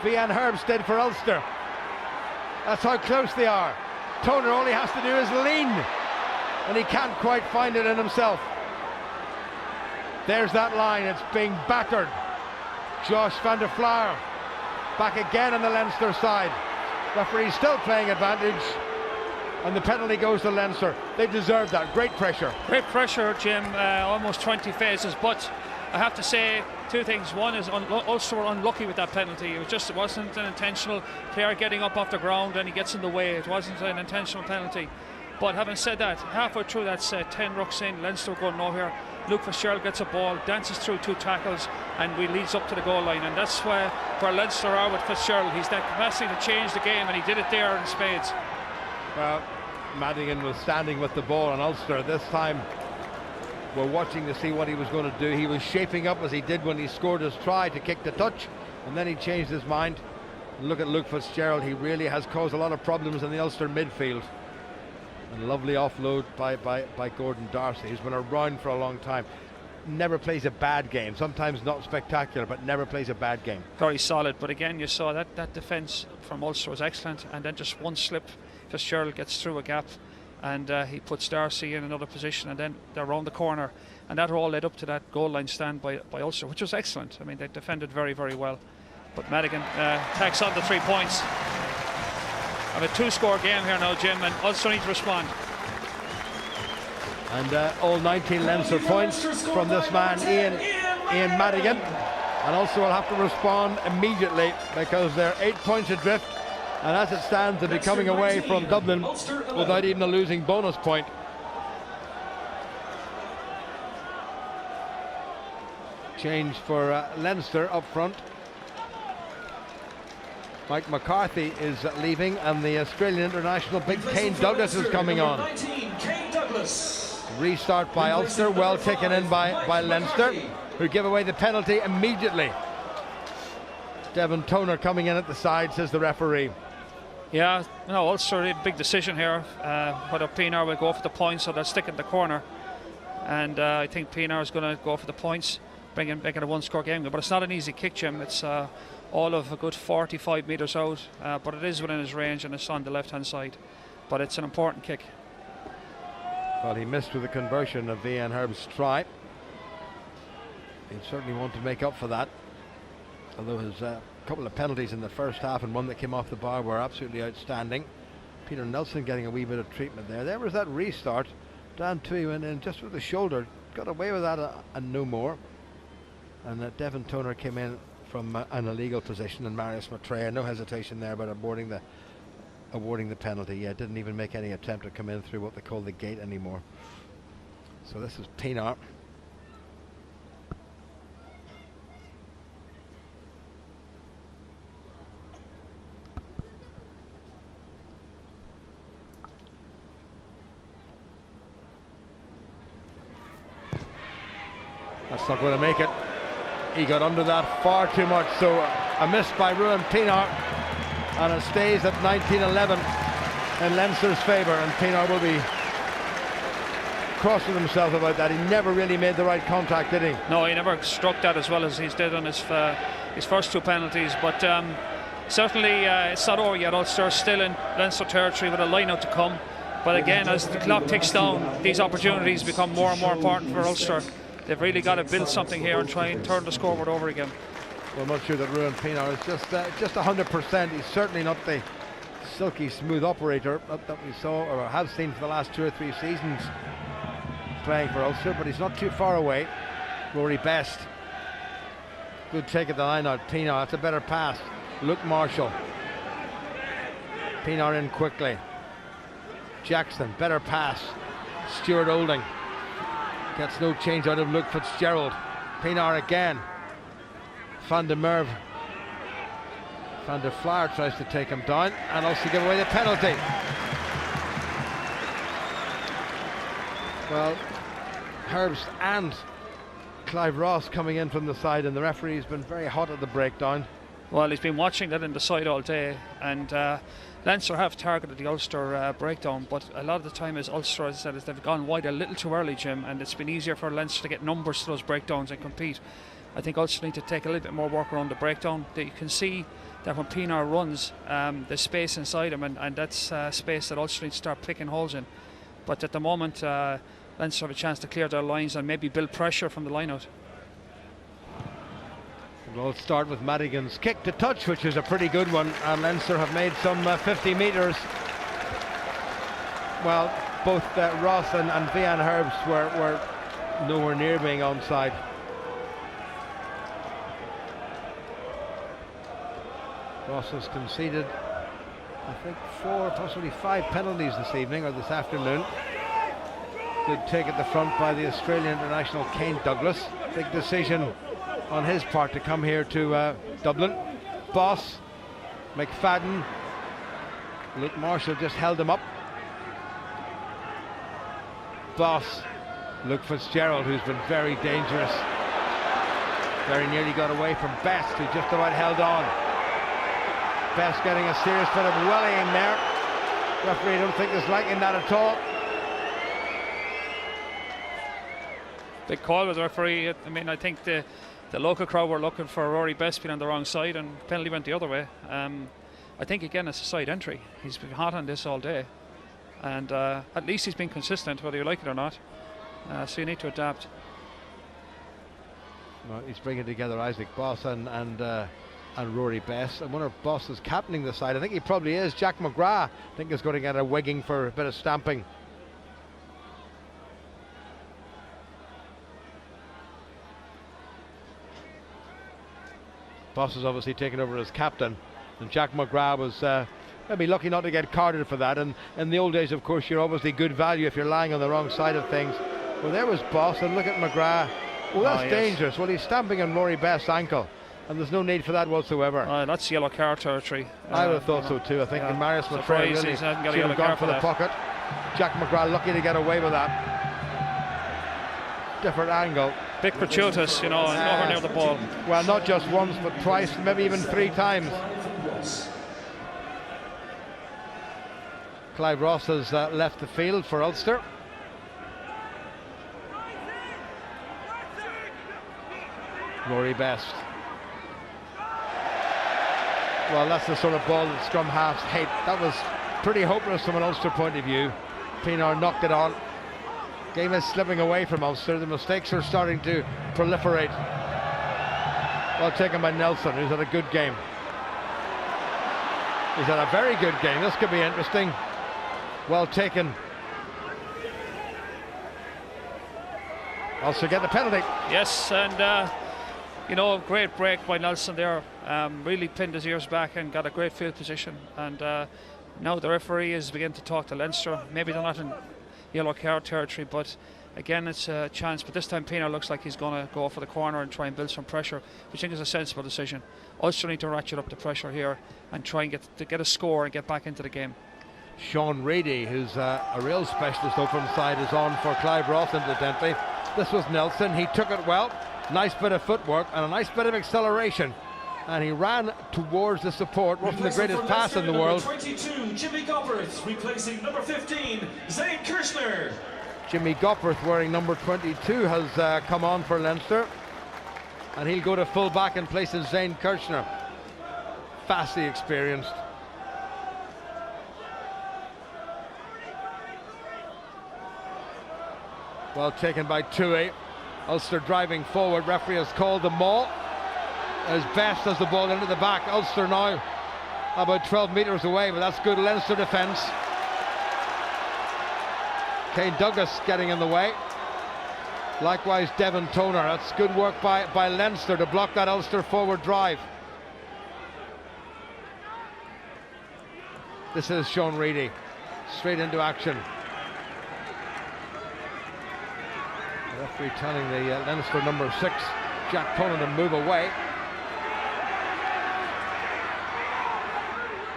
Vian Herbst did for Ulster. That's how close they are. Toner, all he has to do is lean, and he can't quite find it in himself. There's that line. It's being battered. Josh van der Flier back again on the Leinster side. Referee still playing advantage, and the penalty goes to Leinster. They deserve that. Great pressure. Great pressure, Jim. Almost 20 phases, but I have to say two things. One is Ulster were unlucky with that penalty. It wasn't an intentional player getting up off the ground and he gets in the way. It wasn't an intentional penalty. But having said that, halfway through that's 10 rucks in, Leinster going nowhere. Luke Fitzgerald gets a ball, dances through 2 tackles, and we leads up to the goal line. And that's where Leinster are with Fitzgerald. He's that capacity to change the game, and he did it there in spades. Well, Madigan was standing with the ball on Ulster. This time we're watching to see what he was going to do. He was shaping up as he did when he scored his try to kick the touch, and then he changed his mind. Look at Luke Fitzgerald. He really has caused a lot of problems in the Ulster midfield. And lovely offload by Gordon Darcy, who's been around for a long time. Never plays a bad game. Sometimes not spectacular, but never plays a bad game. Very solid, but again you saw that defence from Ulster was excellent, and then just one slip, Fitzgerald gets through a gap, and he puts Darcy in another position, and then they're around the corner, and that all led up to that goal line stand by Ulster, which was excellent. I mean, they defended very, very well. But Madigan tacks on the 3 points. I have a 2-score game here now, Jim, and Ulster need to respond. And all 19 Leinster points from this man, Ian Madigan. And Ulster will have to respond immediately because they're 8 points adrift. And as it stands, they'll be coming away from Dublin without even a losing bonus point. Change for Leinster up front. Mike McCarthy is leaving, and the Australian international big Kane Douglas is coming on. 19, Kane Douglas. Restart by Ulster, well taken in by Leinster, who give away the penalty immediately. Devon Toner coming in at the side, says the referee. Yeah, no, Ulster a big decision here. Whether Pienaar will go for the points or they'll stick in the corner. And I think Pienaar is going to go for the points, make it a 1-score game. But it's not an easy kick, Jim. It's all of a good 45 metres out, but it is within his range and it's on the left-hand side. But it's an important kick. Well, he missed with the conversion of Vian Herb's try. He'd certainly want to make up for that. Although his couple of penalties in the first half and one that came off the bar were absolutely outstanding. Peter Nelson getting a wee bit of treatment there. There was that restart. Dan Tui went in just with the shoulder, got away with that and no more. And Devon Toner came in from an illegal position, and Marius Maitreya, no hesitation there, but awarding the penalty. Yeah, didn't even make any attempt to come in through what they call the gate anymore. So this is Pienaar. That's not going to make it. He got under that far too much, so a miss by Ruan Pienaar, and it stays at 19-11 in Leinster's favour, and Pienaar will be crossing himself about that. He never really made the right contact, did he? No, he never struck that as well as he's did on his first 2 penalties, but certainly it's not over yet. Ulster still in Leinster territory with a line-out to come, but again, as the clock ticks down, these opportunities become more and more important for Ulster. They've really got to build something here and try and turn the scoreboard over again. Well, I'm not sure that Ruan Pienaar is just 100%. He's certainly not the silky smooth operator that we saw or have seen for the last 2 or 3 seasons playing for Ulster, but he's not too far away. Rory Best, good take at the line out. Pienaar, that's a better pass. Luke Marshall, Pienaar in quickly. Jackson, better pass. Stuart Olding gets no change out of Luke Fitzgerald. Pienaar again. Van der Merwe. Van der Flaer tries to take him down and also give away the penalty. Well, Herbst and Clive Ross coming in from the side, and the referee's been very hot at the breakdown. Well, he's been watching that in the side all day, and Leinster have targeted the Ulster breakdown, but a lot of the time, as Ulster has said, is they've gone wide a little too early, Jim, and it's been easier for Leinster to get numbers to those breakdowns and compete. I think Ulster need to take a little bit more work around the breakdown. You can see that when Pienaar runs, there's space inside him, and that's space that Ulster need to start picking holes in. But at the moment, Leinster have a chance to clear their lines and maybe build pressure from the line-out. We'll start with Madigan's kick to touch, which is a pretty good one, and Leinster have made some 50 metres. Well, both Ross and Vian Herbst were nowhere near being onside. Ross has conceded, I think, 4, possibly 5 penalties this evening or this afternoon. Good take at the front by the Australian international Kane Douglas. Big decision on his part to come here to Dublin. Boss, McFadden, Luke Marshall just held him up. boss, Luke Fitzgerald, who's been very dangerous. Very nearly got away from Best, who just about held on. Best getting a serious bit of wellying there. Referee, I don't think is liking that at all. Big call with the referee. I mean, I think the local crowd were looking for Rory Best being on the wrong side, and the penalty went the other way. I think again it's a side entry. He's been hot on this all day, and at least he's been consistent, whether you like it or not. So you need to adapt. Well, he's bringing together Isaac Boss and Rory Best. I wonder if Boss is captaining the side. I think he probably is. Jack McGrath, I think, is going to get a wigging for a bit of stamping. Boss is obviously taken over as captain, and Jack McGrath was maybe lucky not to get carded for that. And in the old days, of course, you're obviously good value if you're lying on the wrong side of things. Well, there was Boss, and look at McGrath. Well, that's dangerous. Well, he's stamping on Rory Best's ankle, and there's no need for that whatsoever. That's yellow card territory. I would have thought so too. I think Marius Mattrea really should have gone for the pocket. Jack McGrath lucky to get away with that. Different angle. Big gratuitous, you know, and nowhere near the ball. Well, not just once, but twice, maybe even 3 times. Clive Ross has left the field for Ulster. Rory Best. Well, that's the sort of ball that scrum halves hate. That was pretty hopeless from an Ulster point of view. Pienaar knocked it on. Game is slipping away from Ulster. The mistakes are starting to proliferate. Well taken by Nelson, who's had a good game. He's had a very good game. This could be interesting. Well taken. Ulster get the penalty. Yes, and you know, great break by Nelson there. Really pinned his ears back and got a great field position. And now the referee is beginning to talk to Leinster. Maybe they're not in yellow card territory, but again, it's a chance. But this time, Pienaar looks like he's going to go for the corner and try and build some pressure, which I think is a sensible decision. Ulster need to ratchet up the pressure here and try and get a score and get back into the game. Sean Reedy, who's a real specialist open side, is on for Clive Ross, incidentally. This was Nelson. He took it well. Nice bit of footwork and a nice bit of acceleration. And he ran towards the support. Wasn't the greatest pass in the world. 22, Jimmy Gopperth, replacing number 15, Zane Kirshner. Jimmy Gopperth, wearing number 22, has come on for Leinster. And he'll go to full back in place of Zane Kirshner. Vastly experienced. Well taken by Tui. Ulster driving forward. Referee has called the maul. As Best as the ball into the back. Ulster now about 12 metres away, but that's good Leinster defence. Kane Douglas getting in the way. Likewise Devon Toner. That's good work by Leinster to block that Ulster forward drive. This is Sean Reedy. Straight into action. The referee telling the Leinster number 6, Jack Toner, to move away.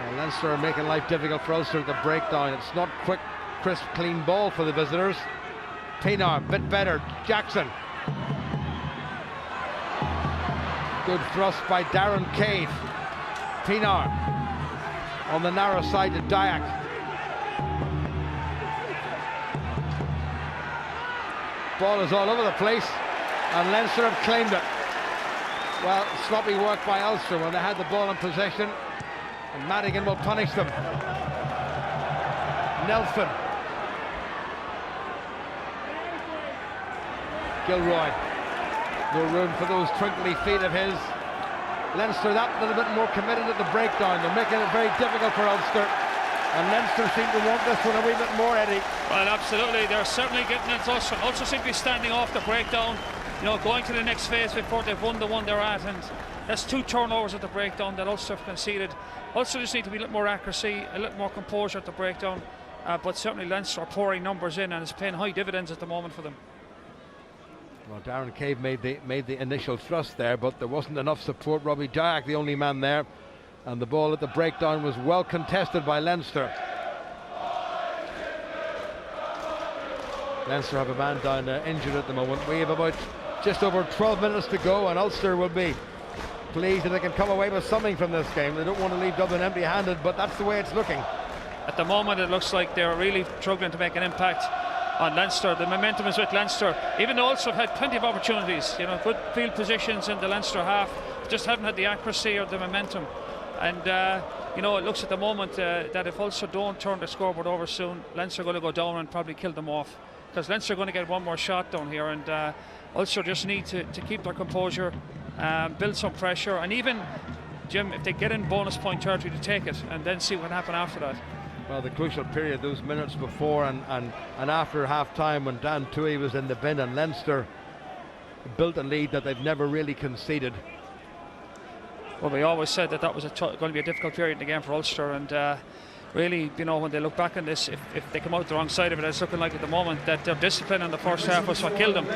Well, Leinster are making life difficult for Ulster at the breakdown. It's not quick, crisp, clean ball for the visitors. Pienaar, bit better. Jackson. Good thrust by Darren Cave. Pienaar on the narrow side to Dyack. Ball is all over the place, and Leinster have claimed it. Well, sloppy work by Ulster when they had the ball in possession, and Madigan will punish them. Nelson. Gilroy. No room for those twinkly feet of his. Leinster that little bit more committed at the breakdown. They're making it very difficult for Ulster. And Leinster seem to want this one a wee bit more, Eddie. Well, absolutely. They're certainly getting it. Ulster seem to be standing off the breakdown, you know, going to the next phase before they've won the one they're at. And that's 2 turnovers at the breakdown that Ulster have conceded. Ulster just need to be a little more accuracy, a little more composure at the breakdown. But certainly Leinster are pouring numbers in, and it's paying high dividends at the moment for them. Well, Darren Cave made the initial thrust there, but there wasn't enough support. Robbie Dyack, the only man there. And the ball at the breakdown was well contested by Leinster. Leinster have a man down injured at the moment. We have about just over 12 minutes to go, and Ulster will be pleased if they can come away with something from this game. They don't want to leave Dublin empty-handed, but that's the way it's looking. At the moment, it looks like they're really struggling to make an impact on Leinster. The momentum is with Leinster, even though Ulster have had plenty of opportunities. You know, good field positions in the Leinster half, just haven't had the accuracy or the momentum. And you know, it looks at the moment that if Ulster don't turn the scoreboard over soon, Leinster are going to go down and probably kill them off, because Leinster are going to get one more shot down here, and Ulster just need to keep their composure, build some pressure, and even, Jim, if they get in bonus point territory, to take it and then see what happens after that. Well, the crucial period, those minutes before and after half-time, when Dan Toohey was in the bin and Leinster built a lead that they've never really conceded. Well, we always said that was going to be a difficult period in the game for Ulster, and really, you know, when they look back on this, if they come out the wrong side of it, it's looking like at the moment that their discipline in the first half was what killed them.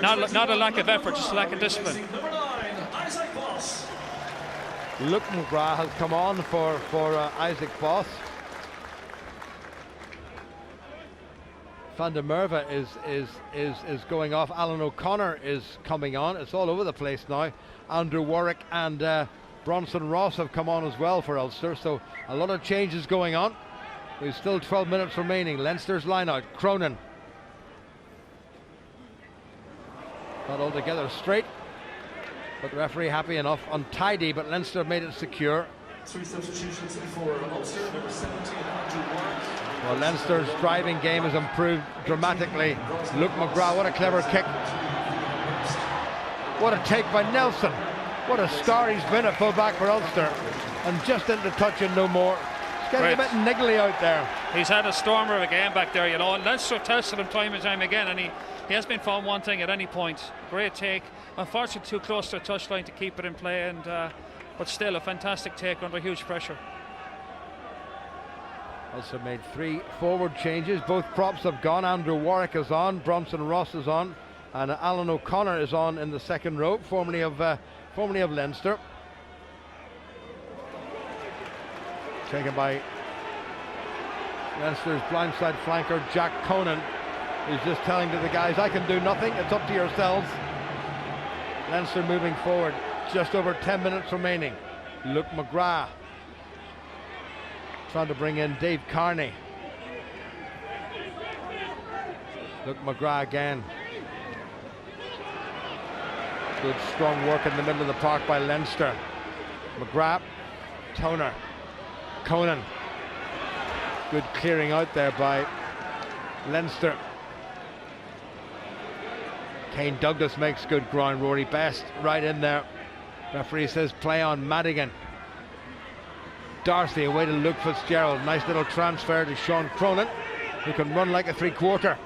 Not a lack of effort, just a lack of discipline. Luke McGrath has come on for Isaac Voss. Van der Merwe is going off. Alan O'Connor is coming on. It's all over the place now. Andrew Warwick and Bronson Ross have come on as well for Ulster, so a lot of changes going on. We've still 12 minutes remaining. Leinster's line out. Cronin. Not altogether straight, but the referee happy enough. Untidy, but Leinster made it secure. 3 substitutions for Ulster. Number 17, Andrew Warwick. Well, Leinster's driving game has improved dramatically. Luke McGrath, what a clever kick. What a take by Nelson. What a star he's been at full-back for Ulster. And just into touch and no more. It's getting a bit niggly out there. He's had a stormer of a game back there, you know, and Leinster tested him time and time again, and he has been found wanting at any point. Great take. Unfortunately, too close to a touchline to keep it in play, and but still a fantastic take under huge pressure. Ulster made 3 forward changes. Both props have gone. Andrew Warwick is on, Bronson Ross is on, and Alan O'Connor is on in the second row, formerly of Leinster. Taken by Leinster's blindside flanker Jack Conan, who's just telling to the guys, I can do nothing, it's up to yourselves. Leinster moving forward, just over 10 minutes remaining. Luke McGrath trying to bring in Dave Carney. Luke McGrath again. Good strong work in the middle of the park by Leinster. McGrath, Toner, Conan. Good clearing out there by Leinster. Kane Douglas makes good ground. Rory Best right in there. Referee says play on Madigan. Darcy away to Luke Fitzgerald. Nice little transfer to Sean Cronin, who can run like a 3/4.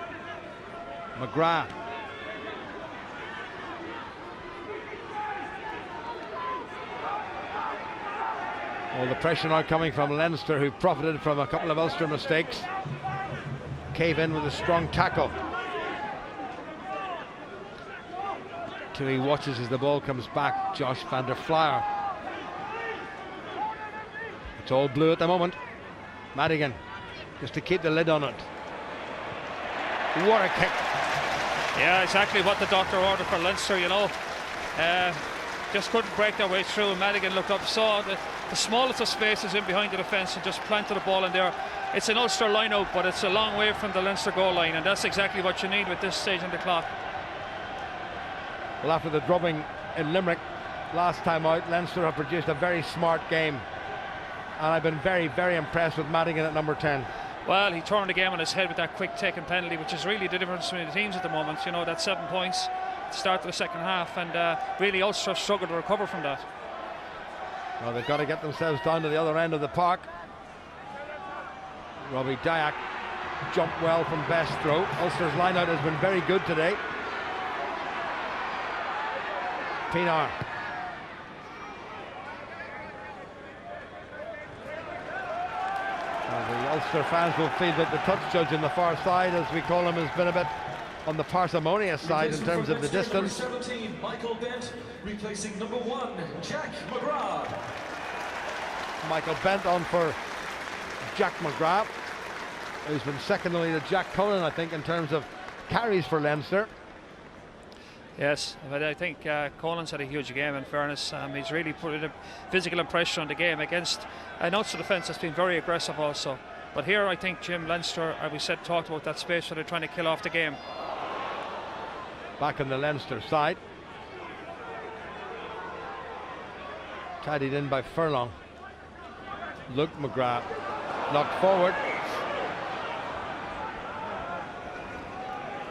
McGrath. All the pressure now coming from Leinster, who profited from a couple of Ulster mistakes. Cave in with a strong tackle. Toohey watches as the ball comes back. Josh van der Flier. It's all blue at the moment. Madigan, just to keep the lid on it. What a kick. Yeah, exactly what the doctor ordered for Leinster, you know. Just couldn't break their way through. Madigan looked up, saw the smallest of spaces in behind the defence, and just planted the ball in there. It's an Ulster line out, but it's a long way from the Leinster goal line, and that's exactly what you need with this stage on the clock. Well, after the drubbing in Limerick last time out, Leinster have produced a very smart game, and I've been very, very impressed with Madigan at number 10. Well, he turned the game on his head with that quick taken penalty, which is really the difference between the teams at the moment. You know, that 7 points at the start of the second half, and really Ulster struggled to recover from that. Well, they've got to get themselves down to the other end of the park. Robbie Dyack jumped well from best throw. Ulster's line-out has been very good today. Pinar. The Ulster fans will feel that the touch judge on the far side, as we call him, has been a bit on the parsimonious side in terms of the distance. Number 17, Michael Bent, replacing number 1, Jack McGrath. Michael Bent on for Jack McGrath, who's been second only to Jack Cullen, I think, in terms of carries for Leinster. Yes, but I think Colin's had a huge game, in fairness. He's really put a physical impression on the game against an Ulster defence that's been very aggressive also. But here I think Jim Leinster, as we said, talked about that space where they're trying to kill off the game. Back on the Leinster side. Tidied in by Furlong. Luke McGrath knocked forward.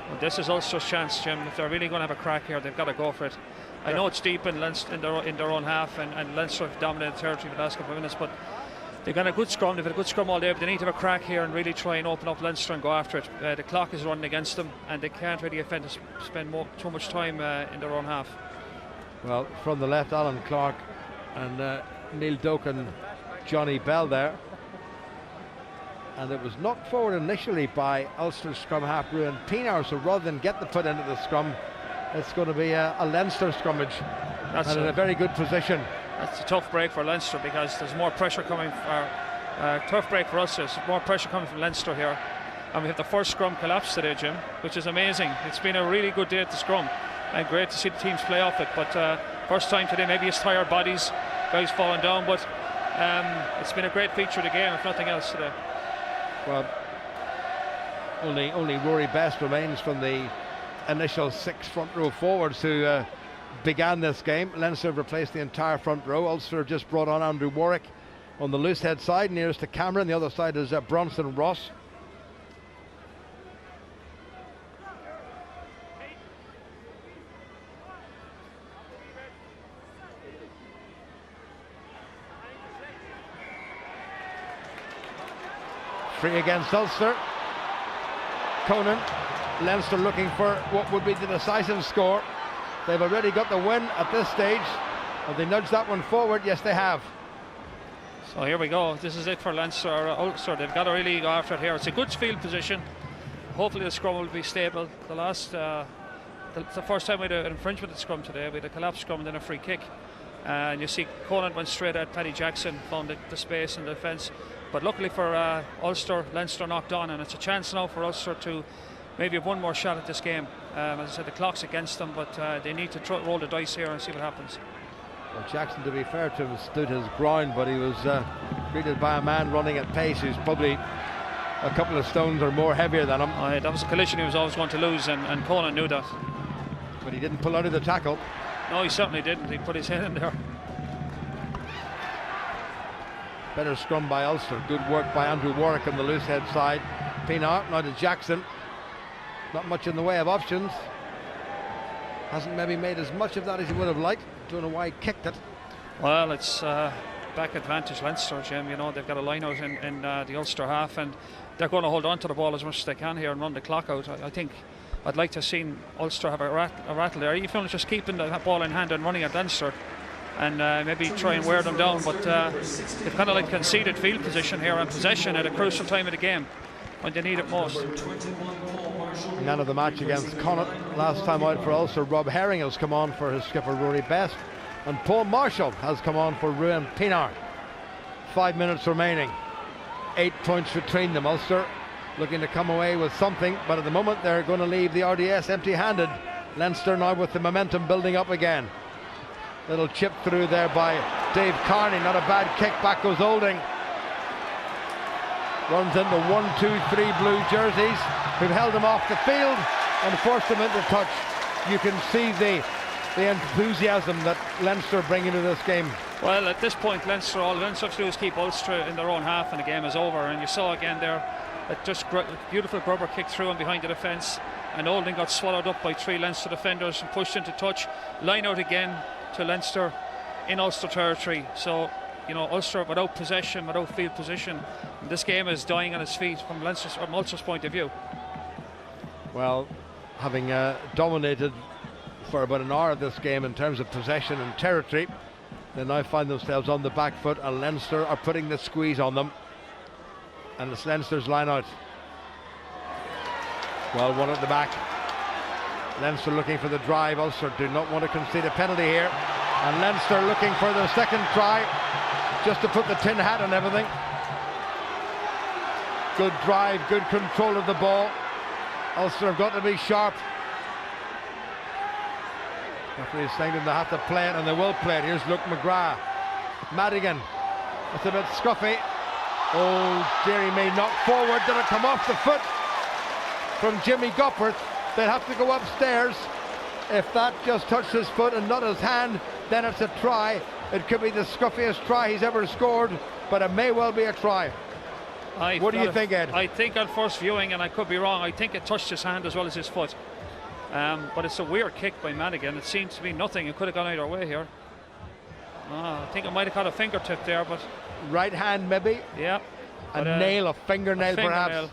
Well, this is Ulster's chance, Jim. If they're really going to have a crack here, they've got to go for it. I know it's deep in Leinster, in their own half, and Leinster have dominated territory for the last couple of minutes, but they've got a good scrum. They've had a good scrum all day, but they need to have a crack here and really try and open up Leinster and go after it. The clock is running against them, and they can't really afford to spend too much time in their own half. Well, from the left, Alan Clark and Neil Doak and Johnny Bell there. And it was knocked forward initially by Ulster scrum half Ruan Pienaar, so rather than get the foot into the scrum, it's going to be a Leinster scrummage. That's in a very good position. That's a tough break for Leinster because there's more pressure coming. Tough break for us. There's more pressure coming from Leinster here. And we have the first scrum collapse today, Jim, which is amazing. It's been a really good day at the scrum and great to see the teams play off it. But first time today, maybe it's tired bodies, guys falling down, but it's been a great feature of the game, if nothing else, today. Well, only Rory Best remains from the initial 6 front row forwards who began this game. Leinster have replaced the entire front row. Ulster have just brought on Andrew Warwick on the loose head side, nearest to camera, and the other side is Bronson Ross. Free against Ulster. Conan, Leinster looking for what would be the decisive score. They've already got the win at this stage. Have they nudged that one forward? Yes, they have. So here we go. This is it for Leinster. Ulster, they've got to really go after it here. It's a good field position. Hopefully the scrum will be stable. It's the first time we had an infringement at scrum today. We had a collapsed scrum and then a free kick. And you see Conan went straight at Paddy Jackson, found the space in the defence. But luckily for Ulster, Leinster knocked on, and it's a chance now for Ulster to maybe have one more shot at this game. As I said, the clock's against them, but they need to roll the dice here and see what happens. Well, Jackson, to be fair to him, stood his ground, but he was greeted by a man running at pace who's probably a couple of stones or more heavier than him. That was a collision he was always going to lose, and Conan knew that. But he didn't pull out of the tackle. No, he certainly didn't. He put his head in there. Better scrum by Ulster. Good work by Andrew Warwick on the loose head side. Pienaar, now to Jackson. Not much in the way of options. Hasn't maybe made as much of that as he would have liked. Don't know why he kicked it. Well, it's back advantage Leinster, Jim. You know, they've got a line out in the Ulster half, and they're going to hold on to the ball as much as they can here and run the clock out. I think I'd like to have seen Ulster have a rattle there. Even if just keeping the ball in hand and running at Leinster, and maybe try and wear them down, but they've kind of like conceded field position here and possession at a crucial time of the game when they need it most. Man of the match against Connacht. Last time out for Ulster, Rob Herring has come on for his skipper Rory Best, and Paul Marshall has come on for Ruan Pienaar. 5 minutes remaining, 8 points between them. Ulster looking to come away with something, but at the moment they're going to leave the RDS empty-handed. Leinster now with the momentum building up again. Little chip through there by Dave Carney, not a bad kick. Back goes Olding. Runs into 1, 2, 3 blue jerseys who've held him off the field and forced him into touch. You can see the enthusiasm that Leinster bring into this game. Well, at this point, all Leinster have to do is keep Ulster in their own half, and the game is over. And you saw again there that just beautiful grubber kick through and behind the defence, and Olding got swallowed up by 3 Leinster defenders and pushed into touch. Line out again to Leinster in Ulster territory. So, you know, Ulster without possession, without field position, this game is dying on its feet from Ulster's point of view. Well, having dominated for about an hour of this game in terms of possession and territory, they now find themselves on the back foot, and Leinster are putting the squeeze on them, and it's Leinster's line out. Well, one at the back. Leinster looking for the drive. Ulster do not want to concede a penalty here, and Leinster looking for their second try, just to put the tin hat on everything. Good drive, good control of the ball. Ulster have got to be sharp. Referee is saying them they have to play it, and they will play it. Here's Luke McGrath. Madigan. It's a bit scuffy. Oh, dear, he may knock forward. Did it come off the foot from Jimmy Gopperth? They'll have to go upstairs. If that just touched his foot and not his hand, then it's a try. It could be the scuffiest try he's ever scored, but it may well be a try. What do you think, Ed? I think on first viewing, and I could be wrong, I think it touched his hand as well as his foot. But it's a weird kick by Madigan. It seems to be nothing. It could have gone either way here. I think it might have caught a fingertip there, but... Right hand, maybe? Yeah. A nail, a fingernail perhaps.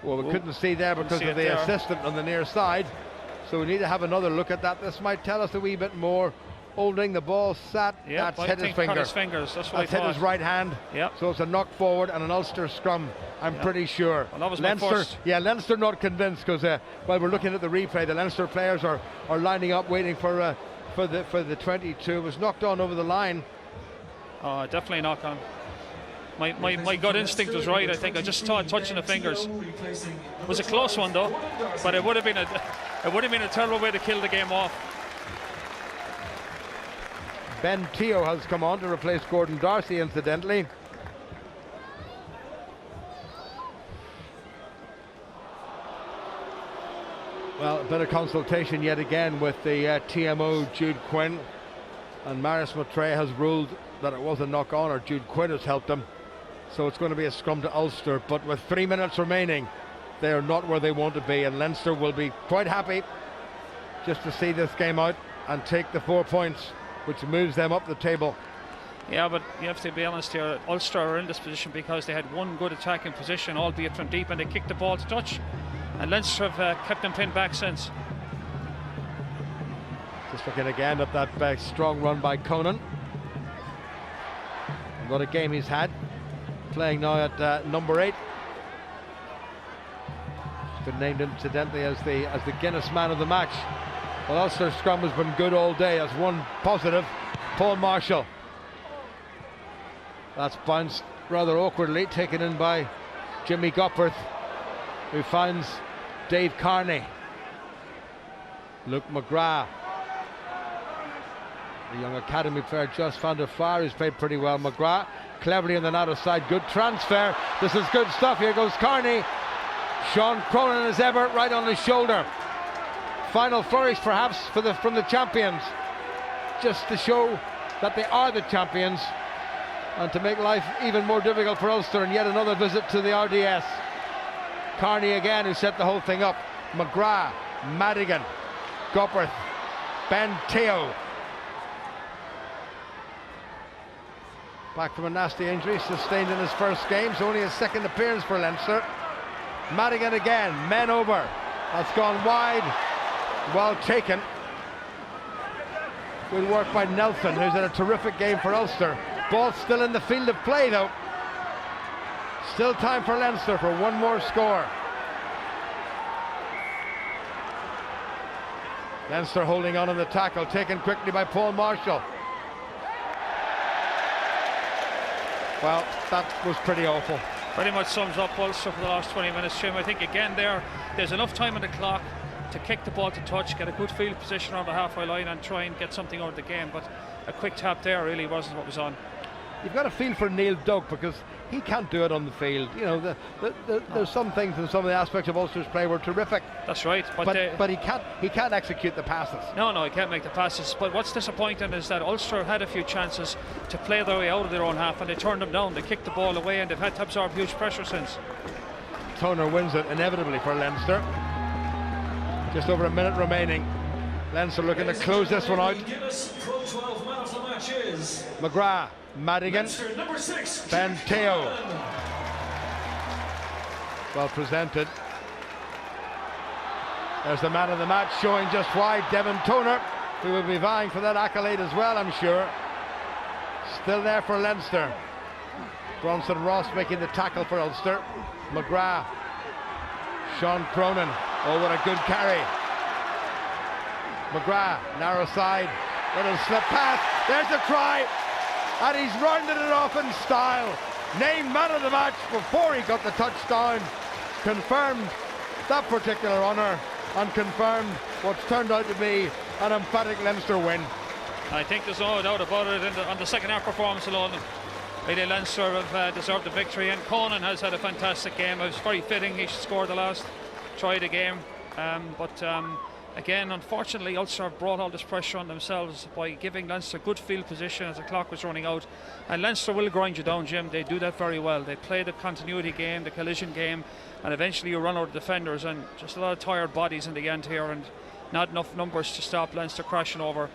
Well, we couldn't see there because of the assistant on the near side. So we need to have another look at that. This might tell us a wee bit more. Holding the ball sat, that's hit his finger. His fingers. That's what hit his right hand. Yep. So it's a knock forward and an Ulster scrum, I'm pretty sure. Well, that was Leinster, my first. Yeah, Leinster not convinced because while we're looking at the replay, the Leinster players are lining up waiting for the 22. It was knocked on over the line. Oh, definitely knock on. My gut instinct was right. I think I just saw it touching the fingers. It was a close one though, but it would have been a terrible way to kill the game off. Ben Teo has come on to replace Gordon Darcy, incidentally. Well, a bit of consultation yet again with the TMO Jude Quinn, and Marius Moutre has ruled that it was a knock on, or Jude Quinn has helped him. So it's going to be a scrum to Ulster, but with 3 minutes remaining, they are not where they want to be, and Leinster will be quite happy just to see this game out and take the 4 points, which moves them up the table. Yeah, but you have to be honest here. Ulster are in this position because they had one good attacking position, albeit from deep, and they kicked the ball to touch. And Leinster have kept them pinned back since. Just looking again at that strong run by Conan. What a game he's had. Playing now at number 8. He's been named incidentally as the Guinness man of the match. Well, Ulster's scrum has been good all day. That's one positive. Paul Marshall. That's bounced rather awkwardly, taken in by Jimmy Gopperth, who finds Dave Carney. Luke McGrath. The young academy player Just van der Vaar, who's played pretty well. McGrath cleverly on the outer side. Good transfer. This is good stuff. Here goes Carney. Sean Cronin as ever, right on his shoulder. Final flourish perhaps from the champions, just to show that they are the champions and to make life even more difficult for Ulster. And yet another visit to the RDS. Carney again, who set the whole thing up. McGrath, Madigan, Gopperth, Ben Teo. Back from a nasty injury sustained in his first game, so only his second appearance for Leinster. Madigan again, men over. That's gone wide. Well taken. Good work by Nelson, who's had a terrific game for Ulster. Ball still in the field of play though. Still time for Leinster for one more score. Leinster holding on in the tackle, taken quickly by Paul Marshall. Well, that was pretty awful. Pretty much sums up Ulster for the last 20 minutes, Jim. I think again there's enough time on the clock to kick the ball to touch, get a good field position around the halfway line and try and get something out of the game, but a quick tap there really wasn't what was on. You've got to feel for Neil Doak because he can't do it on the field. You know, there's some things and some of the aspects of Ulster's play were terrific. That's right, but he can't execute the passes. No, he can't make the passes. But what's disappointing is that Ulster had a few chances to play their way out of their own half and they turned them down. They kicked the ball away and they've had to absorb huge pressure since. Toner wins it inevitably for Leinster. Just over a minute remaining. Leinster looking to close this one out. McGrath, Madigan, Ben Teo. Well presented. There's the man of the match showing just why. Devin Toner, who will be vying for that accolade as well, I'm sure. Still there for Leinster. Bronson Ross making the tackle for Ulster. McGrath, Sean Cronin. Oh, what a good carry. McGrath, narrow side, little slip pass. There's a try, and he's rounded it off in style. Named man of the match before he got the touchdown. Confirmed that particular honour and confirmed what's turned out to be an emphatic Leinster win. I think there's no doubt about it on the second half performance alone. Really, Leinster have deserved the victory, and Conan has had a fantastic game. It was very fitting he should score the last try of the game, but again, unfortunately, Ulster have brought all this pressure on themselves by giving Leinster good field position as the clock was running out. And Leinster will grind you down, Jim. They do that very well. They play the continuity game, the collision game, and eventually you run out of defenders, and just a lot of tired bodies in the end here, and not enough numbers to stop Leinster crashing over.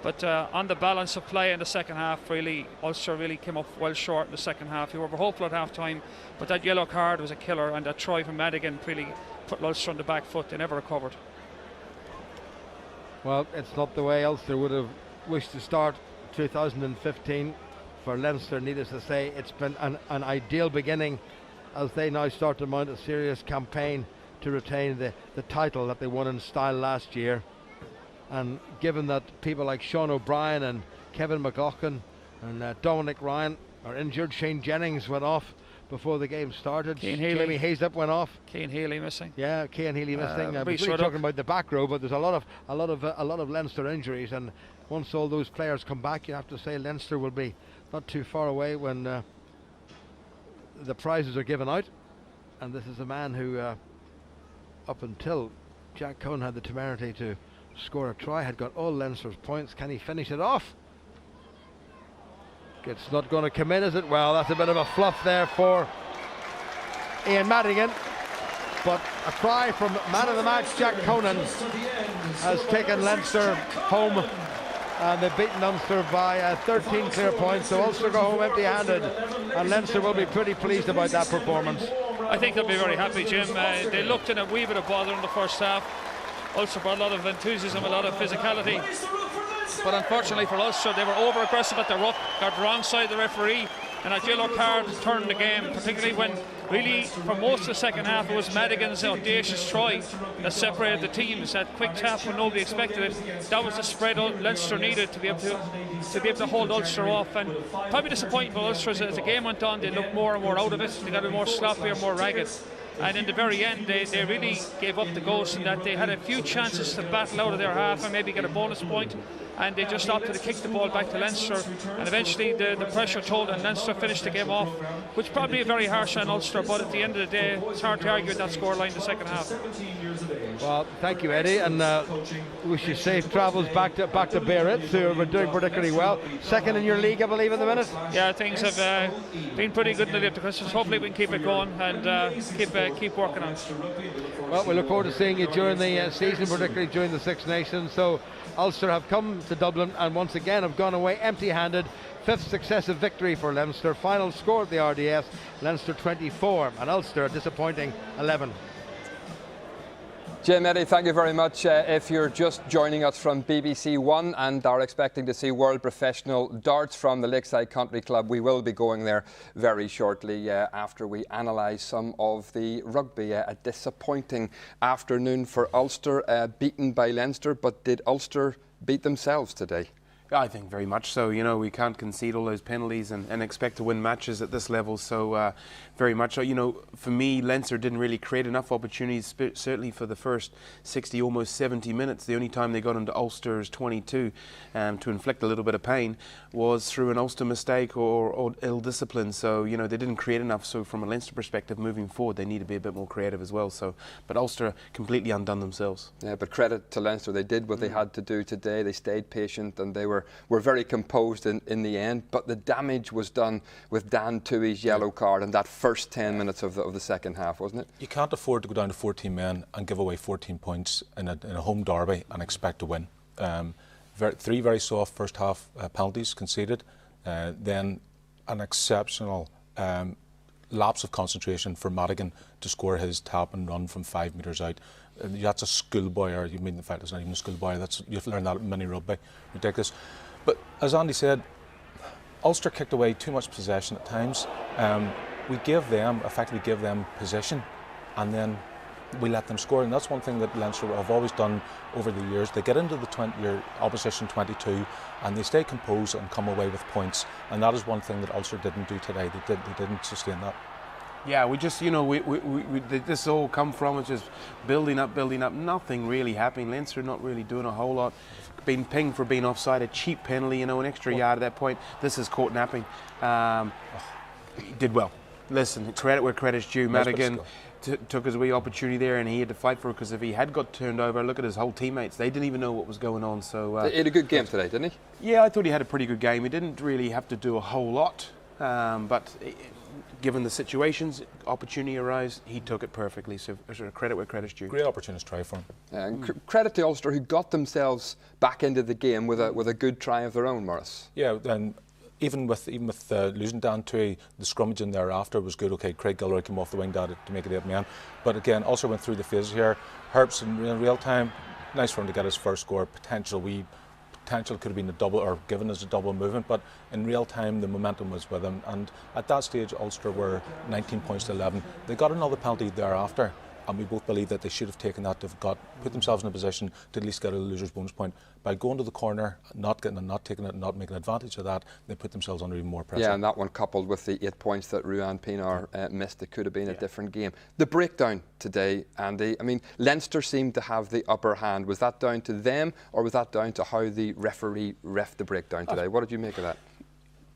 But on the balance of play in the second half, really, Ulster really came up well short in the second half. You were hopeful at half time, but that yellow card was a killer, and that try from Madigan really put Ulster on the back foot. They never recovered. Well, it's not the way Ulster would have wished to start 2015 for Leinster, needless to say. It's been an ideal beginning as they now start to mount a serious campaign to retain the title that they won in style last year. And given that people like Sean O'Brien and Kevin McLaughlin and Dominic Ryan are injured, Shane Jennings went off before the game started. Jamie Hazlip went off. Cian Healy missing. Yeah, Cian Healy missing. We're really talking about the back row, but there's a lot of Leinster injuries, and once all those players come back, you have to say Leinster will be not too far away when the prizes are given out. And this is a man who, up until Jack Cohn had the temerity to score a try, had got all Leinster's points. Can he finish it off? It's not going to come in, is it? Well, that's a bit of a fluff there for Ian Madigan. But a try from man of the match, Jack Conan, has taken Leinster home. And they've beaten Ulster by 13 clear points. So Ulster go home empty-handed. And Leinster will be pretty pleased about that performance. I think they'll be very happy, Jim. They looked in a wee bit of bother in the first half. Ulster brought a lot of enthusiasm, a lot of physicality. But unfortunately for Ulster, they were over-aggressive at the ruck, got the wrong side of the referee, and that yellow card turned the game, particularly when really for most of the second half it was Madigan's audacious try that separated the teams. That quick tap when nobody expected it, that was the spread Leinster needed to be able to hold Ulster off. And probably disappointing for Ulster as the game went on, they looked more and more out of it. They got a bit more sloppy and more ragged. And in the very end, they really gave up the ghost in that they had a few chances to battle out of their half and maybe get a bonus point, and they just opted to kick the ball back to Leinster, and eventually the pressure told and Leinster finished the game off, which probably is very harsh on Ulster, but at the end of the day it's hard to argue with that scoreline in the second half. Well, thank you, Eddie, and wish you safe travels back to Biarritz, who have been doing particularly well. Second in your league, I believe, at the minute. Yeah, things have been pretty good in the lead up to Christmas. Hopefully we can keep it going and keep working on it. Well, we look forward to seeing you during the season, particularly during the Six Nations. So Ulster have come to Dublin and once again have gone away empty-handed. Fifth successive victory for Leinster. Final score at the RDS, Leinster 24 and Ulster a disappointing 11. Jim, Eddie, thank you very much. If you're just joining us from BBC One and are expecting to see World Professional Darts from the Lakeside Country Club, we will be going there very shortly after we analyse some of the rugby. A disappointing afternoon for Ulster, beaten by Leinster, but did Ulster beat themselves today? I think very much so. You know, we can't concede all those penalties and expect to win matches at this level. So very much so. You know, for me, Leinster didn't really create enough opportunities, certainly for the first 60, almost 70 minutes. The only time they got into Ulster's 22 to inflict a little bit of pain was through an Ulster mistake or ill discipline. So, you know, they didn't create enough. So from a Leinster perspective, moving forward, they need to be a bit more creative as well. So, but Ulster completely undone themselves. Yeah, but credit to Leinster. They did what they had to do today. They stayed patient and they were very composed in the end, but the damage was done with Dan Tuohy's yellow card in that first 10 minutes of the second half, wasn't it? You can't afford to go down to 14 men and give away 14 points in a home derby and expect to win. Three very soft first half penalties conceded, then an exceptional lapse of concentration for Madigan to score his tap and run from 5 metres out. That's a schoolboy, or you mean the fact it's not even a schoolboy. You've learned that at mini rugby. Ridiculous. But as Andy said, Ulster kicked away too much possession at times. We effectively gave them possession, and then we let them score. And that's one thing that Leinster have always done over the years. They get into your opposition 22 and they stay composed and come away with points. And that is one thing that Ulster didn't do today. They didn't sustain that. Yeah, we just, this all come from is just building up, nothing really happening. Leinster not really doing a whole lot. Been pinged for being offside, a cheap penalty, an extra yard at that point. This is caught napping. Did well. Listen, credit where credit's due. Madigan took his wee opportunity there, and he had to fight for it, because if he had got turned over, look at his whole teammates. They didn't even know what was going on. So he had a good game today, didn't he? Yeah, I thought he had a pretty good game. He didn't really have to do a whole lot, but given the situations, opportunity arose, he took it perfectly. So credit where credit's due. Great opportunity try for him. And credit to Ulster, who got themselves back into the game with a good try of their own, Morris. Yeah, and even with losing down to the scrummaging thereafter was good. Okay, Craig Gilroy came off the wing to make it 8 men, but again, Ulster went through the phases here. Herbst in real time, nice for him to get his first score. Potential could have been a double, or given as a double movement, but in real time the momentum was with him, and at that stage Ulster were 19 points to 11. They got another penalty thereafter, and we both believe that they should have taken that to have put themselves in a position to at least get a loser's bonus point. By going to the corner, not getting it, not taking it, not making advantage of that, they put themselves under even more pressure. Yeah, and that one coupled with the 8 points that Ruan Pinar missed, it could have been a different game. The breakdown today, Andy, I mean, Leinster seemed to have the upper hand. Was that down to them, or was that down to how the referee reffed the breakdown today? What did you make of that?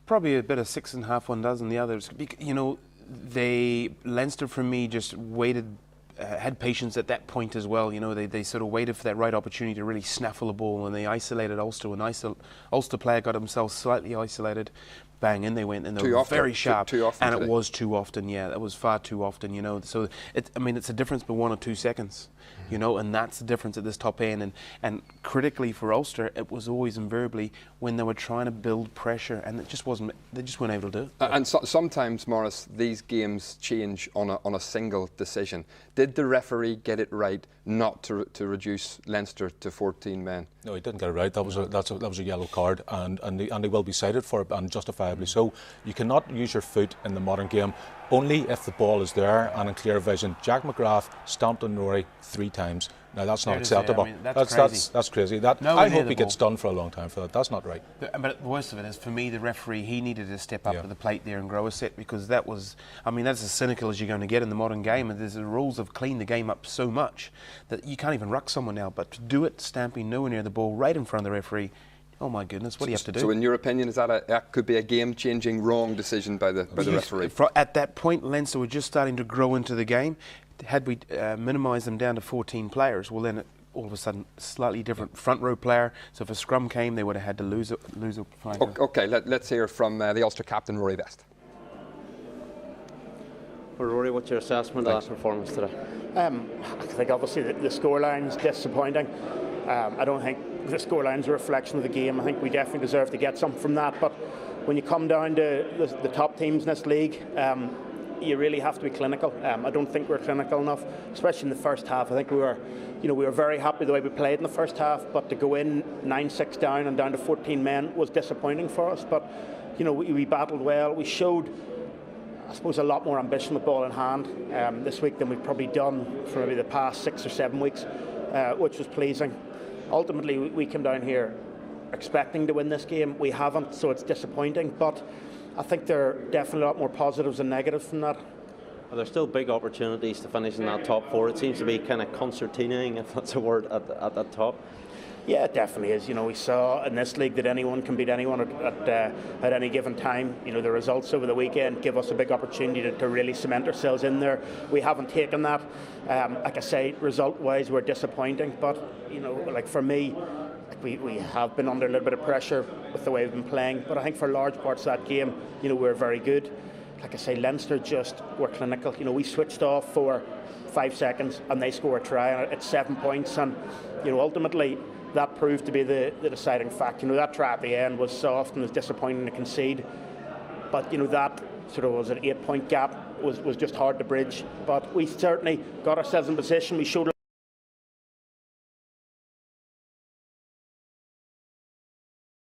Probably a bit of 6.5 one does, and the others. Leinster for me just waited. Had patience at that point as well. They sort of waited for that right opportunity to really snaffle the ball, and they isolated Ulster. When Ulster player got himself slightly isolated, bang, in they went, and they were very sharp. Too often and today. It was too often, yeah. That was far too often, So, it's a difference by 1 or 2 seconds, and that's the difference at this top end. And critically for Ulster, it was always invariably when they were trying to build pressure, and they just weren't able to do it. And sometimes, Morris, these games change on a single decision. Did the referee get it right not to reduce Leinster to 14 men? No, he didn't get it right. That was a yellow card, and they will be cited for it, and justifiably so. You cannot use your foot in the modern game only if the ball is there and in clear vision. Jack McGrath stamped on Rory 3 times. Now that's not acceptable. That's crazy. That's crazy. I hope he gets done for a long time for that. That's not right. But the worst of it is, for me, the referee, he needed to step up to the plate there and grow a set, because that's as cynical as you're going to get in the modern game. And the rules have cleaned the game up so much that you can't even ruck someone now. But to do it stamping nowhere near the ball, right in front of the referee, oh my goodness, what do you have to do? So in your opinion, is that could be a game-changing wrong decision by the referee? At that point, Leinster were just starting to grow into the game. Had we minimised them down to 14 players, well then all of a sudden slightly different front row player. So if a scrum came, they would have had to lose a flanker. Okay, let's hear from the Ulster captain, Rory Best. Well, Rory, what's your assessment of that performance today? I think obviously the scoreline's disappointing. I don't think the scoreline's a reflection of the game. I think we definitely deserve to get something from that. But when you come down to the top teams in this league, you really have to be clinical. I don't think we're clinical enough, especially in the first half. I think we were very happy the way we played in the first half, but to go in 9-6 down and down to 14 men was disappointing for us. But we battled well. We showed, I suppose, a lot more ambition with ball in hand this week than we've probably done for maybe the past 6 or 7 weeks, which was pleasing. Ultimately, we came down here expecting to win this game. We haven't, so it's disappointing. But I think there are definitely a lot more positives than negatives from that. Are there still big opportunities to finish in that top 4? It seems to be kind of concertinaing, if that's a word, at that top. Yeah, it definitely is. We saw in this league that anyone can beat anyone at any given time. The results over the weekend give us a big opportunity to really cement ourselves in there. We haven't taken that. Like I say, result-wise, we're disappointing. But for me, we have been under a little bit of pressure with the way we've been playing. But I think for large parts of that game, we're very good. Like I say, Leinster just were clinical. We switched off for 5 seconds and they score a try at 7 points. And ultimately, that proved to be the deciding fact. That try at the end was soft and was disappointing to concede. But that sort of was an 8-point gap was just hard to bridge. But we certainly got ourselves in position. We showed